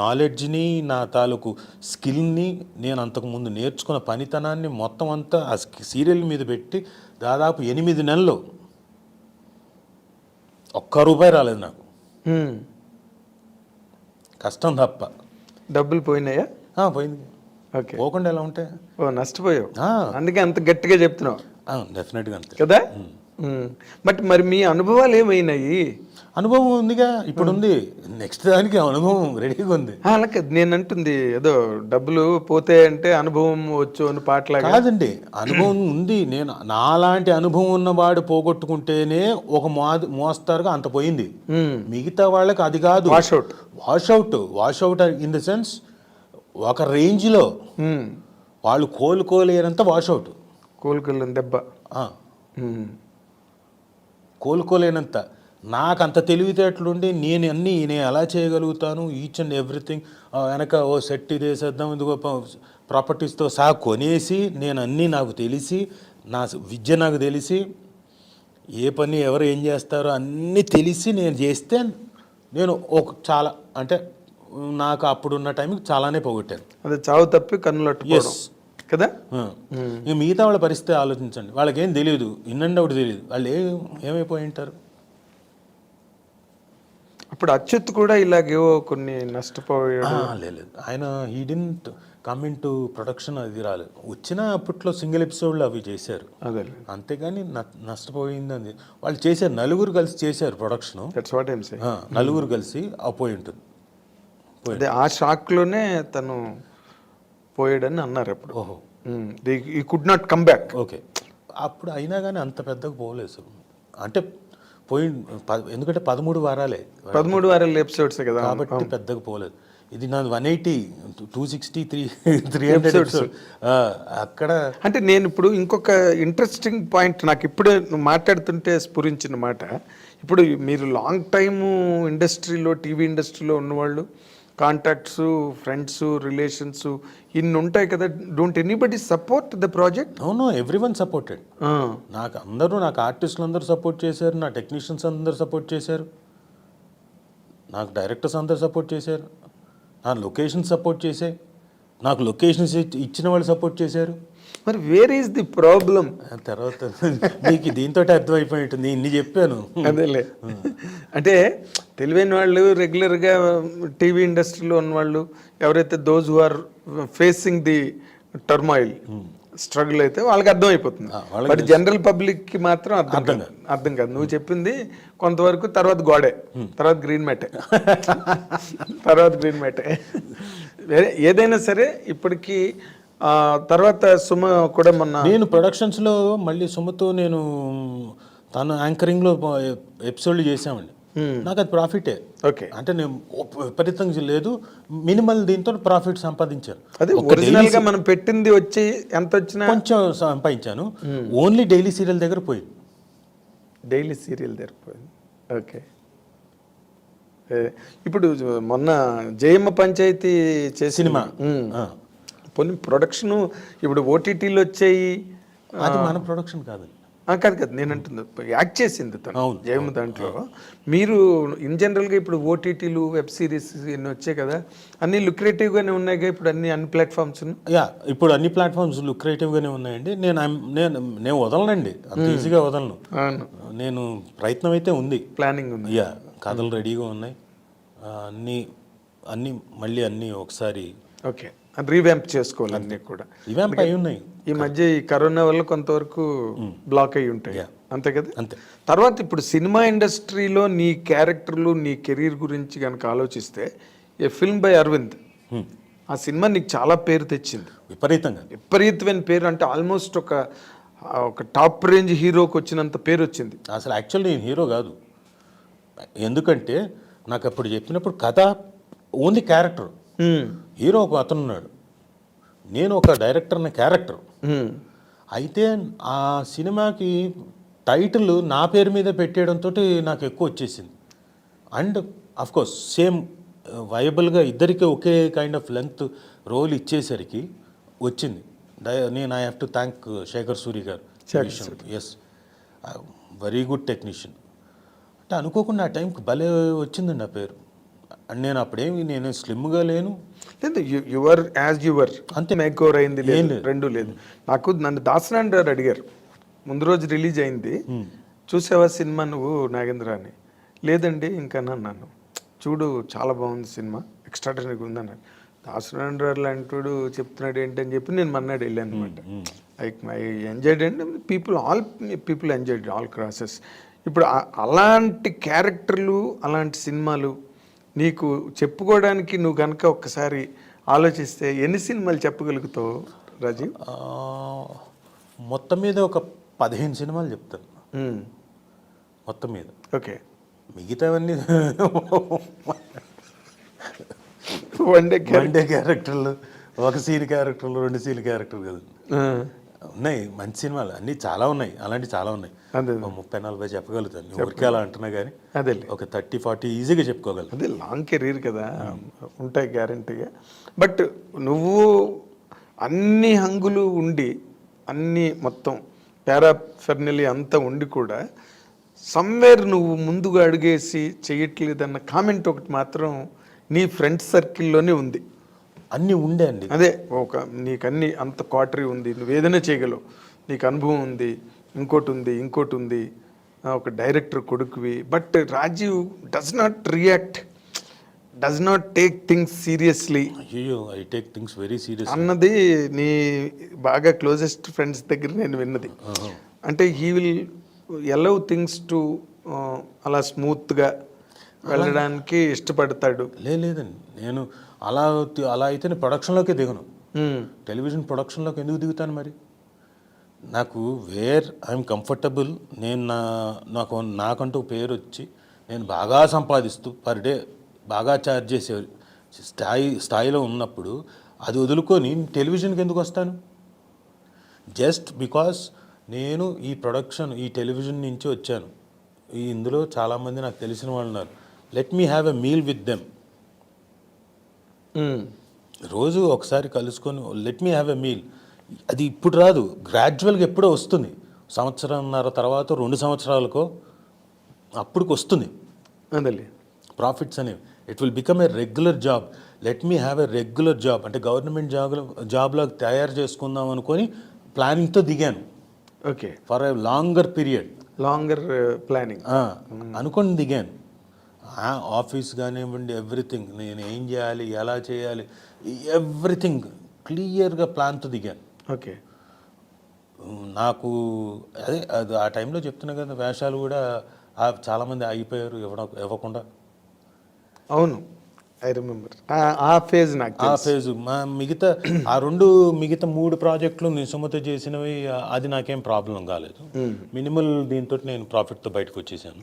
నాలెడ్జ్ని, నా తాలూకు స్కిల్ని, నేను అంతకుముందు నేర్చుకున్న పనితనాన్ని మొత్తం అంతా ఆ సీరియల్ మీద పెట్టి దాదాపు 8 నెలలు ₹1 రాలేదు నాకు, కష్టం తప్ప. డబ్బులు పోయినాయా? పోయింది. ఓకే. పోకుండా ఎలా ఉంటాయి? ఓ నష్టపోయావు, అందుకే అంత గట్టిగా చెప్తున్నావు. డెఫినెట్గా అంతే కదా. బట్ మరి మీ అనుభవాలు ఏమైనాయి? అనుభవం ఉందిగా, ఇప్పుడు ఉంది. నెక్స్ట్ దానికి అనుభవం రెడీగా ఉంది. అలా నేను అంటుంది ఏదో డబ్బులు పోతే అంటే అనుభవం వచ్చు అని పాటలాగా కాదండి, అనుభవం ఉంది. నేను నాలాంటి అనుభవం ఉన్నవాడు పోగొట్టుకుంటేనే ఒక మోస్తారుగా అంత పోయింది. మిగతా వాళ్ళకి అది కాదు. వాషౌట్ ఇన్ ద సెన్స్ ఒక రేంజ్లో వాళ్ళు కోలుకోలేనంత వాషౌట్. కోలుకోలేని దెబ్బ, కోలుకోలేనంత. నాకు అంత తెలివితేటలుండి నేను ఎలా చేయగలుగుతాను, ఈచ్ అండ్ ఎవ్రీథింగ్ వెనక సెట్ ఇదేసేద్దాం, ఇదిగో ప్రాపర్టీస్తో సహా కొనేసి నేను నాకు తెలిసి, నా విద్య నాకు తెలిసి, ఏ పని ఎవరు ఏం చేస్తారో అన్నీ తెలిసి నేను చేస్తే నేను చాలా అంటే నాకు అప్పుడున్న టైంకి చాలానే పోగొట్టాను. అదే చావు తప్పి కన్నులట్టుకోవడం కదా. ఇక మిగతా వాళ్ళ పరిస్థితి ఆలోచించండి. వాళ్ళకేం తెలియదు, ఇన్నండి ఒకటి తెలియదు, వాళ్ళు ఏమైపోయి ఉంటారు. అప్పుడు అచ్యుత్ కూడా ఇలాగేవో కొన్ని నష్టపోయాడు. లేదు, ఆయన he didn't come in to production, అది రాలేదు. వచ్చిన అప్పట్లో సింగిల్ ఎపిసోడ్లు అవి చేశారు, అదే. అంతేగాని నష్టపోయింది అది వాళ్ళు చేశారు. నలుగురు కలిసి చేశారు ప్రొడక్షన్. నలుగురు కలిసి పోయి ఉంటుంది. అదే ఆ షాక్లోనే తను పోయాడని అన్నారు అప్పుడు. ఓహో, ఈ could not come back. Okay. అప్పుడు అయినా కానీ అంత పెద్దగా పోలేదు అంటే పోయి, ఎందుకంటే 13 వారాలే, 13 వారాల ఎపిసోడ్స్ కదా, కాబట్టి పెద్దగా పోలేదు. ఇది నాది 180, 260, 300 అక్కడ. అంటే నేను ఇప్పుడు ఇంకొక ఇంట్రెస్టింగ్ పాయింట్ నాకు ఇప్పుడే మాట్లాడుతుంటే స్ఫురించిన మాట, ఇప్పుడు మీరు లాంగ్ టైము ఇండస్ట్రీలో, టీవీ ఇండస్ట్రీలో ఉన్నవాళ్ళు, కాంటాక్ట్స్, ఫ్రెండ్స్, రిలేషన్స్ ఇన్ని ఉంటాయి కదా. Don't anybody support the project? No, everyone supported. నాకు ఆర్టిస్టులు అందరూ సపోర్ట్ చేశారు, నా టెక్నీషియన్స్ అందరూ సపోర్ట్ చేశారు, నాకు డైరెక్టర్స్ అందరూ సపోర్ట్ చేశారు, నా లొకేషన్ సపోర్ట్ చేశాయి, నాకు లొకేషన్స్ ఇచ్చిన వాళ్ళు సపోర్ట్ చేశారు. మరి వేర్ ఈస్ ది ప్రాబ్లం? తర్వాత మీకు దీంతో అర్థమైపోయి ఉంటుంది, ఇన్ని చెప్పాను. అదేలే, అంటే తెలివైన వాళ్ళు, రెగ్యులర్గా టీవీ ఇండస్ట్రీలో ఉన్నవాళ్ళు ఎవరైతే those who are facing the turmoil, struggle అయితే వాళ్ళకి అర్థమైపోతుంది. బట్ జనరల్ పబ్లిక్కి మాత్రం అర్థం కాదు. నువ్వు చెప్పింది కొంతవరకు, తర్వాత గోడే, తర్వాత గ్రీన్ మ్యాటే, ఏదైనా సరే ఇప్పటికీ. తర్వాత సుమ కూడా నేను ప్రొడక్షన్స్లో మళ్ళీ సుమతో నేను తను యాంకరింగ్లో ఎపిసోడ్లు చేసామండి. నాకు అది ప్రాఫిటే. ఓకే. అంటే నేను విపరీతంగా లేదు, మినిమల్ దీంతో ప్రాఫిట్ సంపాదించాను. అదే ఒరిజినల్గా మనం పెట్టింది వచ్చి ఎంత వచ్చినా కొంచెం సంపాదించాను. ఓన్లీ డైలీ సీరియల్ దగ్గర పోయింది. ఓకే. ఇప్పుడు మొన్న జయమ్మ పంచాయతీ చేసి సినిమా పోనీ ప్రొడక్షను ఇప్పుడు ఓటీటీలు వచ్చాయి. అది మన ప్రొడక్షన్ కాదండి. కాదు కదా నేను అంటుంది, యాక్ట్ చేసింది తను అవును. జయము దాంట్లో. మీరు ఇన్ జనరల్గా ఇప్పుడు ఓటీటీలు వెబ్ సిరీస్ ఇన్ని వచ్చాయి కదా, అన్ని లుక్రేటివ్గానే ఉన్నాయి ఇప్పుడు అన్ని ప్లాట్ఫామ్స్. యా, ఇప్పుడు అన్ని ప్లాట్ఫామ్స్ లుక్రేటివ్గానే ఉన్నాయండి. నేను వదలనండి, అంత ఈజీగా వదలను. అవును, నేను ప్రయత్నం అయితే ఉంది, ప్లానింగ్ ఉంది. యా, కథలు రెడీగా ఉన్నాయి. అన్నీ అన్నీ మళ్ళీ అన్నీ ఒకసారి ఓకే, రీవ్యాంప్ చేసుకోవాలి అన్నీ కూడా. రివాంప్ అయి ఉన్నాయి. ఈ మధ్య ఈ కరోనా వల్ల కొంతవరకు బ్లాక్ అయి ఉంటాయి, అంతే కదా. అంతే. తర్వాత ఇప్పుడు సినిమా ఇండస్ట్రీలో నీ క్యారెక్టర్లు, నీ కెరీర్ గురించి కనుక ఆలోచిస్తే, ఏ ఫిల్మ్ బై అరవింద్, ఆ సినిమా నీకు చాలా పేరు తెచ్చింది, విపరీతమైన పేరు. అంటే ఆల్మోస్ట్ ఒక టాప్ రేంజ్ హీరోకి వచ్చినంత పేరు వచ్చింది. అసలు యాక్చువల్లీ నేను హీరో కాదు, ఎందుకంటే నాకు అప్పుడు చెప్పినప్పుడు కథ ఓన్లీ క్యారెక్టర్, హీరో ఒక అతను ఉన్నాడు, నేను ఒక డైరెక్టర్ అనే క్యారెక్టర్. అయితే ఆ సినిమాకి టైటిల్ నా పేరు మీద పెట్టేయడంతో నాకు ఎక్కువ వచ్చేసింది. అండ్ కోర్స్ సేమ్ వైబుల్గా ఇద్దరికి ఒకే కైండ్ ఆఫ్ లెంత్ రోల్ ఇచ్చేసరికి వచ్చింది. నేను I have to thank Shekhar Suri garu. Yes, very good technician. అంటే అనుకోకుండా ఆ టైంకి భలే వచ్చిందండి ఆ పేరు. అండ్ నేను అప్పుడేమి నేను స్లిమ్గా లేను, లేదు, యువర్ యాజ్ యువర్, అంతే. మేక్ ఓవర్ అయింది లేదు, రెండు లేదు. నన్ను దాసనారాయణ గారు అడిగారు ముందు రోజు రిలీజ్ అయింది, చూసావా సినిమా నువ్వు నాగేంద్ర అని. లేదండి ఇంకా అన్నాను. చూడు చాలా బాగుంది సినిమా, ఎక్స్ట్రాడనరీగా ఉందన్నాడు. దాసనారాయణ గారు లాంటి చెప్తున్నాడు ఏంటని చెప్పి నేను మన్నాడు వెళ్ళాను అనమాట. I enjoyed and all people enjoyed all crosses. ఇప్పుడు అలాంటి క్యారెక్టర్లు, అలాంటి సినిమాలు నీకు చెప్పుకోవడానికి నువ్వు కనుక ఒక్కసారి ఆలోచిస్తే ఎన్ని సినిమాలు చెప్పగలుగుతావు రాజీవ్? మొత్తం మీద ఒక 15 సినిమాలు చెప్తాను మొత్తం మీద. ఓకే, మిగతావన్నీ వన్ డే క్యారెక్టర్లు, ఒక సీన్ క్యారెక్టర్లు, 2 సీన్ క్యారెక్టర్ కదా ఉన్నాయి. మంచి సినిమాలు అన్నీ చాలా ఉన్నాయి, అలాంటి చాలా ఉన్నాయి. 30-40 చెప్పగలుగుతాను, ఊరికే అలా అంటున్నా కానీ అదే ఒక 30-40 ఈజీగా చెప్పుకోగలను. అదే లాంగ్ కెరీర్ కదా, ఉంటాయి గ్యారంటీగా. బట్ నువ్వు అన్ని హంగులు ఉండి, అన్ని మొత్తం పారాఫెర్నలీ అంతా ఉండి కూడా సమ్వేర్ నువ్వు ముందుగా అడిగేసి చేయట్లేదన్న కామెంట్ ఒకటి మాత్రం నీ ఫ్రెండ్స్ సర్కిల్లోనే ఉంది. అన్నీ ఉండే అండి, అదే నీకు అన్ని అంత క్వాటరీ ఉంది, నువ్వు ఏదైనా చేయగలవు, నీకు అనుభవం ఉంది, ఇంకోటి ఉంది, ఒక డైరెక్టర్ కొడుకువి. But Rajiv does not take things seriously. అయ్యో, I take things very serious అన్నది నీ బాగా క్లోజెస్ట్ ఫ్రెండ్స్ దగ్గర నేను విన్నది. అంటే he will allow things to అలా స్మూత్గా వెళ్ళడానికి ఇష్టపడతాడు. లేదండి, నేను అలా అయితే ప్రొడక్షన్లోకే దిగను. టెలివిజన్ ప్రొడక్షన్లోకి ఎందుకు దిగుతాను మరి? నాకు వేర్ ఐఎమ్ కంఫర్టబుల్, నేను నాకంటూ పేరు వచ్చి నేను బాగా సంపాదిస్తూ పర్ డే బాగా ఛార్జ్ చేసే స్థాయిలో ఉన్నప్పుడు అది వదులుకొని టెలివిజన్కి ఎందుకు వస్తాను? జస్ట్ బికాస్ నేను ఈ టెలివిజన్ నుంచి వచ్చాను, ఇందులో చాలామంది నాకు తెలిసిన వాళ్ళు ఉన్నారు, let me have a meal with them. రోజు ఒకసారి కలుసుకొని let me have a meal. అది ఇప్పుడు రాదు, గ్రాడ్యువల్గా ఎప్పుడో వస్తుంది, 1.5 తర్వాత 2 సంవత్సరాలకో అప్పుడుకి వస్తుంది ప్రాఫిట్స్ అనేవి. It will become a regular job. Let me have a regular job, అంటే గవర్నమెంట్ జాబ్లో తయారు చేసుకుందాం అనుకొని ప్లానింగ్తో దిగాను. Okay, for a longer planning అనుకొని దిగాను. ఆఫీస్ కానివ్వండి, ఎవ్రీథింగ్, నేను ఏం చేయాలి, ఎలా చేయాలి, ఎవ్రీథింగ్ క్లియర్గా ప్లాన్తో దిగాను. ఓకే, నాకు అది ఆ టైంలో చెప్తున్నా కదా, వేషాలు కూడా చాలామంది ఆగిపోయారు ఇవ్వకుండా. అవును, ఐ రిమెంబర్ ఆ ఫేజ్. మిగతా 3 ప్రాజెక్టులు నిసుమతో చేసినవి, అది నాకేం ప్రాబ్లం కాలేదు. మినిమల్ దీంతో నేను ప్రాఫిట్తో బయటకు వచ్చేసాను.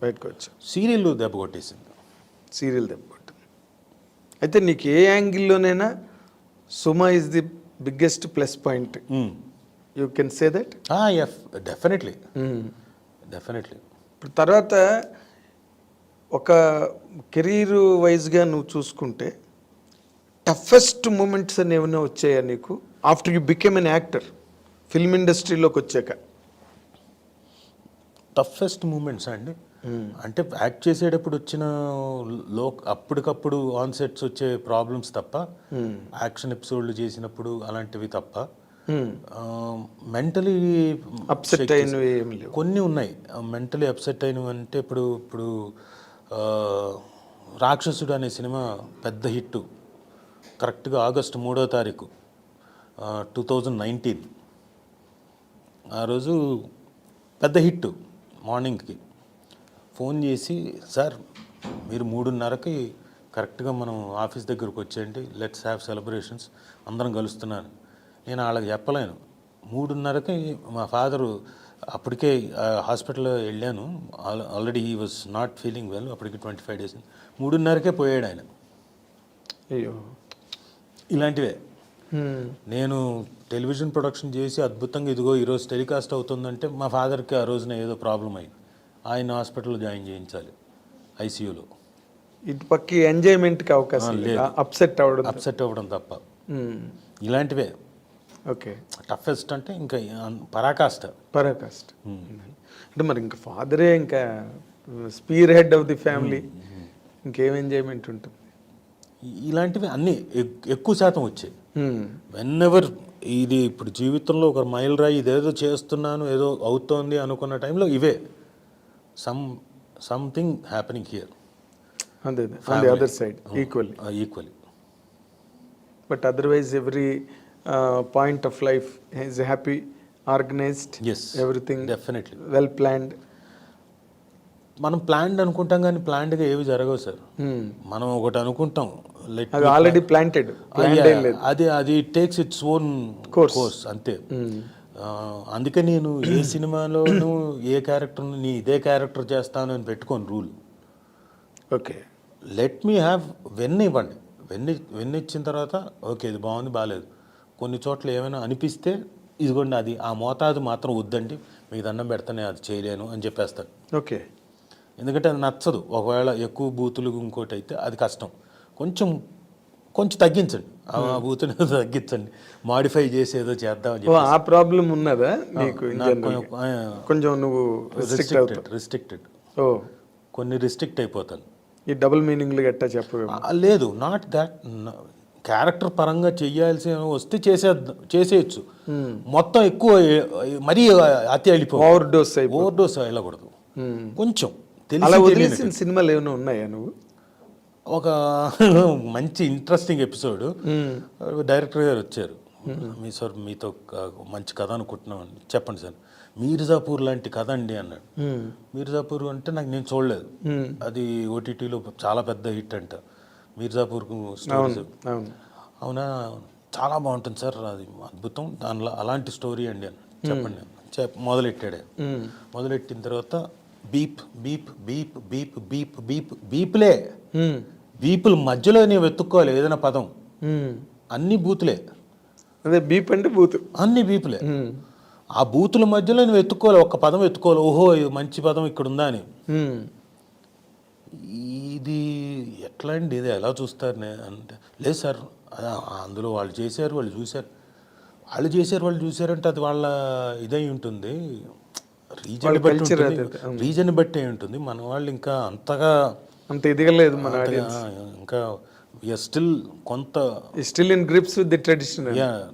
సీరియల్ దెబ్బ కొట్టేసింది. అయితే నీకు ఏ యాంగిల్లోనైనా Suma is the biggest plus point. You can say that? Definitely. ఇప్పుడు తర్వాత ఒక కెరీర్ వైజ్గా నువ్వు చూసుకుంటే టఫెస్ట్ మూమెంట్స్ అని ఏమైనా వచ్చాయా నీకు? After you became an actor film ఇండస్ట్రీలోకి వచ్చాక? టఫెస్ట్ మూమెంట్స్ అండి. అంటే యాక్ట్ చేసేటప్పుడు వచ్చిన అప్పటికప్పుడు ఆన్ సెట్స్ వచ్చే ప్రాబ్లమ్స్ తప్ప, యాక్షన్ ఎపిసోడ్లు చేసినప్పుడు అలాంటివి తప్ప, మెంటలీ అప్సెట్ అయినవి ఏమి లేవు? కొన్ని ఉన్నాయి. మెంటలీ అప్సెట్ అయినవి అంటే ఇప్పుడు రాక్షసుడు అనే సినిమా పెద్ద హిట్, కరెక్ట్గా ఆగస్టు 3వ తారీఖు 2019. ఆ రోజు పెద్ద హిట్. మార్నింగ్కి ఫోన్ చేసి, సార్ మీరు 3:30కి కరెక్ట్గా మనం ఆఫీస్ దగ్గరకు వచ్చేయండి, లెట్స్ హ్యావ్ సెలబ్రేషన్స్, అందరం కలుస్తున్నాను. నేను వాళ్ళకి చెప్పలేను. 3:30కి మా ఫాదరు, అప్పటికే హాస్పిటల్లో వెళ్ళాను, already he was not feeling well, అప్పటికి 25 days. 3:30కే పోయాడు ఆయన. అయ్యో. ఇలాంటివే. నేను టెలివిజన్ ప్రొడక్షన్ చేసి అద్భుతంగా ఇదిగో ఈరోజు టెలికాస్ట్ అవుతుందంటే మా ఫాదర్కి ఆ రోజున ఏదో ప్రాబ్లం అయింది, ఆయన హాస్పిటల్లో జాయిన్ చేయించాలి ఐసీయూలో. ఇటు పక్క ఎంజాయ్మెంట్కి అవకాశం లేదు, అప్సెట్ అవ్వడం తప్ప. ఇలాంటివే. ఓకే. టఫెస్ట్ అంటే ఇంకా పరాకాష్ట. అంటే మరి ఇంకా ఫాదరే ఇంకా sphere head of the family, ఇంకేం ఎంజాయ్మెంట్ ఉంటుంది? ఇలాంటివి అన్నీ ఎక్కువ శాతం వచ్చాయి. వెన్నెవర్ ఇది ఇప్పుడు జీవితంలో ఒక మైల్ రాయి, ఇదేదో చేస్తున్నాను ఏదో అవుతోంది అనుకున్న టైంలో ఇవే సంథింగ్ హ్యాపెనింగ్ హియర్. అదే on the other side equally. But otherwise every point of life is happy, organised, everything definitely well planned. మనం ప్లాన్డ్ అనుకుంటాం కానీ ప్లాన్డ్గా ఏవి జరగవు సార్. మనం ఒకటి అనుకుంటాం, ఆల్రెడీ ప్లాంటెడ్, అది టేక్స్ ఇట్స్ ఓన్ కోర్స్ అంతే. అందుకే నేను ఏ సినిమాలోనూ ఏ క్యారెక్టర్ను ఇదే క్యారెక్టర్ చేస్తాను అని పెట్టుకోను rule. Okay, let me have ఇవ్వండి. వెన్న ఇచ్చిన తర్వాత ఓకే ఇది బాగుంది బాగాలేదు, కొన్ని చోట్ల ఏమైనా అనిపిస్తే ఇదిగోండి అది ఆ మోతాదు మాత్రం వద్దండి, మీకు దండం పెడతానే అది చేయలేను అని చెప్పేస్తాను. ఓకే. ఎందుకంటే అది నచ్చదు. ఒకవేళ ఎక్కువ బూతులు ఇంకోటి అయితే అది కష్టం. కొంచెం తగ్గించండి, ఆ బూతుని తగ్గించండి, మాడిఫై చేసి ఏదో చేద్దామని. ఆ ప్రాబ్లం ఉన్నదా నీకు? కొంచెం నువ్వు రిస్ట్రిక్టెడ్, కొన్ని రిస్ట్రిక్ట్ అయిపోతాను. ఈ డబుల్ మీనింగ్లు గట్టా చెప్పు. లేదు, నాట్ దాట్. క్యారెక్టర్ పరంగా చెయ్యాల్సి వస్తే చేసేయచ్చు. మొత్తం ఎక్కువ మరీ అతి వెళ్ళిపోయి ఓవర్ డోస్ వెళ్ళకూడదు. కొంచెం తెలిసిన సినిమాలు ఏమైనా ఉన్నాయా నువ్వు? ఒక మంచి ఇంట్రెస్టింగ్ ఎపిసోడ్, డైరెక్టర్ గారు వచ్చారు, సార్ మీతో మంచి కథ అనుకుంటున్నాం, చెప్పండి సార్. మీర్జాపూర్ లాంటి కథ అండి అన్నాడు. మీర్జాపూర్ అంటే నేను చూడలేదు, అది ఓటీటీలో చాలా పెద్ద హిట్ అంట మీర్జాపూర్ స్టోరీస్. అవునా, చాలా బాగుంటుంది సార్, అది అద్భుతం, దానిలో అలాంటి స్టోరీ అండి అని చెప్పండి. మొదలెట్టాడు. మొదలెట్టిన తర్వాత beep beep beep beep beep beep బీప్లే, బీపుల మధ్యలో నేను వెతుక్కోవాలి ఏదైనా పదం, అన్ని బూతులే. అదే బీప్ అంటే బూత్, అన్ని బీపులే. ఆ బూతుల మధ్యలో నేను వెతుక్కోవాలి, ఒక్క పదం వెతుక్కోవాలి, ఓహో మంచి పదం ఇక్కడ ఉందా అని. ఇది ఎట్లా అండి, ఇది ఎలా చూస్తారు అంటే, లేదు సార్ అందులో వాళ్ళు చేశారు వాళ్ళు చూశారంటే అది వాళ్ళ ఇదై ఉంటుంది, రీజన్ బట్టి ఉంటుంది. మన వాళ్ళు ఇంకా అంత ఎదగలేదు, మన ఇంకా still in grips with the tradition.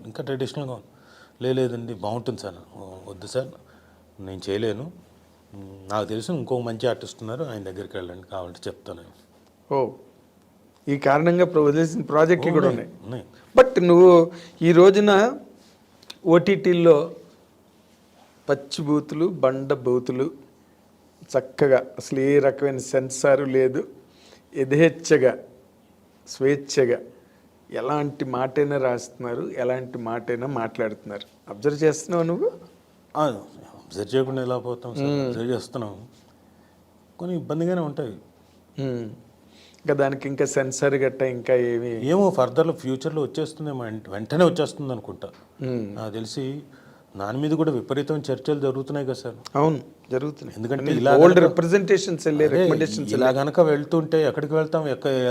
ఇంకా ట్రెడిషనల్గా లేదండి, బాగుంటుంది సార్. వద్దు సార్ నేను చేయలేను, నాకు తెలుసు ఇంకో మంచి ఆర్టిస్ట్ ఉన్నారు, ఆయన దగ్గరికి వెళ్ళండి కావాలంటే చెప్తాను. ఈ కారణంగా వదిలేసిన ప్రాజెక్టులు కూడా ఉన్నాయి. బట్ నువ్వు ఈ రోజున ఓటీటీల్లో పచ్చి బూతులు, బండ బూతులు, చక్కగా అసలు ఏ రకమైన సెన్సారు లేదు, యథేచ్ఛగా స్వేచ్ఛగా ఎలాంటి మాటైనా రాస్తున్నారు, ఎలాంటి మాటైనా మాట్లాడుతున్నారు. అబ్జర్వ్ చేస్తున్నావు నువ్వు? అబ్జర్వ్ చేయకుండా ఎలా పోతాం సార్, అబ్జర్వ్ చేస్తున్నాం. కొన్ని ఇబ్బందిగానే ఉంటాయి. ఇంకా దానికి ఇంకా సెన్సార్ గట్ట ఇంకా ఏమో ఫర్దర్లో ఫ్యూచర్లో వచ్చేస్తుందేమో, వెంటనే వచ్చేస్తుంది అనుకుంటా. నాకు తెలిసి దాని మీద కూడా విపరీతమైన చర్చలు జరుగుతున్నాయి కదా సార్. అవును జరుగుతున్నాయి, ఎందుకంటే ఇలా ఓల్డ్ రిప్రజెంటేషన్స్ వెళ్ళే రికమెండేషన్స్ ఇలా కనుక వెళ్తుంటే ఎక్కడికి వెళ్తాం,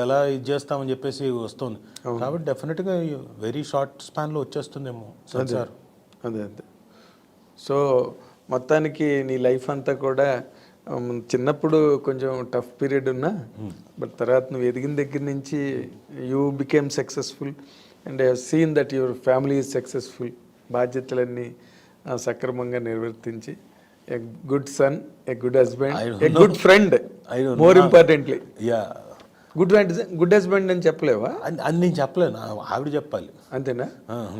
ఎలా ఇది చేస్తామని చెప్పేసి వస్తుంది. కాబట్టి డెఫినెట్గా వెరీ షార్ట్ స్పాన్లో వచ్చేస్తుందేమో సార్. అదే అదే. సో మొత్తానికి నీ లైఫ్ అంతా కూడా చిన్నప్పుడు కొంచెం టఫ్ పీరియడ్ ఉన్నా, బట్ తర్వాత నువ్వు ఎదిగిన దగ్గర నుంచి you became successful and I have seen that your family is successful. బాధ్యతలన్నీ సక్రమంగా నిర్వర్తించి a good son, a good husband, a good friend, more importantly. Yeah, good husband అని చెప్పలేవా? అని నేను చెప్పలేను, ఆవిడ చెప్పాలి. అంతేనా?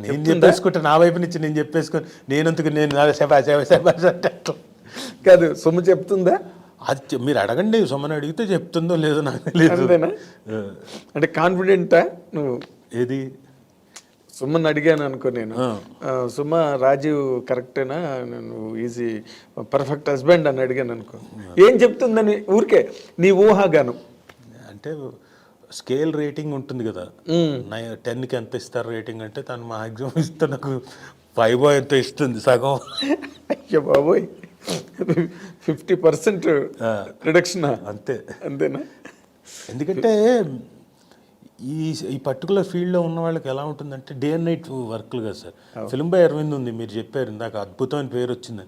నేను చెప్పేసుకుంటే నా వైపు నుంచి నేను చెప్పేసుకొని నేనంతకు నేను శబాష్ అంటే కాదు, సొమ్ము చెప్తుందా? అది మీరు అడగండి, సొమ్మని అడిగితే చెప్తుందో లేదో నాకు తెలియదు. అంతేనా? అంటే కాన్ఫిడెంటా నువ్వు? ఏది సుమన్ అడిగాను అనుకో నేను, సుమ రాజీవ్ కరెక్టేనా, నువ్వు ఈజీ పర్ఫెక్ట్ హస్బెండ్ అని అడిగాను అనుకో, ఏం చెప్తుందని ఊరికే నీ ఊహాగాను. అంటే స్కేల్ రేటింగ్ ఉంటుంది కదా, 10కి ఎంత ఇస్తారు రేటింగ్ అంటే తను మ్యాక్సిమం ఇస్తే నాకు 5 ఎంత ఇస్తుంది, సగం. అయ్యో బాబోయ్, 50% రిడక్షన్. అంతే. అంతేనా? ఎందుకంటే ఈ పర్టికులర్ ఫీల్డ్లో ఉన్న వాళ్ళకి ఎలా ఉంటుందంటే డే అండ్ నైట్ వర్క్లు కదా సార్. ఫిల్మ్ బై అరవింద్ ఉంది, మీరు చెప్పారు ఇందాక, అద్భుతమైన పేరు వచ్చింది.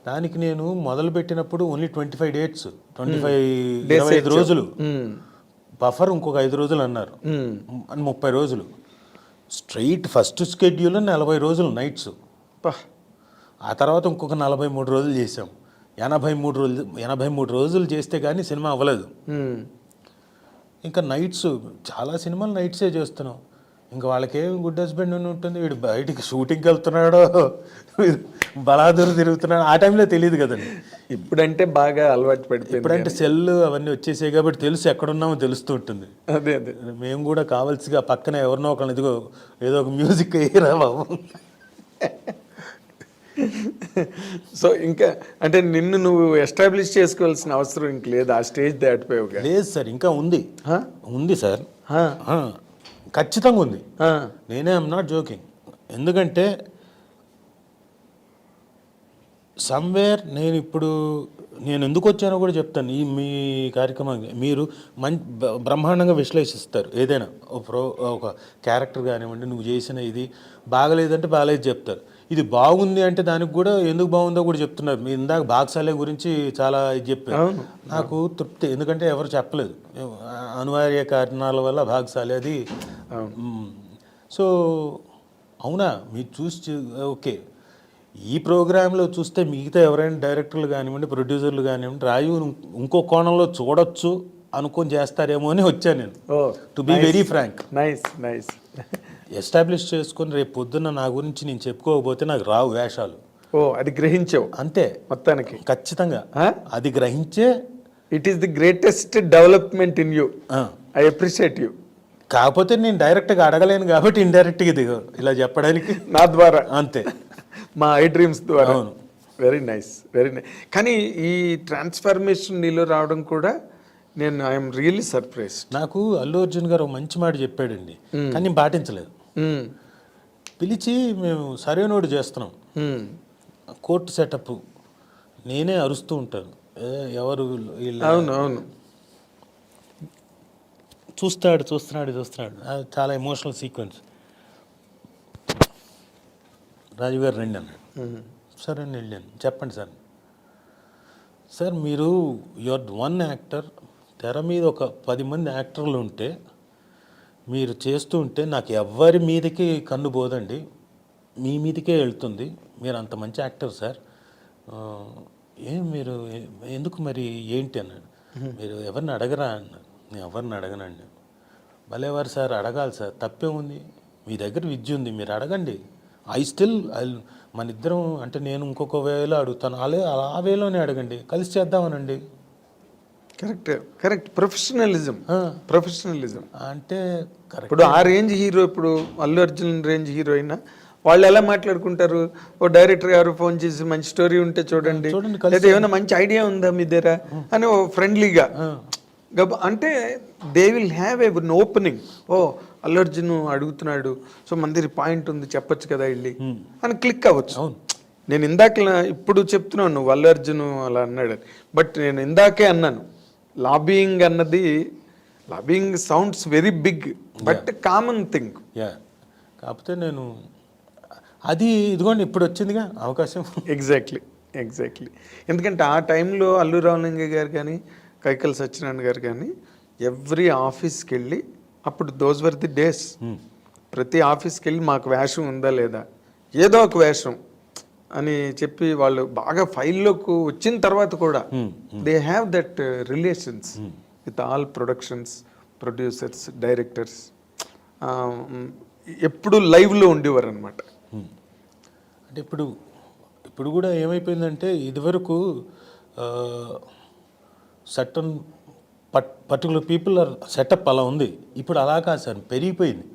దానికి నేను మొదలు పెట్టినప్పుడు ఓన్లీ 25 డేట్స్, 25 రోజులు బఫర్, ఇంకొక 5 రోజులు అన్నారు, 30 రోజులు స్ట్రైట్. ఫస్ట్ స్కెడ్యూల్ 40 రోజులు నైట్స్, ఆ తర్వాత ఇంకొక 43 రోజులు చేసాం. 83 రోజులు చేస్తే కానీ సినిమా అవ్వలేదు. ఇంకా నైట్స్, చాలా సినిమాలు నైట్సే చేస్తున్నాం. ఇంకా వాళ్ళకేం గుడ్ హస్బెండ్ అని ఉంటుంది, వీడు బయటికి షూటింగ్కి వెళ్తున్నాడో బలాదూరు తిరుగుతున్నాడు, ఆ టైంలో తెలియదు కదండి. ఇప్పుడంటే బాగా అలవాటు పడిపోయింది, ఇప్పుడంటే సెల్ అవన్నీ వచ్చేసాయి కాబట్టి తెలుసు, ఎక్కడున్నామో తెలుస్తూ ఉంటుంది. అదే అదే. మేము కూడా కావాల్సిగా పక్కన ఎవరినో ఒకళ్ళని, ఇదిగో ఏదో ఒక మ్యూజిక్ వేయరా బాబు. సో ఇంకా అంటే నిన్ను నువ్వు ఎస్టాబ్లిష్ చేసుకోవాల్సిన అవసరం ఇంక లేదు, ఆ స్టేజ్ దాటిపోయావు. లేదు సార్, ఇంకా ఉంది సార్, ఖచ్చితంగా ఉంది. నేనే ఐఎమ్ నాట్ జోకింగ్. ఎందుకంటే సమ్వేర్ నేను ఎందుకు వచ్చానో కూడా చెప్తాను. మీ కార్యక్రమం మీరు బ్రహ్మాండంగా విశ్లేషిస్తారు. ఏదైనా ఒక క్యారెక్టర్ కానివ్వండి, నువ్వు చేసిన ఇది బాగలేదంటే బాగలేదు చెప్తారు, ఇది బాగుంది అంటే దానికి కూడా ఎందుకు బాగుందో కూడా చెప్తున్నారు. మీరు ఇందాక బాక్సాలే గురించి చాలా ఇది చెప్పారు, నాకు తృప్తి. ఎందుకంటే ఎవరు చెప్పలేదు, అనివార్య కారణాల వల్ల బాక్సాలే అది. సో అవునా, మీరు చూసి ఓకే. ఈ ప్రోగ్రాంలో చూస్తే మిగతా ఎవరైనా డైరెక్టర్లు కానివ్వండి, ప్రొడ్యూసర్లు కానివ్వండి, రాజు ఇంకో కోణంలో చూడొచ్చు అనుకొని చేస్తారేమో అని వచ్చాను నేను. To be very frank. Nice nice. Establish చేసుకొని రేపు పొద్దున్న నా గురించి నేను చెప్పుకోకపోతే నాకు రావు వేషాలు. అది గ్రహించావు అంతే మొత్తానికి. ఖచ్చితంగా అది గ్రహించే. It is the greatest development in you. I appreciate you. కాకపోతే నేను డైరెక్ట్గా అడగలేను కాబట్టి ఇండైరెక్ట్గా ఇది ఇలా చెప్పడానికి నా ద్వారా, అంతే, మా ఐ డ్రీమ్స్ ద్వారా. అవును. Very nice, very nice. కానీ ఈ ట్రాన్స్ఫర్మేషన్ నీలో రావడం కూడా నేను ఐఎమ్ రియల్లీ సర్ప్రైజ్. నాకు అల్లు అర్జున్ గారు ఒక మంచి మాట చెప్పాడండి, కానీ నేను పాటించలేదు. పిలిచి మేము సరైనోడు చేస్తున్నాం, కోర్టు సెటప్, నేనే అరుస్తూ ఉంటాను, ఎవరు అవును అవును చూస్తున్నాడు చాలా ఎమోషనల్ సీక్వెన్స్. రాజు గారు రండి అన్నాడు. సరే అని వెళ్ళాను. చెప్పండి సార్ మీరు యువర్ వన్ యాక్టర్, తెర మీద ఒక 10 మంది యాక్టర్లు ఉంటే మీరు చేస్తూ ఉంటే నాకు ఎవరి మీదకి కన్ను పోదండి, మీ మీదకే వెళ్తుంది. మీరు అంత మంచి యాక్టర్ సార్, మీరు ఎందుకు మరి ఏంటి అన్నాడు. మీరు ఎవరిని అడగరా అన్నారు. నేను ఎవరిని అడగనండి. భలేవారు సార్, అడగాలి సార్, తప్పే ఉంది, మీ దగ్గర విద్య ఉంది, మీరు అడగండి. మన ఇద్దరం అంటే నేను ఇంకొక వేలో అడుగుతాను, ఆ వేలోనే అడగండి, కలిసి చేద్దామనండి. కరెక్ట్. ప్రొఫెషనలిజం అంటే కరెక్ట్. ఇప్పుడు ఆ రేంజ్ హీరో, ఇప్పుడు అల్లు అర్జున్ రేంజ్ హీరో అయినా వాళ్ళు ఎలా మాట్లాడుకుంటారు, ఓ డైరెక్టర్ గారు ఫోన్ చేసి మంచి స్టోరీ ఉంటే చూడండి, లేదా ఏమైనా మంచి ఐడియా ఉందా మీ దగ్గర అని ఓ ఫ్రెండ్లీగా అంటే they will have an opening. ఓ అల్లు అర్జున్ అడుగుతున్నాడు, సో మన దగ్గర పాయింట్ ఉంది, చెప్పొచ్చు కదా వెళ్ళి అని క్లిక్ అవ్వచ్చు. నేను ఇందాక ఇప్పుడు చెప్తున్నాను నువ్వు అల్లు అర్జున్ అలా అన్నాడు, బట్ నేను ఇందాకే అన్నాను లాబియింగ్ అన్నది, lobbying sounds very big but common thing. Yeah, కాకపోతే నేను అది ఇదిగోండి ఇప్పుడు వచ్చిందిగా అవకాశం. ఎగ్జాక్ట్లీ. ఎందుకంటే ఆ టైంలో అల్లు రామలింగ గారు కానీ కైకల్ సత్యనారాయణ గారు కానీ ఎవ్రీ ఆఫీస్కి వెళ్ళి, అప్పుడు దోస్ వర్ ది డేస్, ప్రతి ఆఫీస్కి వెళ్ళి మాకు వేషం ఉందా లేదా, ఏదో ఒక వేషం అని చెప్పి వాళ్ళు బాగా ఫైల్లోకి వచ్చిన తర్వాత కూడా they have that relations with all productions, producers, directors, ఎప్పుడు లైవ్లో ఉండేవారు అనమాట. అంటే ఇప్పుడు కూడా ఏమైపోయిందంటే ఇదివరకు certain particular people are setup అలా ఉంది. ఇప్పుడు అలా కాదు సార్, పెరిగిపోయింది.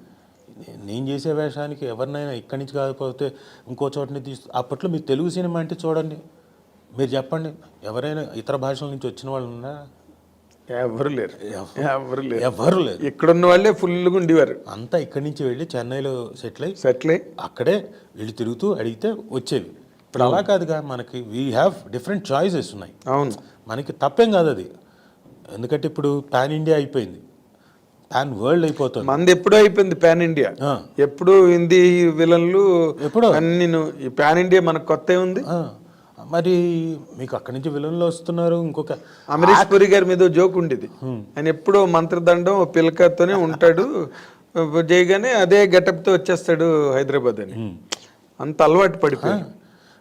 నేను చేసే వేషానికి ఎవరినైనా ఇక్కడి నుంచి కాకపోతే ఇంకో చోటని అప్పట్లో మీరు తెలుగు సినిమా అంటే చూడండి, మీరు చెప్పండి ఎవరైనా ఇతర భాషల నుంచి వచ్చిన వాళ్ళు ఉన్నారా? ఎవరు లేరు. ఎవరు లేరు. ఇక్కడున్న వాళ్ళే ఫుల్గా ఉండేవారు. అంతా ఇక్కడి నుంచి వెళ్ళి చెన్నైలో సెటిల్ అయ్యి అక్కడే వెళ్ళి తిరుగుతూ అడిగితే వచ్చేవి. ఇప్పుడు అలా కాదుగా, మనకి వీ హ్యావ్ డిఫరెంట్ చాయిసెస్ ఉన్నాయి. అవును, మనకి తప్పేం కాదు అది, ఎందుకంటే ఇప్పుడు పాన్ ఇండియా అయిపోయింది, పాన్ వరల్డ్ అయిపోతుంది. మంది ఎప్పుడో అయిపోయింది పాన్ ఇండియా. ఎప్పుడు హిందీ విలన్లు ఎప్పుడో అన్ని, ఈ పాన్ ఇండియా మనకు కొత్త ఉంది. మరి మీకు అక్కడి నుంచి విలన్లు వస్తున్నారు. ఇంకొక అమరీష్ పురి గారి మీద జోక్ ఉండేది, ఆయన ఎప్పుడో మంత్రదండం పిలకతోనే ఉంటాడు, చేయగానే అదే గెటప్తో వచ్చేస్తాడు హైదరాబాద్ అని, అంత అలవాటు పడిపోయాడు.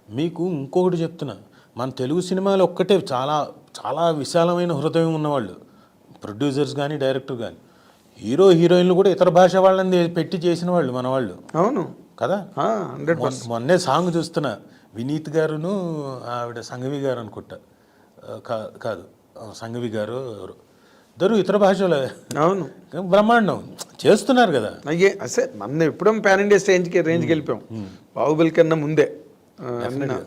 మీకు ఇంకొకటి చెప్తున్నా, మన తెలుగు సినిమాలో ఒక్కటే చాలా చాలా విశాలమైన హృదయం ఉన్నవాళ్ళు ప్రొడ్యూసర్స్ కానీ డైరెక్టర్ కానీ, హీరో హీరోయిన్లు కూడా ఇతర భాష వాళ్ళని పెట్టి చేసిన వాళ్ళు మన వాళ్ళు. అవును కదా. 100%. మొన్నే సాంగ్ చూస్తున్నా, వినీత్ గారును ఆవిడ సంఘవి గారు అనుకుంటా, కాదు సంఘవి గారు ఎవరు, ఇద్దరు ఇతర భాషలో. అవును, బ్రహ్మాండం చేస్తున్నారు కదా. అయ్యే అసే మనం ఎప్పుడో పాన్ ఇండియా రేంజ్కి వెళ్ళిపోయాం, బాహుబలి కన్నా ముందే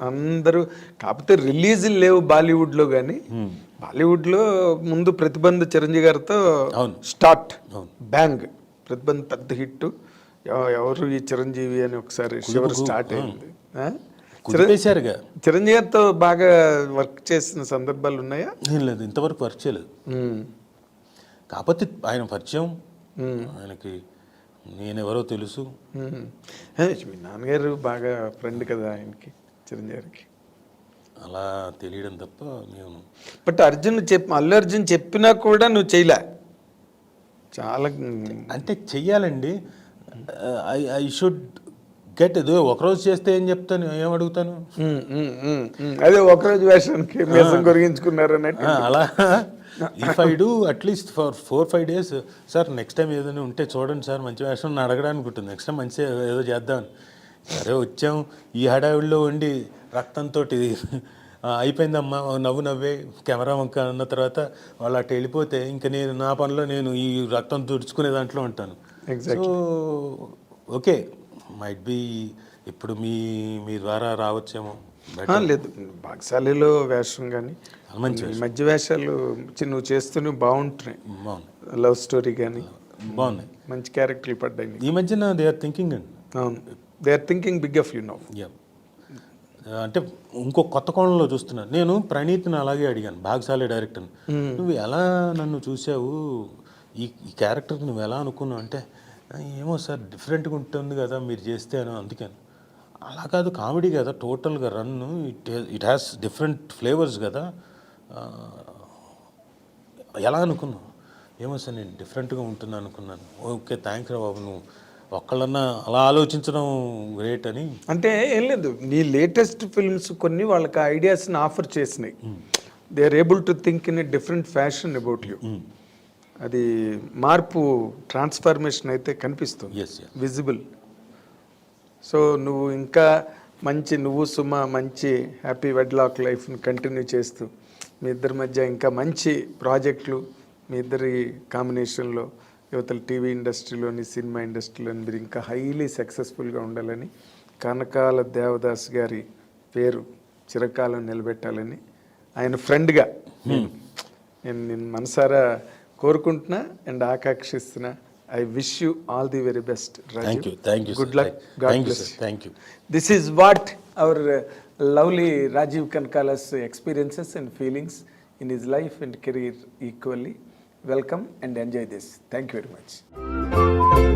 అందరూ. కాకపోతే రిలీజులు లేవు బాలీవుడ్లో, కానీ బాలీవుడ్లో ముందు ప్రతిబంధ్ చిరంజీవి గారితో స్టార్ట్, బ్యాంగ్ ప్రతిబంధ్ పెద్ద హిట్. ఎవరు ఈ చిరంజీవి అని ఒకసారి షివర్ స్టార్ట్ అయింది. చిరంజీవి గారితో బాగా వర్క్ చేసిన సందర్భాలు ఉన్నాయా? లేదు, ఇంతవరకు వర్క్ చేయలేదు. కాకపోతే ఆయన పరిచయం, ఆయనకి నేనెవరో తెలుసు. మీ నాన్నగారు బాగా ఫ్రెండ్ కదా ఆయనకి, చిరంజీవి గారికి. అలా తెలియడం తప్ప నేను. బట్ అల్లు అర్జున్ చెప్పినా కూడా నువ్వు చేయలే. చాలా అంటే చెయ్యాలండి, ఐ షుడ్ గెట్. ఏదో ఒకరోజు చేస్తే ఏం చెప్తాను, ఏం అడుగుతాను, అదే ఒకరోజు వేషానికి మీసం కొరిగించుకున్నారు అన్నట్టు. అలా if I do at least for 4-5 days, sir next time ఏదైనా ఉంటే చూడండి సార్, మంచి వేషం అడగడానికి ఉంటుంది, నెక్స్ట్ టైం మంచిగా ఏదో చేద్దామని. సరే వచ్చాం, ఈ హడావిడిలో ఉండి రక్తంతో అయిపోయిందమ్మా, నవ్వు నవ్వే కెమెరా వంక అన్న తర్వాత వాళ్ళు అటు వెళ్ళిపోతే ఇంకా నేను నా పనిలో నేను ఈ రక్తం తుడుచుకునే దాంట్లో ఉంటాను. సో ఓకే, మైట్ బి ఇప్పుడు మీ ద్వారా రావచ్చేమో. లేదు, భాగశాలిలో వేషం కానీ మంచి మధ్య వేషాలు నువ్వు చేస్తూనే బాగుంటున్నాయి. లవ్ స్టోరీ కానీ బాగున్నాయి, మంచి క్యారెక్టర్లు పడ్డాయి ఈ మధ్యన. దే ఆర్ థింకింగ్ అండి. అవును, they are thinking big of you now. అంటే ఇంకో కొత్త కోణంలో చూస్తున్నాను. నేను ప్రణీత్ని అలాగే అడిగాను, భాగశాలి డైరెక్టర్ని, నువ్వు ఎలా నన్ను చూసావు, ఈ క్యారెక్టర్కి నువ్వు ఎలా అనుకున్నావు అంటే, ఏమో సార్ డిఫరెంట్గా ఉంటుంది కదా మీరు చేస్తే అని. అందుకని అలా కాదు, కామెడీ కదా టోటల్గా run, it has different flavours కదా, ఎలా అనుకున్నావు? ఏమో సార్ నేను డిఫరెంట్గా ఉంటున్నాను అనుకున్నాను. ఓకే, థ్యాంక్స్ రా బాబు, నువ్వు ఒక్కళ్ళన్నా అలా ఆలోచించడం గ్రేట్ అని. అంటే ఏం లేదు, నీ లేటెస్ట్ ఫిల్మ్స్ కొన్ని వాళ్ళకి ఐడియాస్ని ఆఫర్ చేసినాయి. They are able to think in a different fashion about you. అది మార్పు, ట్రాన్స్ఫర్మేషన్ అయితే కనిపిస్తుంది, విజిబుల్. సో నువ్వు ఇంకా నువ్వు సుమ మంచి హ్యాపీ వెడ్లాక్ లైఫ్ని కంటిన్యూ చేస్తూ మీ ఇద్దరి మధ్య ఇంకా మంచి ప్రాజెక్టులు, మీ ఇద్దరి కాంబినేషన్లో యువతల టీవీ ఇండస్ట్రీలోని, సినిమా ఇండస్ట్రీలోని మీరు ఇంకా హైలీ సక్సెస్ఫుల్గా ఉండాలని, కనకాల దేవదాస్ గారి పేరు చిరకాలం నిలబెట్టాలని ఆయన ఫ్రెండ్గా నేను మనసారా కోరుకుంటున్నా and ఆకాంక్షిస్తున్నా. I wish you all the very best, Raju. Thank you. Good luck. God bless you. Thank you. This is what our lovely Rajiv Kankala's experiences and feelings in his life and career equally. Welcome and enjoy this. Thank you very much.